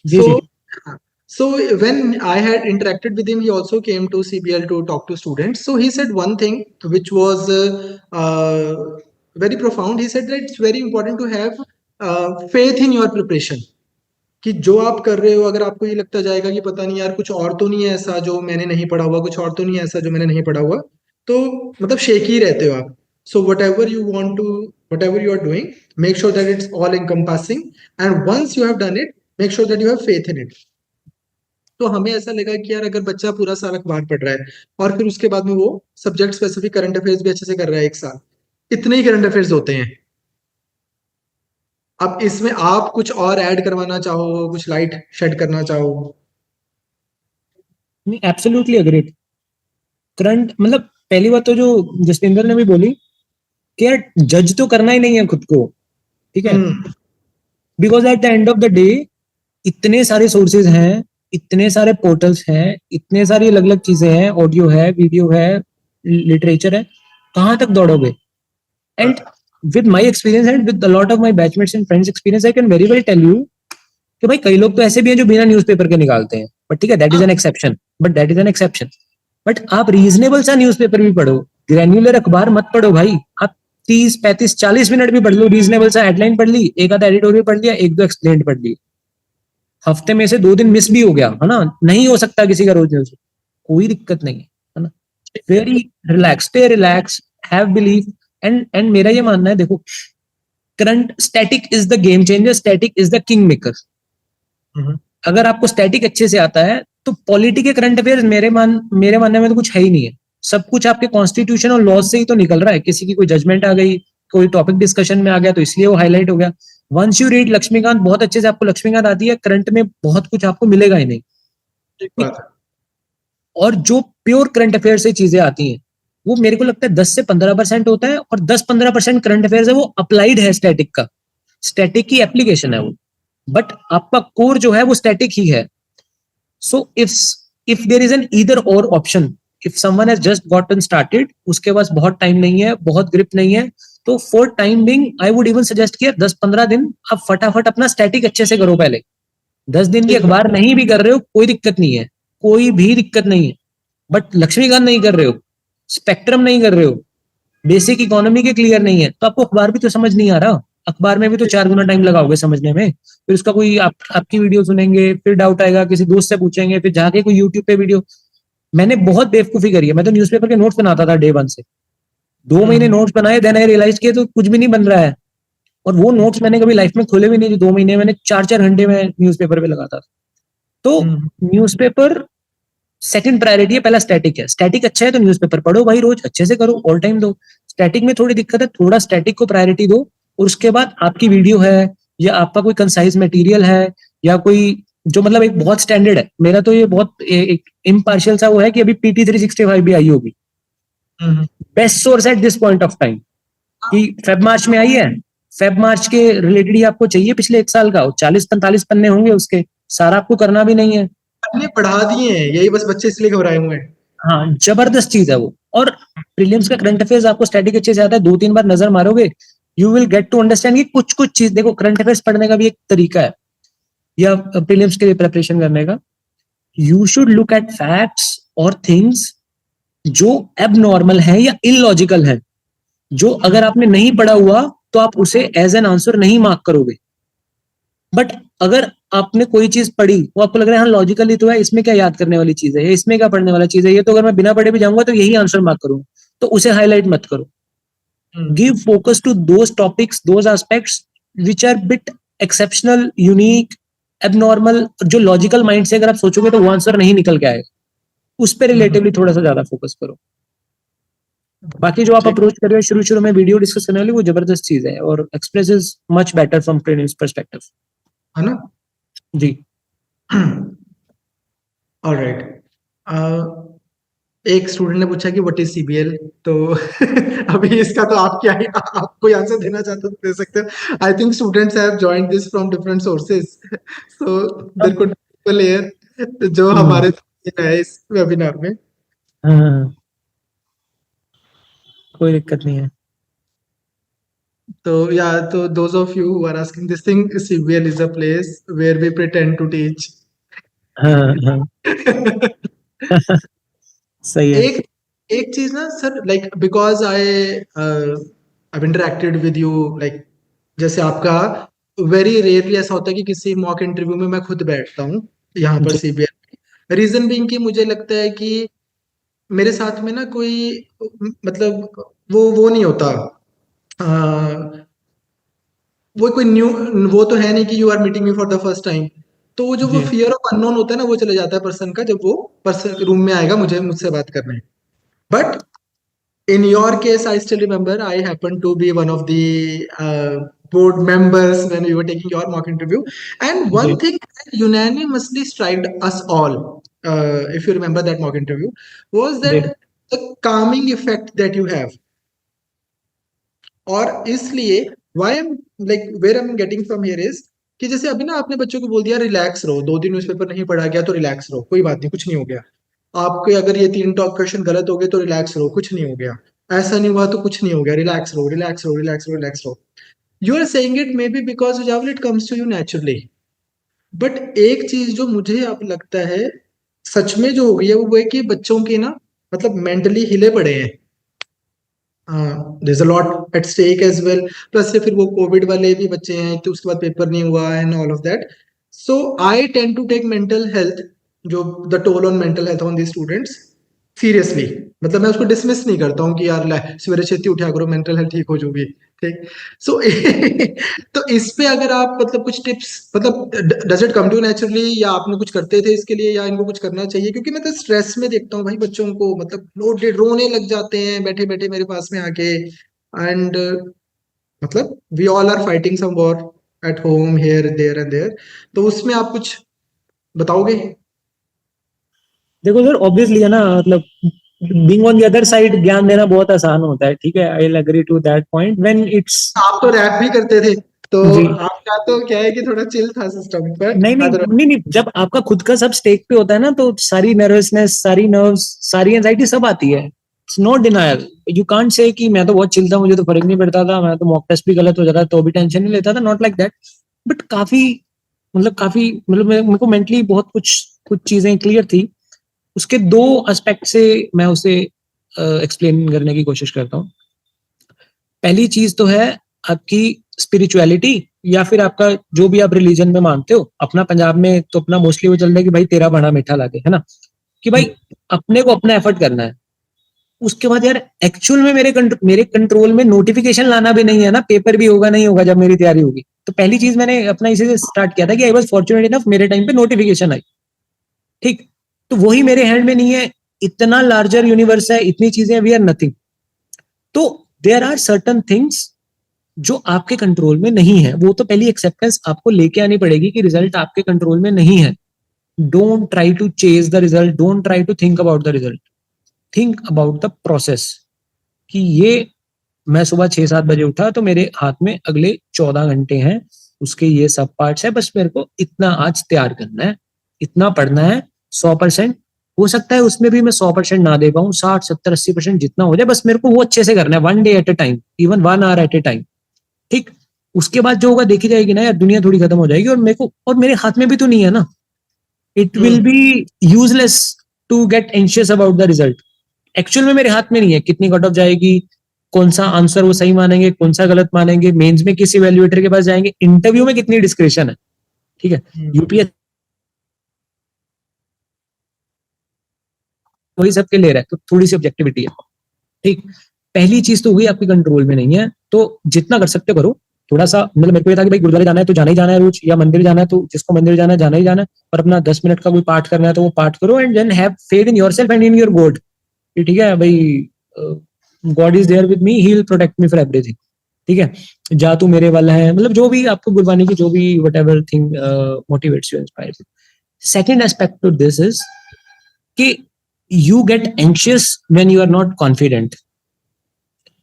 Ji So ji. so when I had interacted with him, he also came to CBL to talk to students. So he said one thing which was very profound. He said that it's very important to have faith in your preparation. कि जो आप कर रहे हो, अगर आपको ये लगता जाएगा कि पता नहीं यार कुछ और तो नहीं है ऐसा जो मैंने नहीं पढ़ा हुआ, कुछ और तो नहीं है ऐसा जो मैंने नहीं पढ़ा हुआ, तो मतलब शेक ही रहते हो आप। So whatever you want to, whatever you are doing, make sure that it's all encompassing, and once you have done it, make sure that you have faith in it. तो हमें ऐसा लगा कि यार अगर बच्चा पूरा साल अखबार पढ़ रहा है और फिर उसके बाद में वो सब्जेक्ट स्पेसिफिक करंट अफेयर्स भी अच्छे से कर रहा है एक साल, इतने ही करंट अफेयर्स होते हैं। अब इसमें आप कुछ और ऐड करवाना चाहो, कुछ लाइट शेड करना चाहो? नहीं, एब्सोल्युटली अग्रीड। करंट मतलब पहली बात तो जो जसविंदर ने भी बोली कि यार जज तो करना ही नहीं है खुद को, ठीक है, hmm. Because at the end of the day इतने सारे सोर्सेज हैं, इतने सारे पोर्टल्स हैं, इतने सारी अलग अलग चीजें हैं, ऑडियो है, वीडियो है, लिटरेचर है, कहाँ तक दौड़ोगे? And with my experience and with a lot of my batchmates and friends experience, I can very well tell you कि भाई कई लोग तो ऐसे भी हैं जो बिना न्यूज़पेपर के निकालते हैं, बट ठीक है, that is an exception, but that is an exception. But आप रीजनेबल सा न्यूज़पेपर भी पढ़ो, ग्रैन्युलर अखबार मत पढ़ो भाई। आप 30 35 40 मिनट भी पढ़ लो, रीजनेबल सा हेडलाइन पढ़ ली, एक आधा एडिटोरियल पढ़ लिया, एक दो एक्सप्लेन पढ़ ली, हफ्ते में से 2 दिन मिस भी हो गया है ना, नहीं हो सकता किसी का रोज न्यूज, कोई दिक्कत नहीं है ना। Very relax, stay relax, have believe. And मेरा ये मानना है, देखो, current static is the game changer, static is the king maker. अगर आपको स्टैटिक अच्छे से आता है तो पॉलिटी के करंट अफेयर्स मेरे मानने में तो कुछ है ही नहीं है। सब कुछ आपके कॉन्स्टिट्यूशन और लॉज से ही तो निकल रहा है। किसी की कोई जजमेंट आ गई, कोई टॉपिक डिस्कशन में आ गया तो इसलिए वो हाईलाइट हो गया। वंस यू रीड लक्ष्मीकांत, बहुत अच्छे से आपको लक्ष्मीकांत आती है, करंट में बहुत कुछ आपको मिलेगा ही नहीं। ठीक बात है। और जो प्योर करंट अफेयर से चीजें आती हैं वो मेरे को लगता है 10 से 15% होता है, और 10 15% करंट अफेयर्स है वो अप्लाइड है स्टैटिक का, स्टैटिक की एप्लीकेशन है वो, बट आपका कोर जो है वो स्टैटिक ही है। So if there is an either or option, if someone has just gotten started, उसके पास बहुत टाइम नहीं है, बहुत ग्रिप नहीं है, तो for time being I would even suggest किया 10 15 दिन आप फटाफट अपना स्टैटिक अच्छे से करो पहले। 10 दिन की ठीक बात। अखबार नहीं भी कर रहे हो कोई दिक्कत नहीं है, कोई भी दिक्कत नहीं है, बट लक्ष्मीकांत नहीं कर रहे हो, स्पेक्ट्रम नहीं कर रहे हो, बेसिक इकोनॉमी के क्लियर नहीं है, तो आपको अखबार भी तो समझ नहीं आ रहा। अखबार में भी तो 4 गुना टाइम लगाओगे समझने में, फिर उसका कोई आपकी वीडियो सुनेंगे, फिर डाउट आएगा, किसी दोस्त से पूछेंगे, फिर जाके कोई यूट्यूब पे वीडियो। मैंने बहुत बेवकूफी करी है, मैं तो न्यूज़पेपर के नोट्स बनाता था डे 1 से, 2 महीने नोट्स बनाए, देन आई रियलाइज किया तो कुछ भी नहीं बन रहा है। और वो नोट्स मैंने कभी लाइफ में खोले भी नहीं, जो 2 महीने मैंने 4 4 घंटे में न्यूज़पेपर पे लगाता था। तो न्यूज़पेपर सेकंड प्रायोरिटी है, पहला स्टैटिक है। स्टैटिक अच्छा है तो न्यूज़पेपर पढ़ो भाई, रोज अच्छे से करो, ऑल टाइम दो। स्टैटिक में थोड़ी दिक्कत है, थोड़ा स्टैटिक को प्रायोरिटी दो, और उसके बाद आपकी वीडियो है या आपका कोई कंसाइज मटेरियल है या कोई जो मतलब एक बहुत स्टैंडर्ड है। मेरा तो ये बहुत एक इम्पार्शियल सा वो है कि अभी पीटी 365 भी आई होगी, best source at this point of time, कि फेब मार्च में आई है, फेब मार्च के रिलेटेड ही आपको चाहिए पिछले 1 साल का, 40 45 पन्ने होंगे उसके, सारा आपको करना भी नहीं है। पन्ने बढ़ा दिए हैं, यही बस बच्चे इसलिए घबराए हुए हैं। हाँ, जबरदस्त चीज है वो। और प्रीलिम्स का करंट अफेयर्स आपको स्टैटिक अच्छे से आता है, 2 3 बार नजर मारोगे, you will get to understand कि कुछ कुछ चीज, देखो करंट अफेयर्स पढ़ने का भी एक तरीका है, या प्रीलिम्स के लिए प्रिपरेशन करने का। You should look at facts और थिंग्स जो एबनॉर्मल है या इलॉजिकल है, जो अगर आपने नहीं पढ़ा हुआ तो आप उसे एज एन आंसर नहीं मार्क करोगे। बट अगर आपने कोई चीज पढ़ी, वो आपको लग रहा है हाँ लॉजिकली तो है, इसमें क्या याद करने वाली चीज है, इसमें क्या पढ़ने वाला चीज है, ये तो अगर मैं बिना पढ़े भी जाऊंगा तो यही आंसर मार्क करूंगा, तो उसे हाईलाइट मत करो। Give focus to those topics, those aspects which are bit exceptional, unique, abnormal, जो लॉजिकल माइंड से अगर आप सोचोगे तो वो आंसर नहीं निकल के आएगा, उस पर रिलेटिवली थोड़ा सा ज्यादा फोकस करो। बाकी जो आप अप्रोच कर रहे हो शुरू शुरू में वीडियो डिस्कस करने वाली, वो जबरदस्त चीज है और expresses much better from training perspective. है ना? जी। ऑलराइट। एक स्टूडेंट ने पूछा कि व्हाट इज सीबीएल, तो अभी इसका तो आप क्या ही, आप कोई आंसर देना चाहते हो तो दे सकते हो। I think students have joined this from different sources, so there could be people here जो हमारे है इस वेबिनार में। हाँ, कोई दिक्कत नहीं है। तो या तो those of you who are asking this thing, CBL is a place where we pretend to teach. हाँ हाँ सही है। एक एक चीज ना sir, like because I interacted with you, like जैसे आपका वेरी रेयरली ऐसा होता है कि किसी मॉक इंटरव्यू में मैं खुद बैठता हूँ यहाँ पर जी सीबीएल। रीजन बीइंग कि मुझे लगता है कि मेरे साथ में ना कोई मतलब वो नहीं होता, वो कोई न्यू, वो तो है नहीं कि you are meeting me for the first time. तो वो जो वो जी फियर ऑफ अननोन होता है ना, वो चले जाता है पर्सन का, जब वो पर्सन रूम में आएगा मुझसे बात करने। But in your case, I still remember I happened to be one of the board members when we were taking your mock interview. And one ji thing that unanimously struck us all, if you remember that mock interview, was ji that the calming effect that you have. और इसलिए why I'm like where I'm getting from here is कि जैसे अभी ना आपने बच्चों को बोल दिया रिलैक्स रहो, 2 दिन न्यूज़पेपर नहीं पढ़ा गया तो रिलैक्स रहो, कोई बात नहीं, कुछ नहीं हो गया। आपके अगर ये 3 टॉप क्वेश्चन गलत हो गए तो रिलैक्स रहो, कुछ नहीं हो गया। ऐसा नहीं हुआ तो कुछ नहीं हो गया, रिलैक्स रहो, रिलैक्स रहो, रिलैक्स रहो, रिलैक्स रहो। You are saying it may be because जावल it comes to you naturally. But एक चीज जो मुझे अब लगता है सच में जो हो गई है वो है कि बच्चों के ना मतलब मेंटली हिले पड़े हैं। there's a lot at stake as well, plus से फिर वो कोविड वाले भी बच्चे हैं तो उसके बाद पेपर नहीं हुआ and all of that. So I tend to take mental health, जो the toll on mental health on the students seriously. मतलब मैं उसको डिसमिस नहीं करता हूँ कि यार ले सवेरे छेती उठा करो मेंटल हेल्थ ठीक हो जाऊगी, ठीक। सो तो इस पे अगर आप मतलब कुछ टिप्स, मतलब does it come to naturally या आपने कुछ करते थे इसके लिए या इनको कुछ करना चाहिए? क्योंकि मैं तो स्ट्रेस में देखता हूँ भाई बच्चों को, मतलब लोडेड रोने लग जाते हैं बैठे बैठे मेरे पास में आके। एंड मतलब we all are fighting some war at home here there and there. तो उसमें आप कुछ बताओगे? देखो सर, ऑब्वियसली है ना, मतलब being on the other side ज्ञान देना बहुत आसान होता है, ठीक है, I will agree to that point when it's. आप तो रैप भी करते थे, तो जी आपका तो क्या है कि थोड़ा चिल था सिस्टम, बट नहीं नहीं नहीं नहीं, जब आपका खुद का सब स्टेक पे होता है ना तो सारी नर्वसनेस, सारी नर्व्स, सारी एंजाइटी सब आती है। It's not denial. You can't say कि मैं तो बहुत चिल था, मुझे तो फर्क नहीं पड़ता था, मैं तो मॉक टेस्ट भी गलत हो जाता तो भी टेंशन नहीं लेता था, नॉट लाइक दैट। बट काफी मेरे को मेंटली बहुत कुछ कुछ चीजें क्लियर थी। उसके दो एस्पेक्ट से मैं उसे एक्सप्लेन करने की कोशिश करता हूँ। पहली चीज तो है आपकी स्पिरिचुअलिटी, या फिर आपका जो भी आप रिलीजन में मानते हो। अपना पंजाब में तो अपना मोस्टली वो चल रहा है कि भाई तेरा बना मीठा लागे, है ना, कि भाई अपने को अपना एफर्ट करना है। उसके बाद यार एक्चुअल में मेरे कंट्रोल में नोटिफिकेशन लाना भी नहीं है ना, पेपर भी होगा नहीं होगा जब मेरी तैयारी होगी। तो पहली चीज मैंने अपना इसी से स्टार्ट किया था कि आई वाज फॉर्चुनेट इनफ, मेरे टाइम पे नोटिफिकेशन आई, ठीक। तो वही मेरे हैंड में नहीं है, इतना लार्जर यूनिवर्स है, इतनी चीजें, वी आर नथिंग। तो देयर आर सर्टन थिंग्स जो आपके कंट्रोल में नहीं है, वो तो पहली एक्सेप्टेंस आपको लेके आनी पड़ेगी कि रिजल्ट आपके कंट्रोल में नहीं है। Don't try to chase the result, don't try to think about the result, think about the process. कि ये मैं सुबह 6-7 बजे उठा तो मेरे हाथ में अगले 14 घंटे हैं, उसके ये सब पार्ट्स है, बस मेरे को इतना आज तैयार करना है, इतना पढ़ना है, 100%। हो सकता है उसमें भी मैं 100% ना दे पाऊं, 60-70-80% जितना हो जाए, बस मेरे को वो अच्छे से करना है, 1 day at a time, even 1 hour at a time, ठीक। उसके बाद जो होगा देखी जाएगी ना यार, दुनिया थोड़ी खत्म हो जाएगी, और मेरे हाथ में भी तो नहीं है ना। It will be useless to get anxious about the result. Actual में मेरे हाथ में नहीं है कितनी कट ऑफ जाएगी, कौन सा आंसर वो सही मानेंगे, कौन सा गलत मानेंगे, मेंस में किस इवेल्युएटर के पास जाएंगे, इंटरव्यू में कितनी डिस्क्रिप्शन है, ठीक है। यूपीएस वही सबके ले रहा है, तो थोड़ी सी ऑब्जेक्टिविटी है, ठीक। पहली चीज तो हुई आपके कंट्रोल में नहीं है, तो जितना कर सकते हो करो। थोड़ा सा मतलब मेरे को ये था कि भाई गुरुद्वारे जाना है तो जाना ही जाना है रोज, या मंदिर जाना है तो जिसको मंदिर जाना है जाना ही जाना है, पर अपना 10 मिनट का कोई पाठ करना है तो वो पाठ करो, and then have faith in yourself and in your god, ठीक है भाई, god is there with me, he will protect me for everything, ठीक है। जा तू मेरे वाला है, मतलब जो भी आपको गुरबानी की जो भी whatever thing motivates you, inspires you. Second aspect to this is कि you get anxious when you are not confident,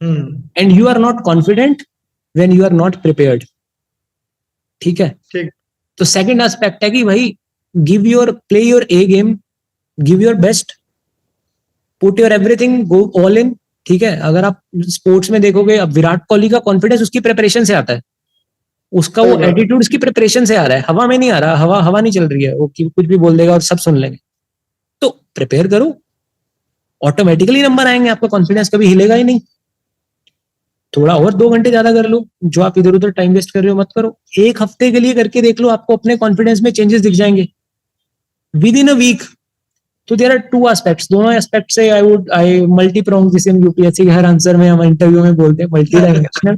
and you are not confident when you are not prepared, ठीक है। ठीक। तो सेकंड एस्पेक्ट है कि भाई play your A game, give your best, put your everything, go all in, ठीक है। अगर आप स्पोर्ट्स में देखोगे, अब विराट कोहली का कॉन्फिडेंस उसकी प्रिपरेशन से आता है, उसका वो एटीट्यूड उसकी प्रिपरेशन से आ रहा है, हवा में नहीं आ रहा, हवा नहीं चल रही है, वो कुछ भी बोल देगा और सब सुन लेंगे। तो प्रिपेयर करो, ऑटोमेटिकली नंबर आएंगे, आपका कॉन्फिडेंस कभी हिलेगा ही नहीं। थोड़ा और 2 घंटे ज्यादा कर लो, जो आप इधर उधर टाइम वेस्ट कर रहे हो मत करो। 1 हफ्ते के लिए करके देख लो, आपको अपने कॉन्फिडेंस में चेंजेस दिख जाएंगे विद इन अ वीक। तो देयर आर 2 एस्पेक्ट्स, दोनों एस्पेक्ट से आई मल्टी प्रोंग, जिसे हम यूपीएससी के हर आंसर में हम इंटरव्यू में बोलते हैं, मल्टी डायमेंशनल।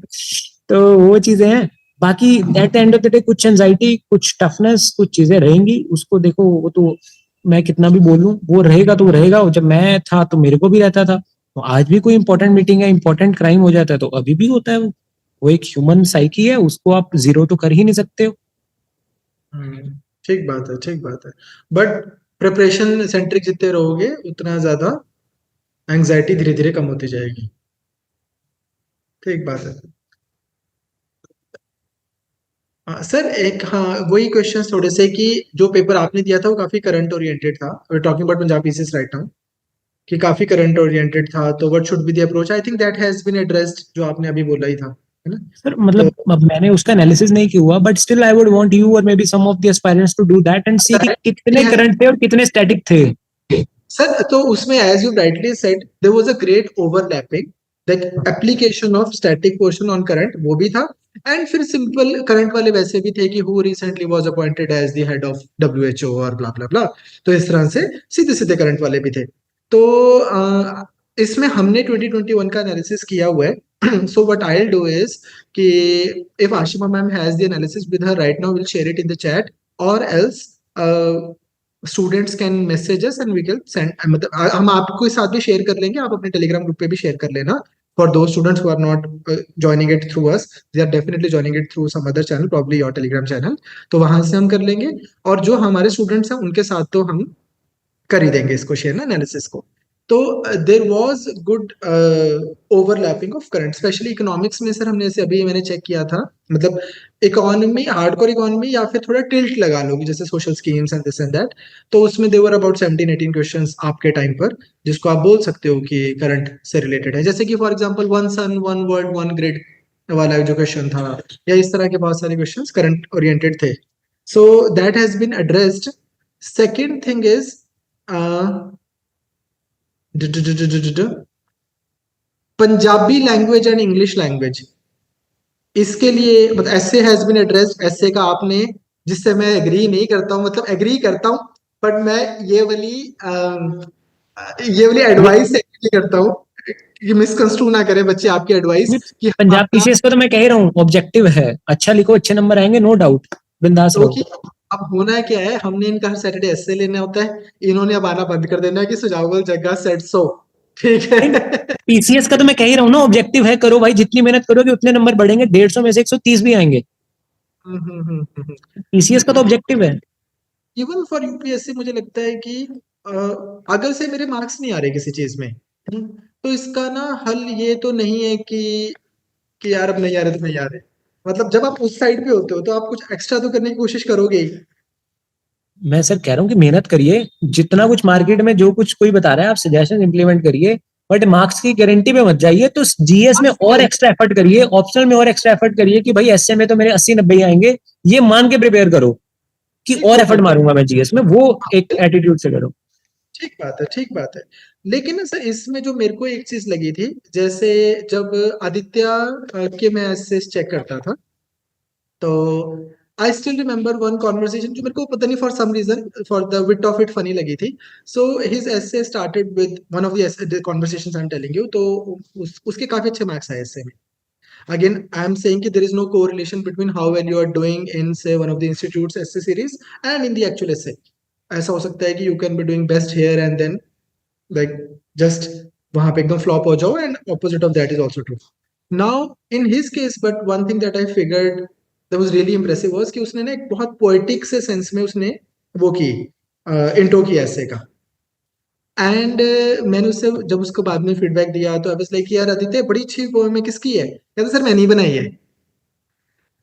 तो वो चीजें हैं। बाकी eight the end of the day कुछ एंजाइटी, कुछ टफनेस, कुछ चीजें रहेंगी, उसको देखो, वो तो मैं कितना भी बोलूं वो रहेगा तो वो रहेगा। जब मैं था तो मेरे को भी रहता था, तो आज भी कोई इंपॉर्टेंट मीटिंग है, इंपॉर्टेंट क्राइम हो जाता है तो अभी भी होता है। वो एक ह्यूमन साइकी है, उसको आप जीरो तो कर ही नहीं सकते हो। हम्म, ठीक बात है, ठीक बात है। बट प्रिपरेशन सेंट्रिक जितने रहोगे उतना ज्यादा एंजाइटी धीरे धीरे कम होती जाएगी। ठीक बात है। सर एक, हाँ, वही क्वेश्चन थोड़े से कि जो पेपर आपने दिया था वो काफी करंट ओरिएंटेड था, talking about Punjab PCS right now, कि काफी करंट ओरिएंटेड था, तो what should be the approach? I think that has been addressed, जो आपने अभी बोला ही था, है ना? सर तो मतलब अब मैंने उसका एनालिसिस नहीं किया हुआ, but still I would want you or maybe some of the aspirants to do that and see कि कितने करंट थे और कितने स्टैटिक थे। सर, तो उसमें as you rightly said there was a great overlapping, that application of static portion on current वो भी था, एंड फिर सिंपल करंट वाले वैसे भी थे कि who recently was appointed as the head of WHO और ब्ला ब्ला ब्ला। तो इस तरह से सीधे सीधे करंट वाले भी थे। तो इसमें हमने 2021 का एनालिसिस किया हुआ है। So what I will do is कि if Ashima ma'am has the analysis with her right now, will share it in the chat, or else students can messages and we can send, मतलब हम आपको साथ भी share कर लेंगे, आप अपने टेलीग्राम ग्रुप पे भी शेयर कर लेना। For those students who are not joining it through us, they are definitely joining it through some other channel, probably your telegram channel, तो वहां से हम कर लेंगे। और जो हमारे स्टूडेंट्स हैं उनके साथ तो हम कर ही देंगे इसको शेयर ना, एनालिसिस को। तो there was good overlapping of current, specially economics में सर, हमने ऐसे अभी मैंने चेक किया था, मतलब इकोनॉमी, हार्डकोर इकोनॉमी या फिर थोड़ा टिल्ट लगा लो कि जैसे social schemes and this and that, तो उसमें देवर अबाउट 17-18 क्वेश्चंस आपके टाइम पर, जिसको आप बोल सकते हो कि करंट से रिलेटेड है, जैसे कि for example one sun one world one grid वाला जो क्वेश्चन था, या इस तरह के बहुत सारे क्वेश्चंस करंट ओरिएंटेड थे। So that has been addressed. Second thing is Punjabi language and English language, इसके लिए मतलब essay has been addressed. Essay का आपने, जिससे मैं एग्री नहीं करता हूँ, मतलब एग्री करता हूँ, बट मैं ये वाली एडवाइस नहीं करता हूँ कि मिसकंस्ट्रू ना करें बच्चे आपकी एडवाइस कि हम पंजाब आपका, पीसीएस का तो मैं कह ही रहा हूँ ऑब्जेक्टिव है, अच्छा लिखो अच्छे नंबर आएंगे, नो डाउट, बिंदास तो रहो। कि अब होना क्या है, हमने इनका हर सैटरडे एसए लेना होता है, इन्होंने अब आना बंद कर देना है कि सुजावल जग्गा सेट सो, ठीक है। पीसीएस का तो मैं कह ही रहा हूँ ना, ऑब्जेक्टिव है, करो भाई, जितनी मेहनत करोगे उतने नंबर बढ़ेंगे, 150 में से 130 भी आएंगे। पीसीएस का तो ऑब्जेक्टिव है। इवन फॉर यूपीएससी मुझे लगता है कि अगर से मेरे मार्क्स नहीं आ रहे किसी चीज में, तो इसका ना हल ये तो नहीं है कि यार अब नहीं आ रहे तो नहीं आ रहे, मतलब जब आप उस साइड पे होते हो तो आप कुछ एक्स्ट्रा तो करने की कोशिश करोगे ही। मैं सर कह रहा हूँ कि मेहनत करिए, जितना कुछ मार्केट में जो कुछ कोई बता रहा है आप सजेशन इंप्लीमेंट करिए, बट मार्क्स की गारंटी पे मत जाइए। तो जीएस में और एक्स्ट्रा एफर्ट करिए, ऑप्शनल में और एक्स्ट्रा एफर्ट करिए कि भाई एसए में तो मेरे 80-90 आएंगे, ये मान के प्रिपेयर करो कि ठीक और बात एफर्ट है, मारूंगा मैं जीएस में, वो एक एटीट्यूड से करो। ठीक बात है, ठीक बात है। लेकिन ना सर, इसमें जो मेरे को एक चीज लगी थी, जैसे जब आदित्य के मैं ऐसे चेक करता था, तो I still remember one conversation जो मेरे को पता नहीं for some reason, for the wit of it funny लगी थी। So his essay started with one of the conversations I am telling you, तो उसके काफी अच्छे मार्क्स आए ऐसे में। Again, I am saying that there is no correlation between how well you are doing in, say, one of the institutes essay series and in the actual essay. ऐसा हो सकता है कि you can be doing best here and then like just वहां पे एकदम flop हो जाओ, and opposite of that is also true. Now in his case, but one thing that I figured that was really impressive was कि उसने ना एक बहुत poetic से sense में उसने वो की इंट्रो की ऐसे का, एंड मैंने उससे जब उसको बाद में फीडबैक दिया तो आई वाज लाइक यार आदित्य बड़ी अच्छी पोएम है, किसकी है? कहता सर मैंने ही बनाई है।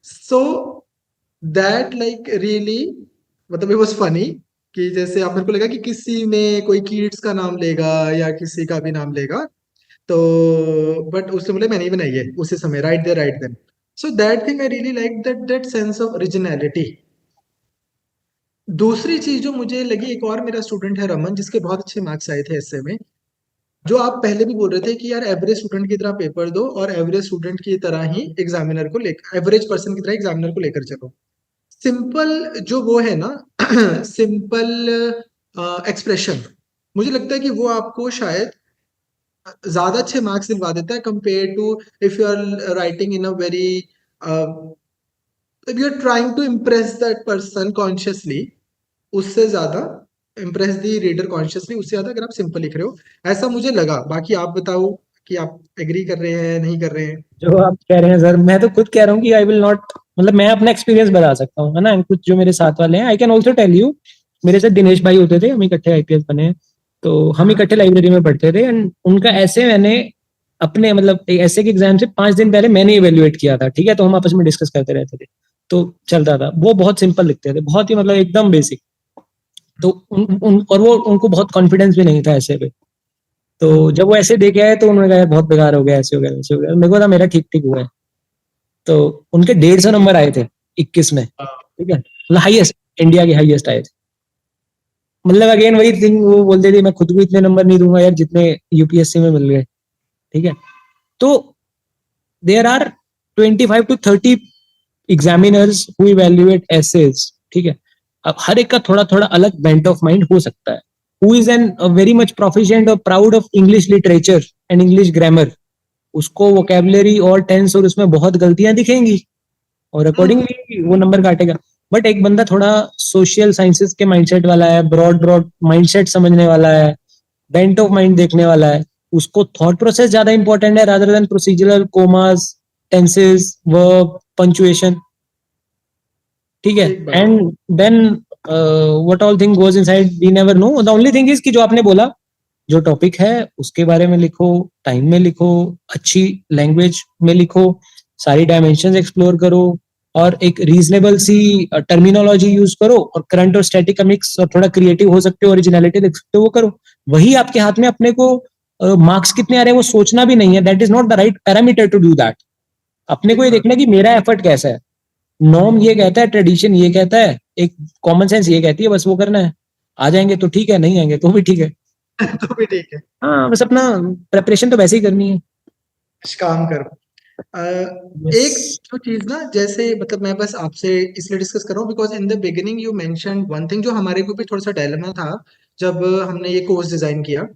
सो दैट लाइक रियली, मतलब इट वाज फनी, कि जैसे आप, मेरे को लगा कि किसी में कोई कीट्स का नाम लेगा या किसी का भी नाम लेगा, तो बट उसने बोले मैंने ही बनाई है उसी समय, right there right then. So that thing I really like, that sense of originality. दूसरी चीज जो मुझे लगी, एक और मेरा स्टूडेंट है रमन, जिसके बहुत अच्छे मार्क्स आए थे ऐसे में, जो आप पहले भी बोल रहे थे कि यार एवरेज स्टूडेंट की तरह पेपर दो और एवरेज स्टूडेंट की तरह ही एग्जामिनर को लेकर, एवरेज पर्सन की तरह एग्जामिनर को लेकर चलो। सिंपल जो वो है ना, सिंपल एक्सप्रेशन, मुझे लगता है कि वो आपको शायद ज्यादा अच्छे मार्क्स दिलवा देता है compare to if you are writing in a very if you are trying to impress that person consciously, उससे ज्यादा इम्प्रेस द रीडर कॉन्शियसली, उससे ज्यादा अगर आप सिंपल लिख रहे हो, ऐसा मुझे लगा। बाकी आप बताओ कि आप एग्री कर रहे हैं नहीं कर रहे हैं। जो आप कह रहे हैं सर, मैं तो खुद कह रहा हूँ कि आई विल नॉट, मतलब मैं अपना एक्सपीरियंस बता सकता हूँ, है ना। कुछ जो मेरे साथ वाले हैं, I can also tell you. मेरे साथ दिनेश भाई होते थे, हम इकट्ठे आईपीएस बने हैं, तो हम हाँ इकट्ठे लाइब्रेरी में पढ़ते थे। एंड उनका ऐसे मैंने अपने मतलब ऐसे के एग्जाम से 5 दिन पहले मैंने इवेल्युएट किया था, ठीक है। तो हम आपस में डिस्कस करते रहते थे, तो चलता था। वो बहुत सिंपल लिखते थे, बहुत ही मतलब एकदम बेसिक। तो और वो उनको बहुत कॉन्फिडेंस भी नहीं था ऐसे पे। तो जब वो ऐसे देखे आए तो उन्होंने कहा यार बहुत बेकार हो गया, ऐसे हो गया वैसे हो गया। मेरे को था मेरा ठीक ठीक हुआ है। तो उनके 150 नंबर आए थे 21 में, ठीक है, मतलब हाईएस्ट, इंडिया के हाईएस्ट आए थे। मतलब अगेन वही थिंग, वो बोलते थे मैं खुद को इतने नंबर नहीं दूंगा यार जितने यूपीएससी में मिल गए, ठीक है। तो there are 25 to 30 examiners who evaluate essays, ठीक है। अब हर एक का थोड़ा थोड़ा अलग बेंट ऑफ माइंड हो सकता है। Who is an very much proficient or proud of English literature and English grammar, उसको वोकेबलरी और टेंस और उसमें बहुत गलतियां दिखेंगी, और अकॉर्डिंगली वो नंबर काटेगा। बट एक बंदा थोड़ा सोशल साइंसेस के माइंडसेट वाला है, ब्रॉड ब्रॉड माइंडसेट समझने वाला है, बेंट ऑफ माइंड देखने वाला है, उसको थॉट प्रोसेस ज्यादा इंपॉर्टेंट है rather than procedural commas, tenses, verb, punctuation, ठीक है। एक बात। And then what all thing goes inside we never know. The only thing is कि जो आपने बोला, जो टॉपिक है उसके बारे में लिखो, टाइम में लिखो, अच्छी लैंग्वेज में लिखो, सारी डायमेंशंस एक्सप्लोर करो, और एक रीजनेबल सी टर्मिनोलॉजी यूज करो, और करंट और स्टैटिक का मिक्स, और थोड़ा क्रिएटिव हो सकते हो, ओरिजिनलिटी देख सकते हो, वो करो। वही आपके हाथ में। अपने को मार्क्स कितने आ रहे हैं वो सोचना भी नहीं है, that is not the right parameter to do that. अपने को एक ये बात। देखना है कि मेरा एफर्ट कैसा है। नॉर्म ये कहता है, ट्रेडिशन ये कहता है, एक कॉमन सेंस ये कहती है, बस वो करना है। आ जाएंगे तो ठीक है, नहीं आएंगे तो भी ठीक है। तो भी ठीक है, हाँ, बस अपना प्रेपरेशन तो वैसे ही करनी है। कुछ काम करो। अ, यस एक जो चीज ना, जैसे मतलब मैं बस आपसे इसलिए डिस्कस कर रहा हूँ because in the beginning you mention one thing जो हमारे को भी थोड़ा सा डायलेमा था जब हमने ये कोर्स डिजाइन किया,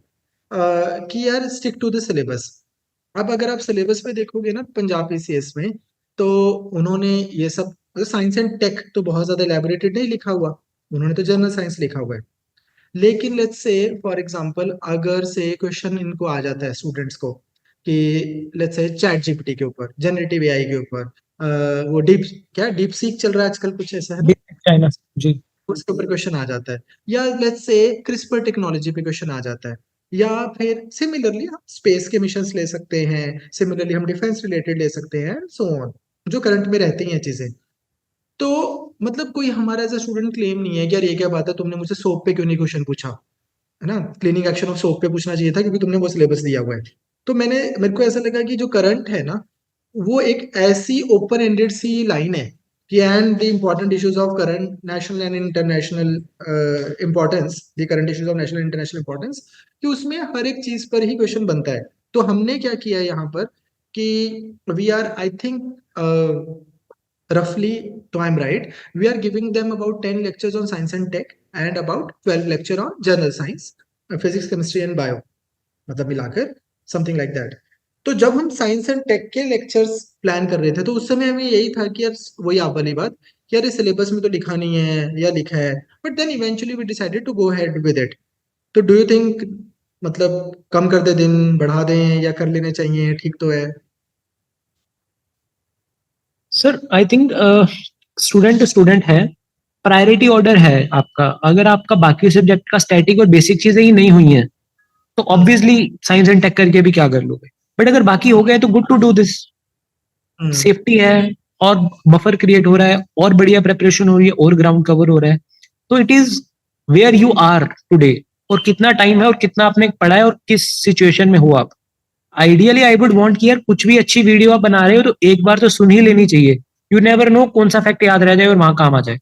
कि यार स्टिक टू द सिलेबस। अब अगर आप सिलेबस में देखोगे ना पंजाब पीसीएस में, तो उन्होंने ये सब साइंस एंड टेक तो बहुत ज्यादा इलेबोरेटेड नहीं लिखा हुआ, उन्होंने तो जनरल साइंस लिखा हुआ है। लेकिन लेट्स से फॉर एग्जांपल अगर से क्वेश्चन इनको आ जाता है स्टूडेंट्स को कि लेट्स से चैट जीपीटी के ऊपर, जनरेटिव एआई के ऊपर, वो डीप, क्या डीप सीक चल रहा है आजकल, कुछ ऐसा है ना, चाइना जी। उसके ऊपर क्वेश्चन आ जाता है, या लेट्स से क्रिस्पर टेक्नोलॉजी पे क्वेश्चन आ जाता है, या फिर सिमिलरली हम स्पेस के मिशंस ले सकते हैं, सिमिलरली हम डिफेंस रिलेटेड ले सकते हैं, सो ऑन, जो करंट में रहती हैं चीजें। तो मतलब कोई हमारा एज अ स्टूडेंट क्लेम नहीं है कि यार ये क्या बात है, तुमने मुझसे सोप पे क्यों नहीं क्वेश्चन पूछा, है ना, क्लीनिंग एक्शन ऑफ सोप पे पूछना चाहिए था क्योंकि तुमने वो सिलेबस दिया हुआ है। तो मेरे को ऐसा लगा कि जो करंट है ना, वो एक ऐसी ओपन एंडेड सी लाइन है कि and the important issues of current national and international importance, the current issues of national international importance, कि उसमें हर एक चीज पर ही क्वेश्चन बनता है। तो हमने क्या किया है यहाँ पर कि we are I think roughly, so I'm right, we are giving them about 10 lectures on science and tech and about 12 lecture on general science, physics, chemistry and bio, मतलब मिलाकर समथिंग लाइक दैट। तो जब हम science and take के lectures plan कर रहे थे तो उस समय हमें यही था कि यार वही आप वाली बात कि यार ये सिलेबस में तो लिखा नहीं है या लिखा है, but then eventually we decided to go ahead with it. तो डू यू थिंक मतलब कम कर दे दिन, बढ़ा दें, या कर लेने चाहिए, ठीक तो है? Sir I think student student है, प्रायोरिटी ऑर्डर है आपका। अगर आपका बाकी सब्जेक्ट का स्टैटिक और बेसिक चीजें ही नहीं हुई हैं, तो ऑब्वियसली साइंस एंड टेक करके भी क्या कर लोगे। बट अगर बाकी हो गए तो good to do this. Hmm. Safety है, और बफर क्रिएट हो रहा है, और बढ़िया प्रेपरेशन हो रही है, और ग्राउंड कवर हो रहा है। तो it is where you are today, और कितना टाइम है, और कितना आपने पढ़ा है, और किस सिचुएशन में हो आप। आइडियली आई वुड वांट कि यार कुछ भी अच्छी वीडियो आप बना रहे हो तो एक बार तो सुन ही लेनी चाहिए। यू नेवर नो कौन सा फैक्ट याद रह जाए और वहां काम आ जाए।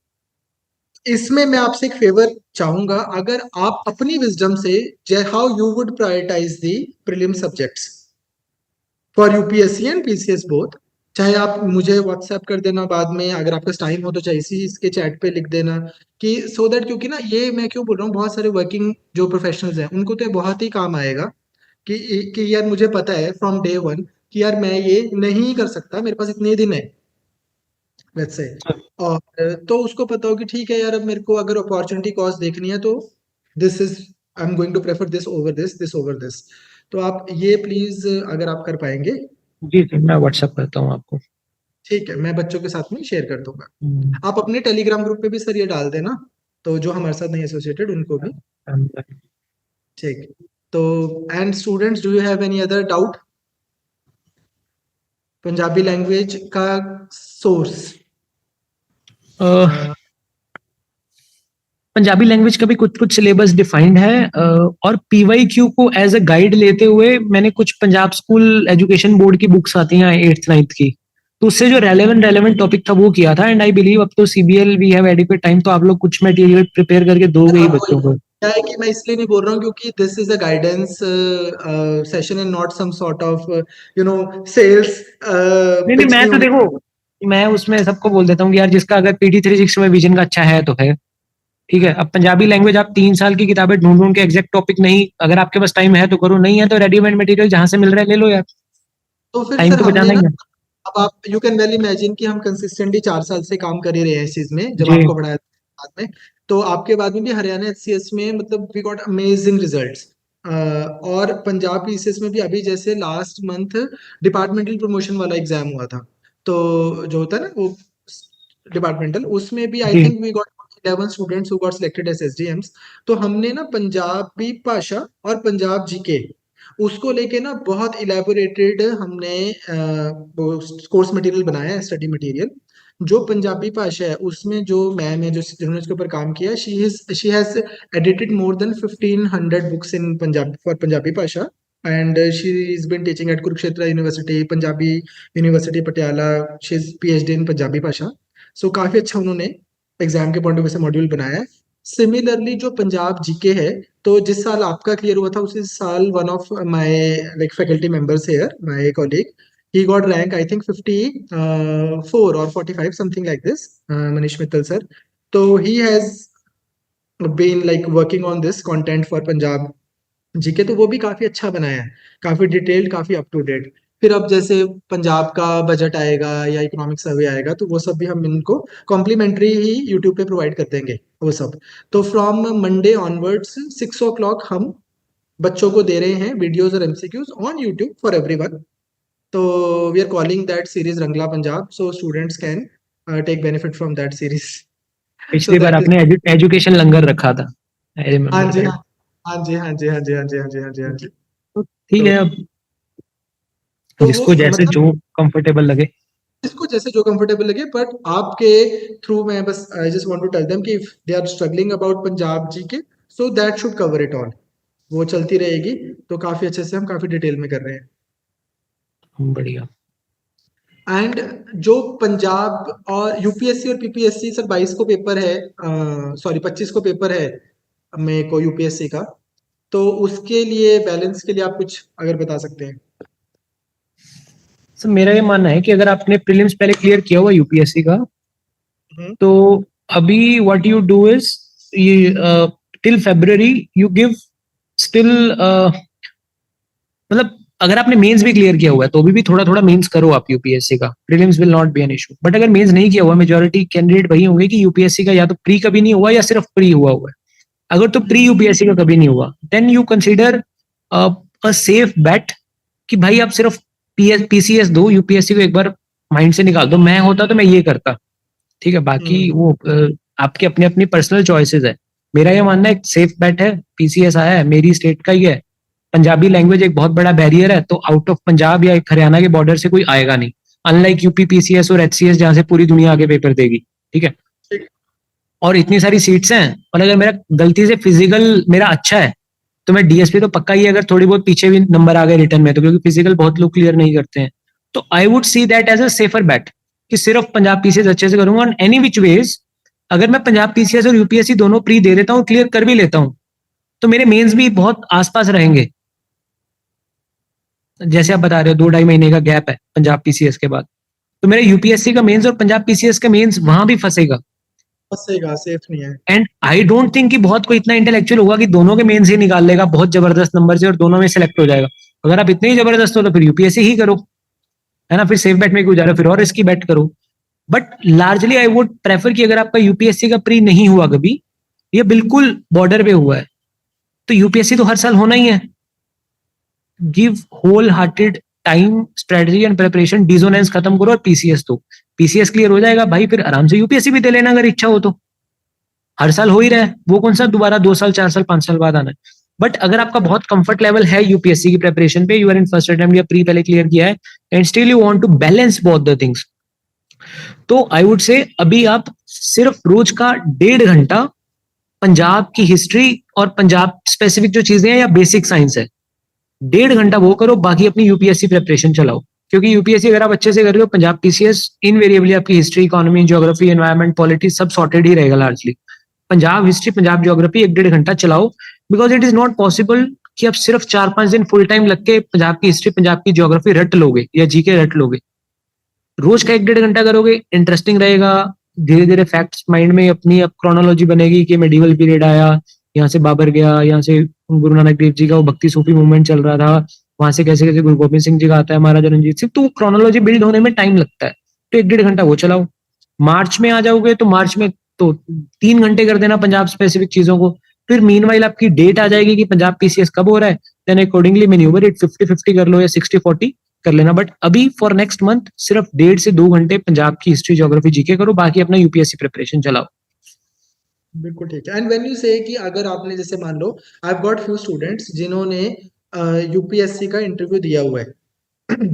इसमें मैं आपसे एक फेवर चाहूंगा, अगर आप अपनी विजडम से, how you would prioritize the prelim subjects for UPSC and PCS both, चाहे आप मुझे व्हाट्सएप कर देना बाद में, अगर आपका टाइम हो तो चाहे इसी इसके चैट पे लिख देना, कि सो दैट, क्योंकि ना ये मैं क्यों बोल रहा हूँ, बहुत सारे वर्किंग जो प्रोफेशनल्स हैं उनको तो ये बहुत ही काम आएगा कि यार मुझे पता है फ्रॉम डे वन कि यार मैं ये नहीं कर सकता, मेरे पास इतने दिन है, लेट्स से, और तो उसको पता हो कि ठीक है यार, अब मेरे को अगर अपॉर्चुनिटी कॉस्ट देखनी है तो this is, I am going to prefer this over this, this over this. तो आप ये प्लीज अगर आप कर पाएंगे। जी जी, मैं व्हाट्सएप करता हूँ आपको। ठीक है, मैं बच्चों के साथ में शेयर कर दूंगा। हम्म, आप अपने टेलीग्राम ग्रुप पे भी सर ये डाल देना, तो जो हमारे साथ नहीं एसोसिएटेड उनको भी। ठीक, तो and students, do you have any other doubt? Punjabi language का सोर्स, पंजाबी लैंग्वेज का भी कुछ कुछ सिलेबस डिफाइंड है, और पीवाईक्यू को एज अ गाइड लेते हुए मैंने कुछ पंजाब स्कूल एजुकेशन बोर्ड की बुक्स आती हैं 8th 9th की, तो उससे जो रेलेवेंट टॉपिक था वो किया था। एंड आई बिलीव अब तो CBL we have adequate time, तो आप लोग कुछ मटेरियल प्रिपेयर करके दोगे ही बच्चों को। क्या है कि मैं इसलिए नहीं बोल रहा हूँ क्योंकि this is a guidance session and not some sort of you know sales नहीं नहीं, पिच मैं नहीं तो होने। देखो, मैं उसमें सबको बोल देता हूँ कि यार जिसका अगर पीटी 360 में विजन का अच्छा है तो है, ठीक है। अब पंजाबी लैंग्वेज आप 3 साल की किताबें ढूंढ ढूंढ के एग्जैक्ट टॉपिक नहीं, अगर आपके पास टाइम है तो करो, नहीं है तो रेडीमेड मटेरियल जहां से मिल रहा है ले लो यार, तो फिर टाइम सर तो हमने बचाना ना, ही है। अब आप यू कैन वेल इमेजिन कि हम कंसिस्टेंटली 4 साल से काम कर ही रहे हैं इस चीज में, जब जी आपको पढ़ाया था बाद में। तो आपके बाद में भी हरियाणा एचसीएस में मतलब वी गॉट अमेजिंग रिजल्ट्स। और पंजाब पीसीएस में भी अभी जैसे लास्ट मंथ डिपार्टमेंटल प्रमोशन वाला एग्जाम हुआ था, तो जो होता है ना वो डिपार्टमेंटल, उसमें भी आई जी think we got 11 students who got selected as SDMs. तो हमने ना पंजाबी भाषा और पंजाब जीके उसको लेके ना बहुत इलेबोरेटेड हमने कोर्स मटेरियल बनाया है, स्टडी मटेरियल। जो पंजाबी भाषा है उसमें जो मैम है जो जिन्होंने इसके ऊपर काम किया, she has edited more than 1500 books in Punjabi for Punjabi भाषा। And she is been teaching at Kurukshetra university, Punjabi university Patiala. She is PhD in Punjabi भाषा। सो काफी अच्छा उन्होंने एग्जाम के पॉइंट ऑफ व्यू से मॉड्यूल बनाया है। सिमिलरली जो पंजाब जीके है, तो जिस साल आपका क्लियर हुआ था उसी साल one of my like faculty members here, my colleague, he got rank I think 54 or 45 something like this, Manish Mittal sir. So he has been like working on this content for Punjab GK, तो वो भी काफी अच्छा बनाया है, काफी detailed, काफी up to date. फिर अब जैसे पंजाब का बजट आएगा या इकोनॉमिक सर्वे आएगा तो वो सब भी हम इनको कॉम्प्लीमेंट्री ही यूट्यूब पे प्रोवाइड कर देंगे वो सब। तो फ्रॉम मंडे ऑनवर्ड्स 6 o'clock हम बच्चों को दे रहे हैं वीडियोज और MCQs on YouTube for everyone. तो we are calling that series Rangla Punjab, so students can take benefit from that series. So पिछली बार दैट इज, आपने एजुकेशन लंगर रखा था, आई हाँ रिमेम्बर जी, दैट। हाँ, हाँ जी, हाँ जी, हाँ जी, हाँ जी, हाँ जी, हाँ जी, हाँ जी। तो ठीक तो है, अब तो वो जिसको जैसे मतलब जो कंफर्टेबल लगे। इसको जैसे जो कंफर्टेबल लगे, बट आपके थ्रू मैं बस I just want to tell them कि if they are struggling about Punjab GK, so that should cover it all. वो चलती रहेगी, तो काफी अच्छे से हम काफी डिटेल में कर रहे हैं। बढ़िया। एंड जो पंजाब और यूपीएससी और पीपीएससी सर 22 को पेपर है, सॉरी 25 को पेपर है मेरे को यूपीएससी का। तो उसके लिए बैलेंस के लिए आप कुछ अगर बता सकते हैं। सर मेरा ये मानना है कि अगर आपने प्रीलिम्स पहले क्लियर किया हुआ यूपीएससी का, हम्म, तो अभी व्हाट यू डू इज, ये till February you give still, मतलब अगर आपने मेंस भी क्लियर किया हुआ है तो भी थोड़ा थोड़ा मेंस करो आप यूपीएससी का, prelims will not be an issue. But अगर मेंस नहीं किया हुआ, मेजोरिटी कैंडिडेट वही होंगे कि यूपीएससी का या तो प्री कभी नहीं हुआ या सिर्फ प्री हुआ हुआ है। अगर तो प्री यूपीएससी का कभी नहीं हुआ, then you consider a safe bet कि भाई आप सिर्फ पीसीएस दो, यूपीएससी को एक बार माइंड से निकाल दो। मैं होता तो मैं ये करता, ठीक है। बाकी हम्म, वो आपके अपने अपनी पर्सनल चॉइसेस है। मेरा ये मानना है सेफ बेट है, पीसीएस आया है, मेरी स्टेट का ही है, पंजाबी लैंग्वेज एक बहुत बड़ा बैरियर है, तो आउट ऑफ पंजाब या हरियाणा के बॉर्डर से कोई आएगा नहीं, अनलाइक यूपी पीसीएस और एचसीएस जहां से पूरी दुनिया आगे पेपर देगी, ठीक है। ठीक। और इतनी सारी सीट्स हैं, और अगर मेरा गलती से फिजिकल मेरा अच्छा है तो मैं डीएसपी तो पक्का ही है, अगर थोड़ी बहुत पीछे भी नंबर आ गए रिटर्न में तो, क्योंकि फिजिकल बहुत लोग क्लियर नहीं करते हैं। तो I would see that as a safer bet कि सिर्फ पंजाब पीसीएस अच्छे से करूंगा, ऑन एनी विच वेज अगर मैं पंजाब पीसीएस और यूपीएससी दोनों प्री दे देता हूँ, क्लियर कर भी लेता हूँ, तो मेरे मेंस भी बहुत आसपास रहेंगे। जैसे आप बता रहे हो 2 ढाई महीने का गैप है पंजाब पीसीएस के बाद, तो मेरा यूपीएससी का मेंस और पंजाब पीसीएस का मेंस वहां भी फंसेगा। फंसेगा, सेफ नहीं है। एंड आई डोंट थिंक कि बहुत कोई इतना इंटेलेक्चुअल होगा कि दोनों के मेंस ही निकाल लेगा बहुत जबरदस्त नंबर से और दोनों में सेलेक्ट हो जाएगा। अगर आप इतने ही जबरदस्त हो तो फिर यूपीएससी ही करो, है ना, फिर सेफ बेट में क्यों जा रहे हो, फिर और इसकी बेट करो। But largely I would prefer कि अगर आपका यूपीएससी का प्री नहीं हुआ कभी, ये बिल्कुल बॉर्डर पे हुआ है, तो यूपीएससी तो हर साल होना ही है. Give whole hearted time, strategy and preparation, dissonance खत्म करो और पीसीएस दो. पीसीएस क्लियर हो जाएगा भाई, फिर आराम से यूपीएससी भी दे लेना अगर इच्छा हो तो. हर साल हो ही रहा है, वो कौन सा दोबारा 2 साल 4 साल 5 साल बाद आना है. बट अगर आपका बहुत कंफर्ट लेवल है यूपीएससी की प्रिपरेशन पे, you are in first attempt या प्री पहले क्लियर किया है, and still you want to balance both the things, तो आई वुड से अभी आप सिर्फ रोज का 1.5 घंटा पंजाब की हिस्ट्री और पंजाब स्पेसिफिक जो चीजें हैं या बेसिक साइंस है, 1.5 घंटा वो करो, बाकी अपनी यूपीएससी प्रिपरेशन चलाओ. क्योंकि यूपीएससी अगर आप अच्छे से कर रहे हो, पंजाब पीसीएस इनवेरिएबली आपकी history, economy, geography, environment, polity सब सॉर्टेड ही रहेगा largely. Punjab history, Punjab geography 1-1.5 घंटा चलाओ, because it is not possible कि आप सिर्फ 4-5 दिन फुल टाइम लग के पंजाब की हिस्ट्री, पंजाब की ज्योग्राफी रट लोगे या जीके रट लोगे. रोज का 1-1.5 घंटा करोगे, इंटरेस्टिंग रहेगा. धीरे धीरे फैक्ट्स माइंड में अपनी अब क्रोनोलॉजी बनेगी कि मेडिवल पीरियड आया, यहाँ से बाबर गया, यहाँ से गुरु नानक देव जी का वो भक्ति सूफी मूवमेंट चल रहा था, वहां से कैसे कैसे गुरु गोबिंद सिंह जी का आता है, महाराजा रणजीत सिंह, तो क्रोनोलॉजी बिल्ड होने में टाइम लगता है. तो 1-1.5 घंटा वो चलाओ. मार्च में आ जाओगे तो मार्च में तो 3 घंटे कर देना पंजाब स्पेसिफिक चीजों को. फिर मीनवाइल आपकी डेट आ जाएगी कि पंजाब पीसीएस कब हो रहा है, देन अकॉर्डिंगली मैन्यूवर इट 50-50 कर लो या 60-40 कर लेना. बट अभी फॉर नेक्स्ट मंथ सिर्फ 1.5 से 2 घंटे पंजाब की हिस्ट्री, ज्योग्राफी, जीके करो, बाकी अपना यूपीएससी प्रिपरेशन चलाओ. बिल्कुल ठीक है. एंड व्हेन यू से कि अगर आपने जैसे मान लो I have got few students जिन्होंने यूपीएससी का इंटरव्यू दिया हुआ है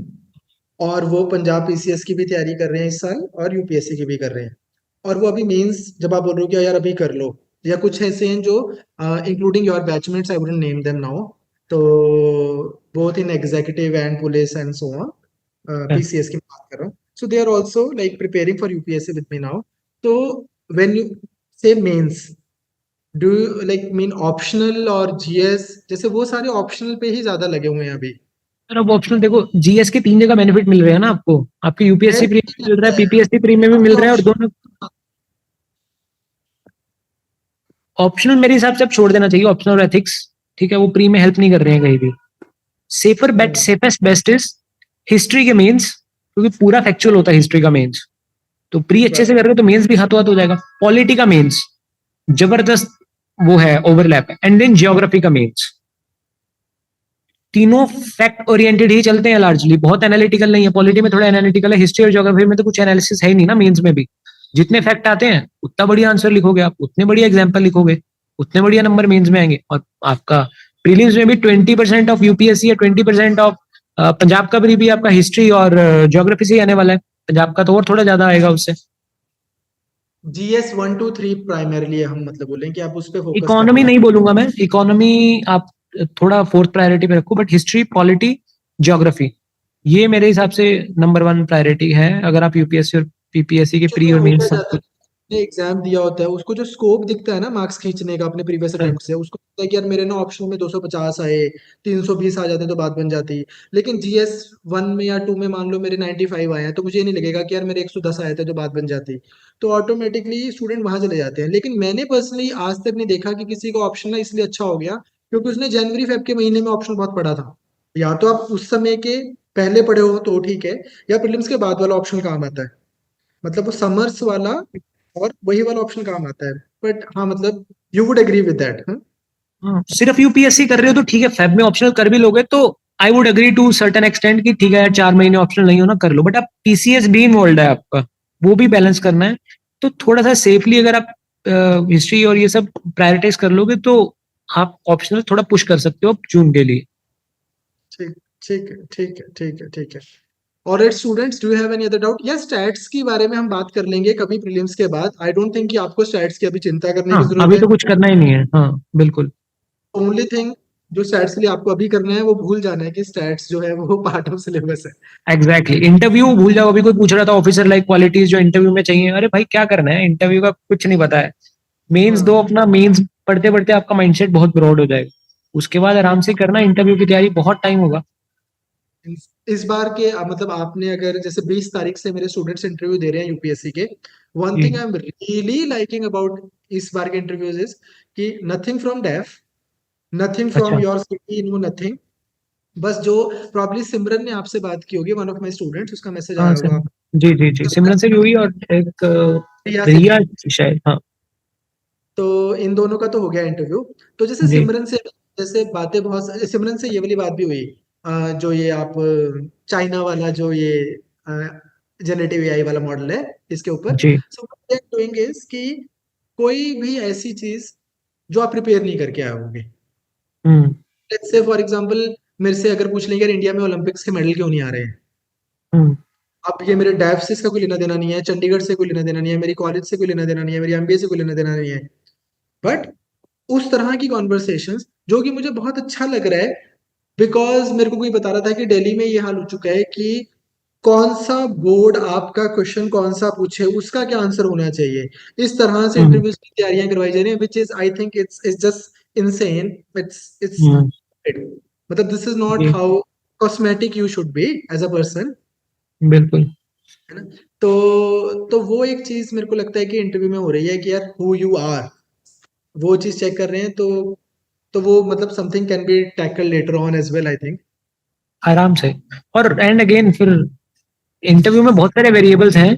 और वो पंजाब पीसीएस की भी तैयारी कर रहे हैं इस साल और यूपीएससी की भी कर रहे हैं, और वो अभी मेंस जब आप बोल रहे हो कि यार अभी कर लो, या कुछ ऐसे हैं जो including your batchmates, I wouldn't name them now, तो both in executive and police and so on, PCS की बात कर रहा हूँ, so they are also like preparing for UPSC with me now. तो when you say mains, do you like mean optional or GS, जैसे वो सारे optional पे ही ज्यादा लगे हुए हैं अभी. सर अब ऑप्शनल देखो, जीएस के 3 जगह बेनिफिट मिल रहे हैं ना आपको, आपके यूपीएससी प्री में मिल रहा है, पीपीएससी प्री में भी मिल रहा है, और दोनों ऑप्शनल मेरे हिसाब से अब छोड़ देना चाहिए, ऑप्शनल और एथिक्स. ठीक है, वो प्री में हेल्प नहीं कर रहे हैं कहीं भी. Safer bet, safest best is history के मेंस, क्योंकि पूरा फैक्चुअल होता है हिस्ट्री का मेंस. तो प्री अच्छे से कर रहे हो तो मेंस भी हाथों हाथ हो जाएगा. पॉलिटी का मेंस जबरदस्त वो है, ओवरलैप है. एंड देन ज्योग्राफी का मेंस. तीनों फैक्ट ओरिएंटेड ही चलते हैं लार्जली, बहुत एनालिटिकल नहीं है. पॉलिटी में थोड़ा एनालिटिकल है, हिस्ट्री और ज्योग्राफी में तो कुछ एनालिसिस है ही नहीं ना मेंस में भी. जितने फैक्ट आते हैं उतना बढ़िया आंसर लिखोगे आप, उतने बढ़िया एग्जाम्पल लिखोगे, उतने बढ़िया नंबर मेंस में आएंगे. और आपका प्रीलिम्स में भी 20% ऑफ यूपीएससी या 20% ऑफ पंजाब का भी आपका हिस्ट्री और ज्योग्राफी से ही आने वाला है. पंजाब का तो और थोड़ा ज्यादा आएगा उससे. जीएस 1 2 3 प्राइमरीली हम मतलब बोलें कि आप उस पे फोकस इकोनॉमी नहीं बोलूंगा मैं, इकोनॉमी आप थोड़ा फोर्थ प्रायोरिटी पे रखो, बट हिस्ट्री, पॉलिटी, ज्योग्राफी ये मेरे हिसाब से नंबर 1 प्रायोरिटी है, अगर आप यूपीएससी और पीपीएससी के प्री और मेंस सब कुछ. एग्जाम दिया होता है उसको जो स्कोप दिखता है ना मार्क्स खींचने का अपने प्रीवियस अटेम्प्ट से, उसको लगता है कि यार मेरे ना ऑप्शन में 250 आए, 320 आ जाते तो बात बन जाती. लेकिन जीएस 1 में या 2 में मान लो मेरे 95 आए हैं, तो मुझे ये नहीं लगेगा कि यार मेरे 110 आए थे तो बात बन जाती. तो ऑटोमेटिकली स्टूडेंट वहां चले जाते हैं. लेकिन मैंने पर्सनली आज तक नहीं देखा कि किसी का ऑप्शन ना इसलिए अच्छा हो गया क्योंकि उसने जनवरी फेब के महीने में ऑप्शन बहुत पढ़ा था. या तो आप उस समय के पहले पढ़े हो तो ठीक है, या प्रीलिम्स के बाद वाला ऑप्शन काम आता है, मतलब वो समर्स वाला और वही वाला ऑप्शन काम आता है. बट हाँ मतलब you would agree with that. सिर्फ यूपीएससी कर रहे हो तो ठीक है, फेब में ऑप्शनल कर भी लोगे तो I would agree to certain extent कि ठीक है यार 4 महीने ऑप्शनल नहीं हो ना, कर लो. बट आप पीसीएस भी इन्वॉल्व है आपका, वो भी बैलेंस करना है. तो थोड़ा सा सेफली अगर आप हिस्ट्री और ये सब प्रायोरिटाइज कर लोगे तो आप ऑप्शनल थोड़ा पुश कर सकते हो जून के लिए. ठीक ठीक है ठीक है ठीक है ठीक है. और at students, do you have any other doubt? या स्टैट्स के बारे में हम बात कर लेंगे कभी प्रीलिम्स के बाद. आई डोंट थिंक कि आपको स्टैट्स की अभी चिंता करने हाँ की जरूरत अभी है. तो कुछ करना ही नहीं है. हाँ बिल्कुल. ओनली थिंग जो स्टैट्स के लिए आपको अभी करना है वो भूल जाना है कि स्टैट्स जो है वो पार्ट ऑफ सिलेबस है. एग्जैक्टली इंटरव्यू भूल जाओ. अभी कोई पूछ रहा था ऑफिसर लाइक क्वालिटीज जो इंटरव्यू में चाहिए, अरे भाई क्या करना है, इंटरव्यू का कुछ नहीं पता है. मेंस दो अपना, मेंस पढ़ते पढ़ते आपका माइंडसेट बहुत ब्रॉड हो जाएगा, उसके बाद आराम से करना इंटरव्यू की तैयारी, बहुत टाइम होगा. इस बार के मतलब आपने अगर जैसे 20 तारीख से मेरे स्टूडेंट्स इंटरव्यू दे रहे हैं यूपीएससी के, one thing I am really liking about इस बार के इंटरव्यूज इज कि nothing from DAF, nothing from अच्छा. Your city, no nothing. बस जो प्रॉब्ली सिमरन ने आपसे बात की होगी, वन ऑफ माय स्टूडेंट्स, उसका मैसेज हाँ आया सर. होगा जी जी जी, सिमरन से भी हुई और एक प्रिया से रिया भी। शायद, हाँ। तो इन दोनों का तो हो गया इंटरव्यू। तो जैसे जी सिमरन से, जैसे बातें बहुत, सिमरन से ये वाली बात भी हुई, जो ये आप चाइना वाला जो ये जनरेटिव एआई वाला मॉडल है इसके ऊपर। जी। So what they are doing is कि कोई भी ऐसी चीज जो आप प्रिपेयर नहीं करके आए होंगे, hmm let's say for example मेरे से अगर पूछ लेंगे यार इंडिया में ओलंपिक्स के मेडल क्यों नहीं आ रहे हैं, हम्म अब ये मेरे डैफ से इसका कोई लेना देना नहीं है, चंडीगढ़ से कोई लेना देना नहीं है, मेरी कॉलेज से कोई लेना देना नहीं है, मेरी एमबीए से कोई लेना देना नहीं है, बट उस तरह की कॉन्वर्सेशंस जो कि मुझे बहुत अच्छा लग रहा है, बिकॉज मेरे को कोई बता रहा था कि दिल्ली में ये हाल हो चुका है कि कौन सा बोर्ड आपका क्वेश्चन कौन सा पूछे उसका क्या आंसर होना चाहिए, इस तरह से हम्म इंटरव्यूज की तैयारियां करवाई जा रही हैं, which is I think it's just insane. It's hmm, मतलब दिस इज नॉट जी how cosmetic you should be as a person, बिल्कुल। है ना। तो वो एक चीज मेरे को लगता है कि इंटरव्यू में हो रही है कि यार हु यू आर, वो चीज चेक कर रहे हैं। तो वो मतलब something can be tackle later on as well I think. आराम से। और एंड अगेन फिर इंटरव्यू में बहुत सारे वेरिएबल्स हैं,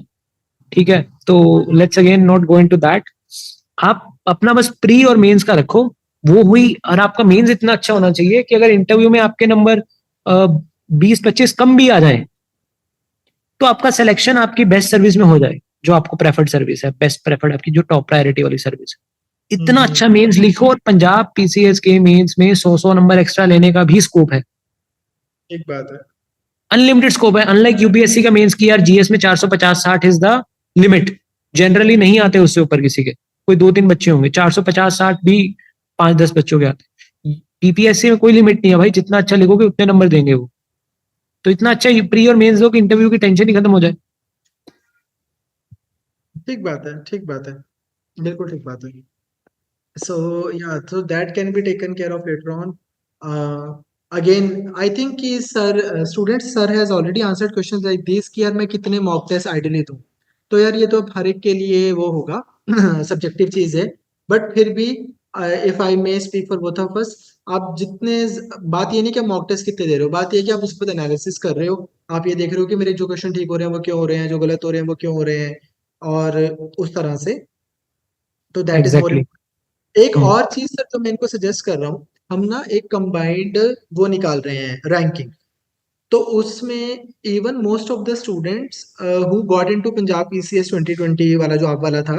ठीक है, तो let's again not go into that. आप अपना बस प्री और मेंस का रखो, वो हुई। और आपका मेंस इतना अच्छा होना चाहिए कि अगर इंटरव्यू में आपके नंबर 20-25 कम भी आ जाए तो आपका सिलेक्शन आपकी बेस्ट सर्विस में हो जाए, जो आपको प्रेफर्ड सर्विस है, बेस्ट प्रेफर्ड आपकी जो टॉप प्रायोरिटी वाली सर्विस है। इतना अच्छा मेंस लिखो, और पंजाब पीसीएस के मेंस में 100 नंबर एक्स्ट्रा लेने का भी स्कोप है, एक बात है। अनलिमिटेड स्कोप है। अनलाइक यूपीएससी का मेंस की यार जीएस में 450-60 इज द लिमिट, जनरली नहीं आते उससे ऊपर किसी के, कोई 2-3 बच्चे होंगे। 450-60 भी 5-10 बच्चों के आते। टीपीएससी में कोई लिमिट नहीं है भाई, जितना अच्छा लिखोगे उतने नंबर देंगे वो। तो इतना अच्छा प्री और मेंस दो कि इंटरव्यू की टेंशन ही खत्म हो जाए। ठीक बात है, ठीक बात है, बिल्कुल ठीक बात है। So yeah, so that can be taken care of later on. Again, I think कि sir, students sir has already answered questions like this कि यार मैं कितने mock test ideally दूं। तो यार ये तो अब हर एक के लिए वो होगा, सब्जेक्टिव चीज है। बट फिर भी if I may speak for both of us, आप जितने, बात ये नहीं कि आप मॉक टेस्ट कितने दे रहे हो, बात ये है कि आप उस पर एनालिसिस कर रहे हो। आप ये देख रहे हो कि मेरे जो क्वेश्चन ठीक हो रहे हैं वो क्यों हो रहे हैं, जो गलत हो रहे हैं वो क्यों हो रहे हैं, और उस तरह से। तो दैट इज मोर। एग्जैक्टली। एक और चीज सर जो मैं इनको सजेस्ट कर रहा हूँ, हम ना एक कंबाइंड वो निकाल रहे हैं रैंकिंग। तो उसमें even most of the students who got into Punjab PCS 2020 वाला जो आप वाला था,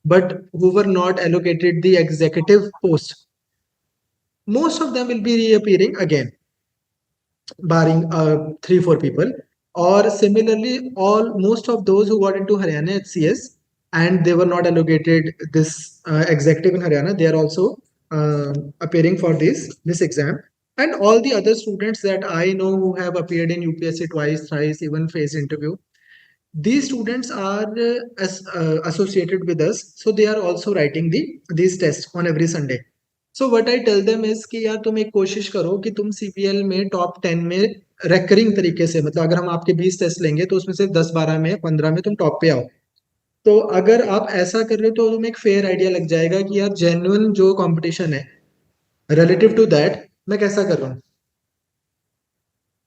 but who were not allocated the executive post, most of them will be reappearing again, barring 3-4 people. Or similarly, all most of those who got into Haryana HCS and they were not allocated this executive in Haryana, they are also appearing for this exam. And all the other students that I know who have appeared in UPSC twice, thrice, even faced interview, these students are associated with us, so they are also writing these tests on every Sunday. So what I tell them is कि यार तुम एक कोशिश करो कि तुम CPL में top 10 में रेकरिंग तरीके से, मतलब अगर हम आपके 20 टेस्ट लेंगे तो उसमें से 10-12 में 15 में तुम टॉप पे आओ। तो अगर आप ऐसा कर रहे हो तो तुम्हें एक फेयर आइडिया लग जाएगा कि यार जेन्युइन जो कंपटीशन है रिलेटिव टू दैट मैं कैसा कर रहा हूँ,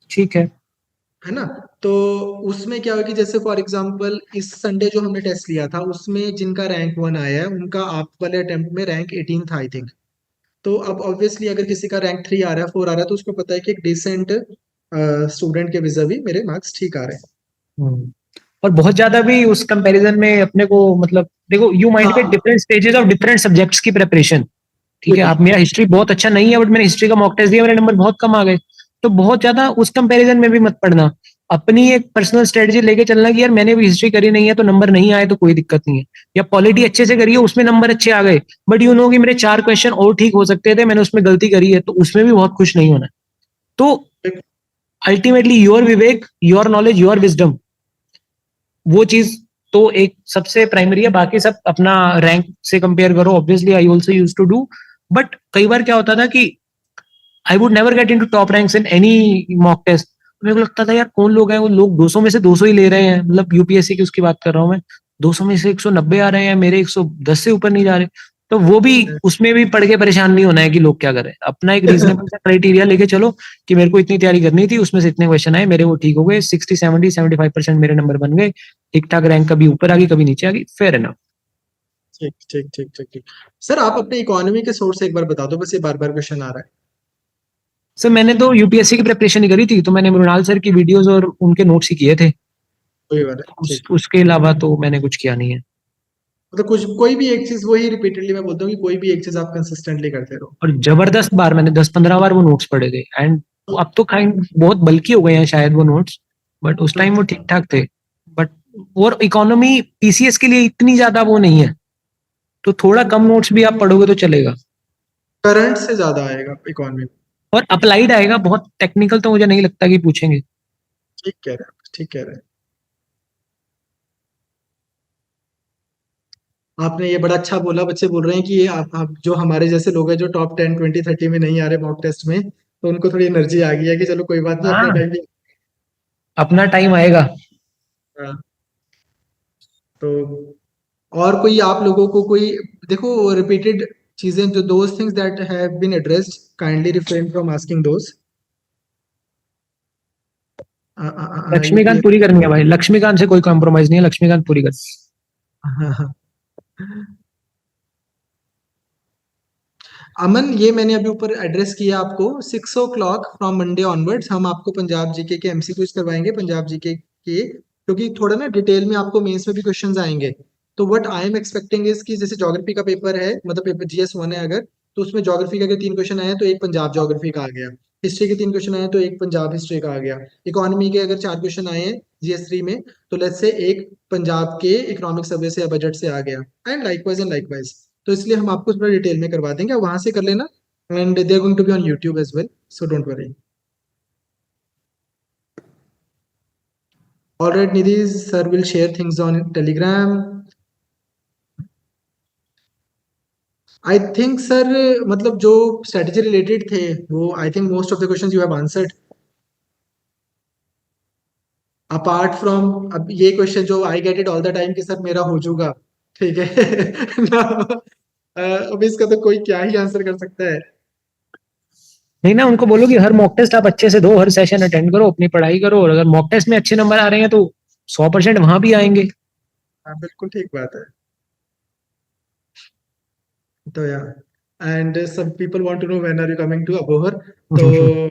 ठीक है। है ना। तो उसमें क्या होगा कि जैसे फॉर एग्जांपल इस संडे जो हमने टेस्ट लिया था उसमें जिनका रैंक 1 आया है उनका आप वाले अटेम्प्ट में रैंक 18 था आई थिंक। तो अब ऑब्वियसली अगर किसी का रैंक 3 आ रहा है, 4 आ रहा है, तो उसको पता है कि एक डिसेंट स्टूडेंट के विज़ावी मेरे मार्क्स ठीक आ रहे हैं। हम्म। और बहुत ज्यादा भी उस कंपैरिजन में अपने को, मतलब देखो, यू माइंड बी हाँ, different stages of different subjects की प्रिपरेशन, ठीक है। बिल्कुल। आप, मेरा हिस्ट्री बहुत अच्छा नहीं है बट मैंने हिस्ट्री का मॉक टेस्ट दिया, मेरे नंबर बहुत कम आ गए। तो बहुत ज्यादा उस कंपैरिजन में भी मत पड़ना। अपनी एक पर्सनल स्ट्रेटजी लेके चलना कि यार मैंने भी हिस्ट्री करी नहीं है तो नंबर नहीं आए तो कोई दिक्कत नहीं है। या पॉलिटी अच्छे से करी है, उसमें नंबर अच्छे आ गए, बट यू नो कि मेरे 4 क्वेश्चन और ठीक हो सकते थे, मैंने उसमें गलती करी है, तो उसमें भी बहुत खुश नहीं होना। तो ultimately your Vivek, your knowledge, your wisdom, वो चीज तो एक सबसे प्राइमरी है। बाकी सब अपना रैंक से कंपेयर करो, obviously I also use to do. But कई बार क्या होता था कि I would never get into top ranks in any mock test. मेरे को लगता था यार कौन लोग हैं, वो लोग 200 में से 200 ही ले रहे हैं, मतलब यूपीएससी की उसकी बात कर रहा हूँ मैं। 200 में से 190 आ रहे हैं, मेरे 110 से ऊपर नहीं जा रहे। तो वो भी उसमें भी पढ़ के परेशान नहीं होना है कि लोग क्या करें, अपना एक रीजनेबल सा क्राइटेरिया लेके चलो कि मेरे को इतनी तैयारी करनी थी, उसमें से इतने क्वेश्चन आए मेरे, वो ठीक हो गए, 60 70 75% मेरे नंबर बन गए, ठीक ठाक रैंक कभी ऊपर आ गई कभी नीचे आ गई, फेयर एनफ। ठीक ठीक ठीक ठीक ठीक। सर आप अपने इकोनॉमी के सोर्स एक बार बता दो, बस ये बार बार क्वेश्चन आ रहा है। सर मैंने तो यूपीएससी की प्रिपरेशन ही करी थी, तो मैंने मृणाल सर की वीडियोस और उनके नोट्स ही किए थे, वही वाला है, ठीक। उसके अलावा तो मैंने कुछ किया नहीं है। मतलब कुछ कोई भी एक चीज, वही रिपीटेडली मैं बोलता हूँ कि कोई भी एक चीज आप कंसिस्टेंटली करते रहो। और जबरदस्त बार मैंने 10 15 बार वो नोट्स पढ़े थे, एंड अब तो काइंड बहुत बल्कि हो गए हैं शायद वो नोट्स, बट उस टाइम वो ठीक ठाक थे। बट और इकोनॉमी पीसीएस के लिए इतनी ज्यादा वो नहीं है, तो थोड़ा कम नोट्स भी आप पढ़ोगे तो चलेगा, करंट से ज्यादा आएगा इकोनॉमी। और अप्लाइड आएगा, बहुत टेक्निकल तो मुझे नहीं लगता कि पूछेंगे। ठीक कह रहे हैं, ठीक कह रहे हैं। आपने ये बड़ा अच्छा बोला, बच्चे बोल रहे हैं कि ये आप जो हमारे जैसे लोग हैं जो टॉप 10 20 30 में नहीं आ रहे मॉक टेस्ट में, तो उनको थोड़ी एनर्जी आ गई है कि चलो कोई बात नहीं, अपना हाँ, टाइम भी। अपना टाइम आएगा। हाँ, तो और कोई आप लोगों को कोई, देखो रिपीटेड चीजें जो those things that have been addressed, kindly refrain from asking those. ये लक्ष्मीकांत पूरी करनी है भाई, लक्ष्मीकांत से कोई कॉम्प्रोमाइज नहीं है, लक्ष्मीकांत पूरी कर। हाँ हाँ। अमन, ये मैंने अभी ऊपर एड्रेस किया आपको, 6 o'clock फ्रॉम मंडे ऑनवर्ड्स हम आपको पंजाब जीके के एमसीक्यूज करवाएंगे, पंजाब जीके के, क्योंकि थोड़ा ना डिटेल में आपको मेंस में भी क्वेश्चंस आएंगे। तो what I am expecting is कि जैसे ज्योग्राफी का पेपर है, मतलब पेपर GS 1 है अगर, तो उसमें ज्योग्राफी का अगर 3 क्वेश्चन आए तो एक पंजाब ज्योग्राफी का आ गया, हिस्ट्री के 3 क्वेश्चन आए तो एक पंजाब हिस्ट्री का आ गया, इकोनॉमी के अगर 4 क्वेश्चन आए हैं GS 3 में, तो लेट्स से एक पंजाब के इकोनॉमिक सर्वे से या बजट से आ गया, एंड लाइकवाइज। तो इसलिए हम आपको थोड़ा डिटेल में करवा देंगे, वहां से कर लेना, and they are going to be on YouTube as well, so don't worry. Alright Nidhi, sir will share things on Telegram. I think sir, मतलब जो स्ट्रेटेजी रिलेटेड थे वो I think most of the questions you have answered, apart from अब ये question जो I get it all the time कि sir मेरा हो जाऊगा, ठीक है ना, अब इसका तो कोई क्या ही आंसर कर सकता है। नहीं ना, उनको बोलो कि हर मॉक टेस्ट आप अच्छे से दो, हर सेशन अटेंड करो, अपनी पढ़ाई करो, और अगर मॉक टेस्ट में अच्छे नंबर आ रहे हैं तो 100% वहां भी आएंगे। हाँ बिल्कुल ठीक बात है। तो या, and some people want to know when are you coming to Abohar, तो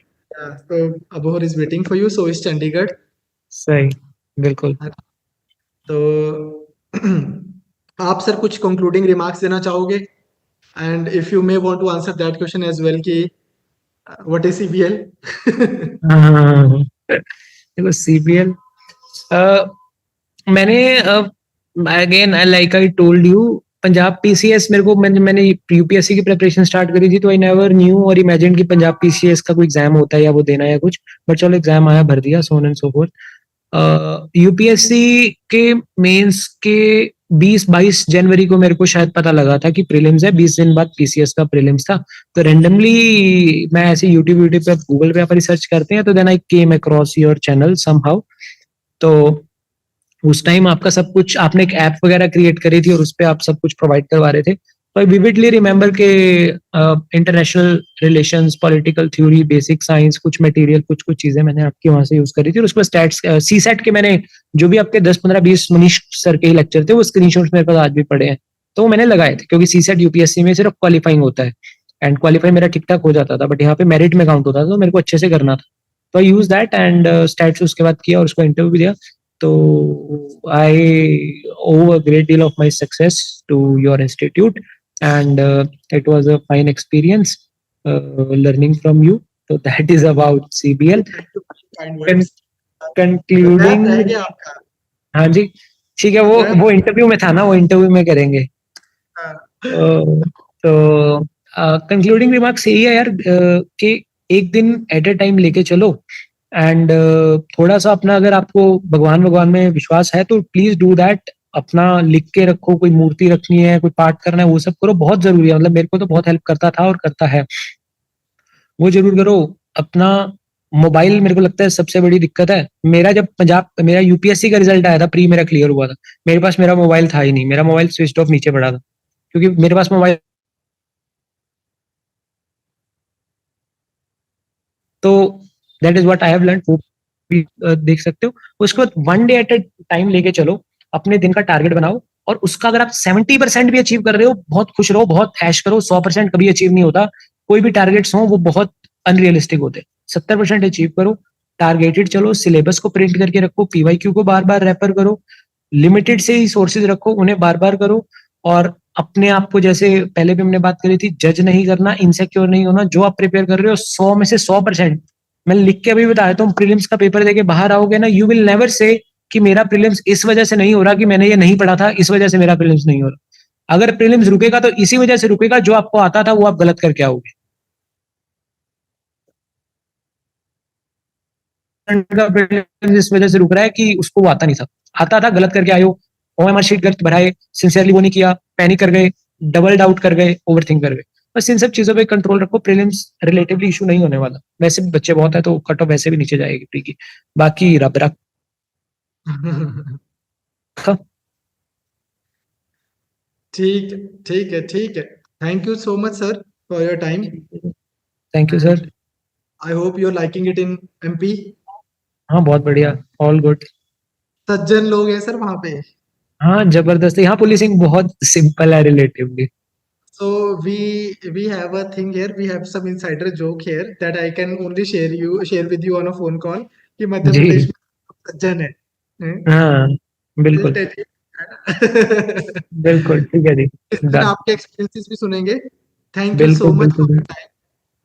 तो Abohar is waiting for you, so is Chandigarh. सही, बिल्कुल। तो आप सर कुछ कंक्लूडिंग रिमार्क्स देना चाहोगे, and if you may want to answer that question as well कि व्हाट इज CBL। हाँ, देखो सीपीएल, मैंने again like I told you, Punjab PCS मेरे को, मैंने यूपीएससी की प्रिपरेशन स्टार्ट करी थी, तो आई नेवर न्यू और इमेजिन कि पंजाब पीसीएस का कोई एग्जाम होता है या वो देना है या कुछ, बट चलो एग्जाम आया, भर दिया, so on and so fourth. UPSC के मेंस के 20 22 जनवरी को मेरे को शायद पता लगा था कि प्रीलिम्स है, 20 दिन बाद पीसीएस का प्रीलिम्स था। तो रेंडमली मैं ऐसे यूट्यूब पे, गूगल पे आप रिसर्च करते हैं, तो then I came across your channel somehow. तो उस टाइम आपका सब कुछ, आपने एक ऐप वगैरह क्रिएट करी थी और उस पर आप सब कुछ प्रोवाइड करवा रहे थे, तो आई विविडली रिमेम्बर के international relations, political theory, basic science, कुछ मटेरियल, कुछ कुछ चीजें मैंने आपकी वहां से यूज करी थी, और उसमें स्टैट्स, सीसेट के मैंने जो भी आपके 10 15 20 मनीष सर के ही लेक्चर थे, वो स्क्रीनशॉट्स मेरे पास आज भी पड़े हैं, तो वो मैंने लगाए थे, क्योंकि सीसेट यूपीएससी में सिर्फ क्वालिफाइंग होता है, एंड क्वालिफाई मेरा ठीक ठाक हो जाता था, बट यहाँ पे मेरिट में काउंट होता था, तो मेरे को अच्छे से करना था, तो आई यूज दैट, एंड स्टैट्स उसके बाद किया और उसको इंटरव्यू भी दिया। तो I owe a great deal of my success to your institute, and it was a fine experience learning from you. So that is about CBL. Kind Con- words, concluding, रह गया आपका। हाँ जी, ठीक है, वो इंटरव्यू में था ना, वो इंटरव्यू में करेंगे। हाँ, तो कंक्लूडिंग रिमार्क्स यही है यार, कि एक दिन एट ए टाइम लेके चलो, एंड थोड़ा सा अपना, अगर आपको भगवान में विश्वास है तो प्लीज डू दैट, अपना लिख के रखो, कोई मूर्ति रखनी है, कोई पाठ करना है, वो सब करो, बहुत जरूरी है, मतलब मेरे को तो बहुत हेल्प करता था और करता है, वो जरूर करो। अपना मोबाइल, मेरे को लगता है सबसे बड़ी दिक्कत है, मेरा जब मेरा यूपीएससी का रिजल्ट आया था, प्री मेरा क्लियर हुआ था, मेरे पास मेरा मोबाइल था ही नहीं, मेरा मोबाइल स्विच ऑफ नीचे पड़ा था, क्योंकि मेरे पास मोबाइल तो that is what I have learn, वो भी देख सकते हो। उसके बाद 1 डे एट अ टाइम लेके चलो, अपने दिन का टारगेट बनाओ, और उसका अगर आप 70% भी अचीव कर रहे हो, बहुत खुश रहो, बहुत ऐश करो। 100% कभी अचीव नहीं होता, कोई भी टारगेट्स हो वो बहुत अनरियलिस्टिक होते हैं। 70% अचीव करो, टारगेटेड चलो, सिलेबस को प्रिंट करके रखो, पीवाईक्यू को बार बार रेफर करो, लिमिटेड से ही सोर्सेज रखो, उन्हें बार बार करो, और अपने आप को, जैसे पहले भी हमने बात करी थी, जज नहीं करना, इनसिक्योर नहीं होना। जो आप प्रिपेयर कर रहे हो 100 में से 100%, मैं लिख के अभी बता देता हूँ, प्रीलिम्स का पेपर देके बाहर आओगे ना, यू विल नेवर से कि मेरा प्रीलिम्स इस वजह से नहीं हो रहा, कि मैंने ये नहीं पढ़ा था इस वजह से मेरा प्रीलिम्स नहीं हो रहा। अगर प्रीलिम्स रुकेगा तो इसी वजह से रुकेगा, जो आपको आता था वो आप गलत करके आओगे। का प्रीलिम्स इस वजह से रुक रहा है कि उसको वो आता था गलत करके आयो, ओएमआर शीट गलत भराए, सिंसियरली वो नहीं किया, पैनिक कर गए, डबल डाउट कर गए, ओवरथिंक कर गए। बस इन सब चीजों पे कंट्रोल रखो, प्रीलिम्स रिलेटिवली इशू नहीं होने वाला, वैसे भी बच्चे बहुत है तो कट ऑफ वैसे भी नीचे जाएगी प्री की। बाकी रब रखा। ठीक ठीक है, ठीक है। Thank you so much sir for your time. Thank you sir. I hope you are liking it in MP. हाँ बहुत बढ़िया, ऑल गुड। सज्जन लोग हैं सर वहाँ पे। हाँ जबरदस्त, यहाँ पुलिसिंग बहुत सिंपल है relatively. So we have a thing here. We have some insider joke here that I can only share with you on a phone call कि मध्य जी प्रदेश में सज्जन है। हाँ बिल्कुल Isn't it? है ना? बिल्कुल, ठीक है जी, इस दिन डन। आपके एक्सपीरियंसेस भी सुनेंगे। थैंक यू सो बिल्कुल मच फॉर बिल्कुल, योर टाइम।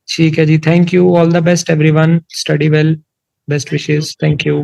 ठीक है जी, thank you, all the best everyone, study well, best thank you. Wishes, thank you.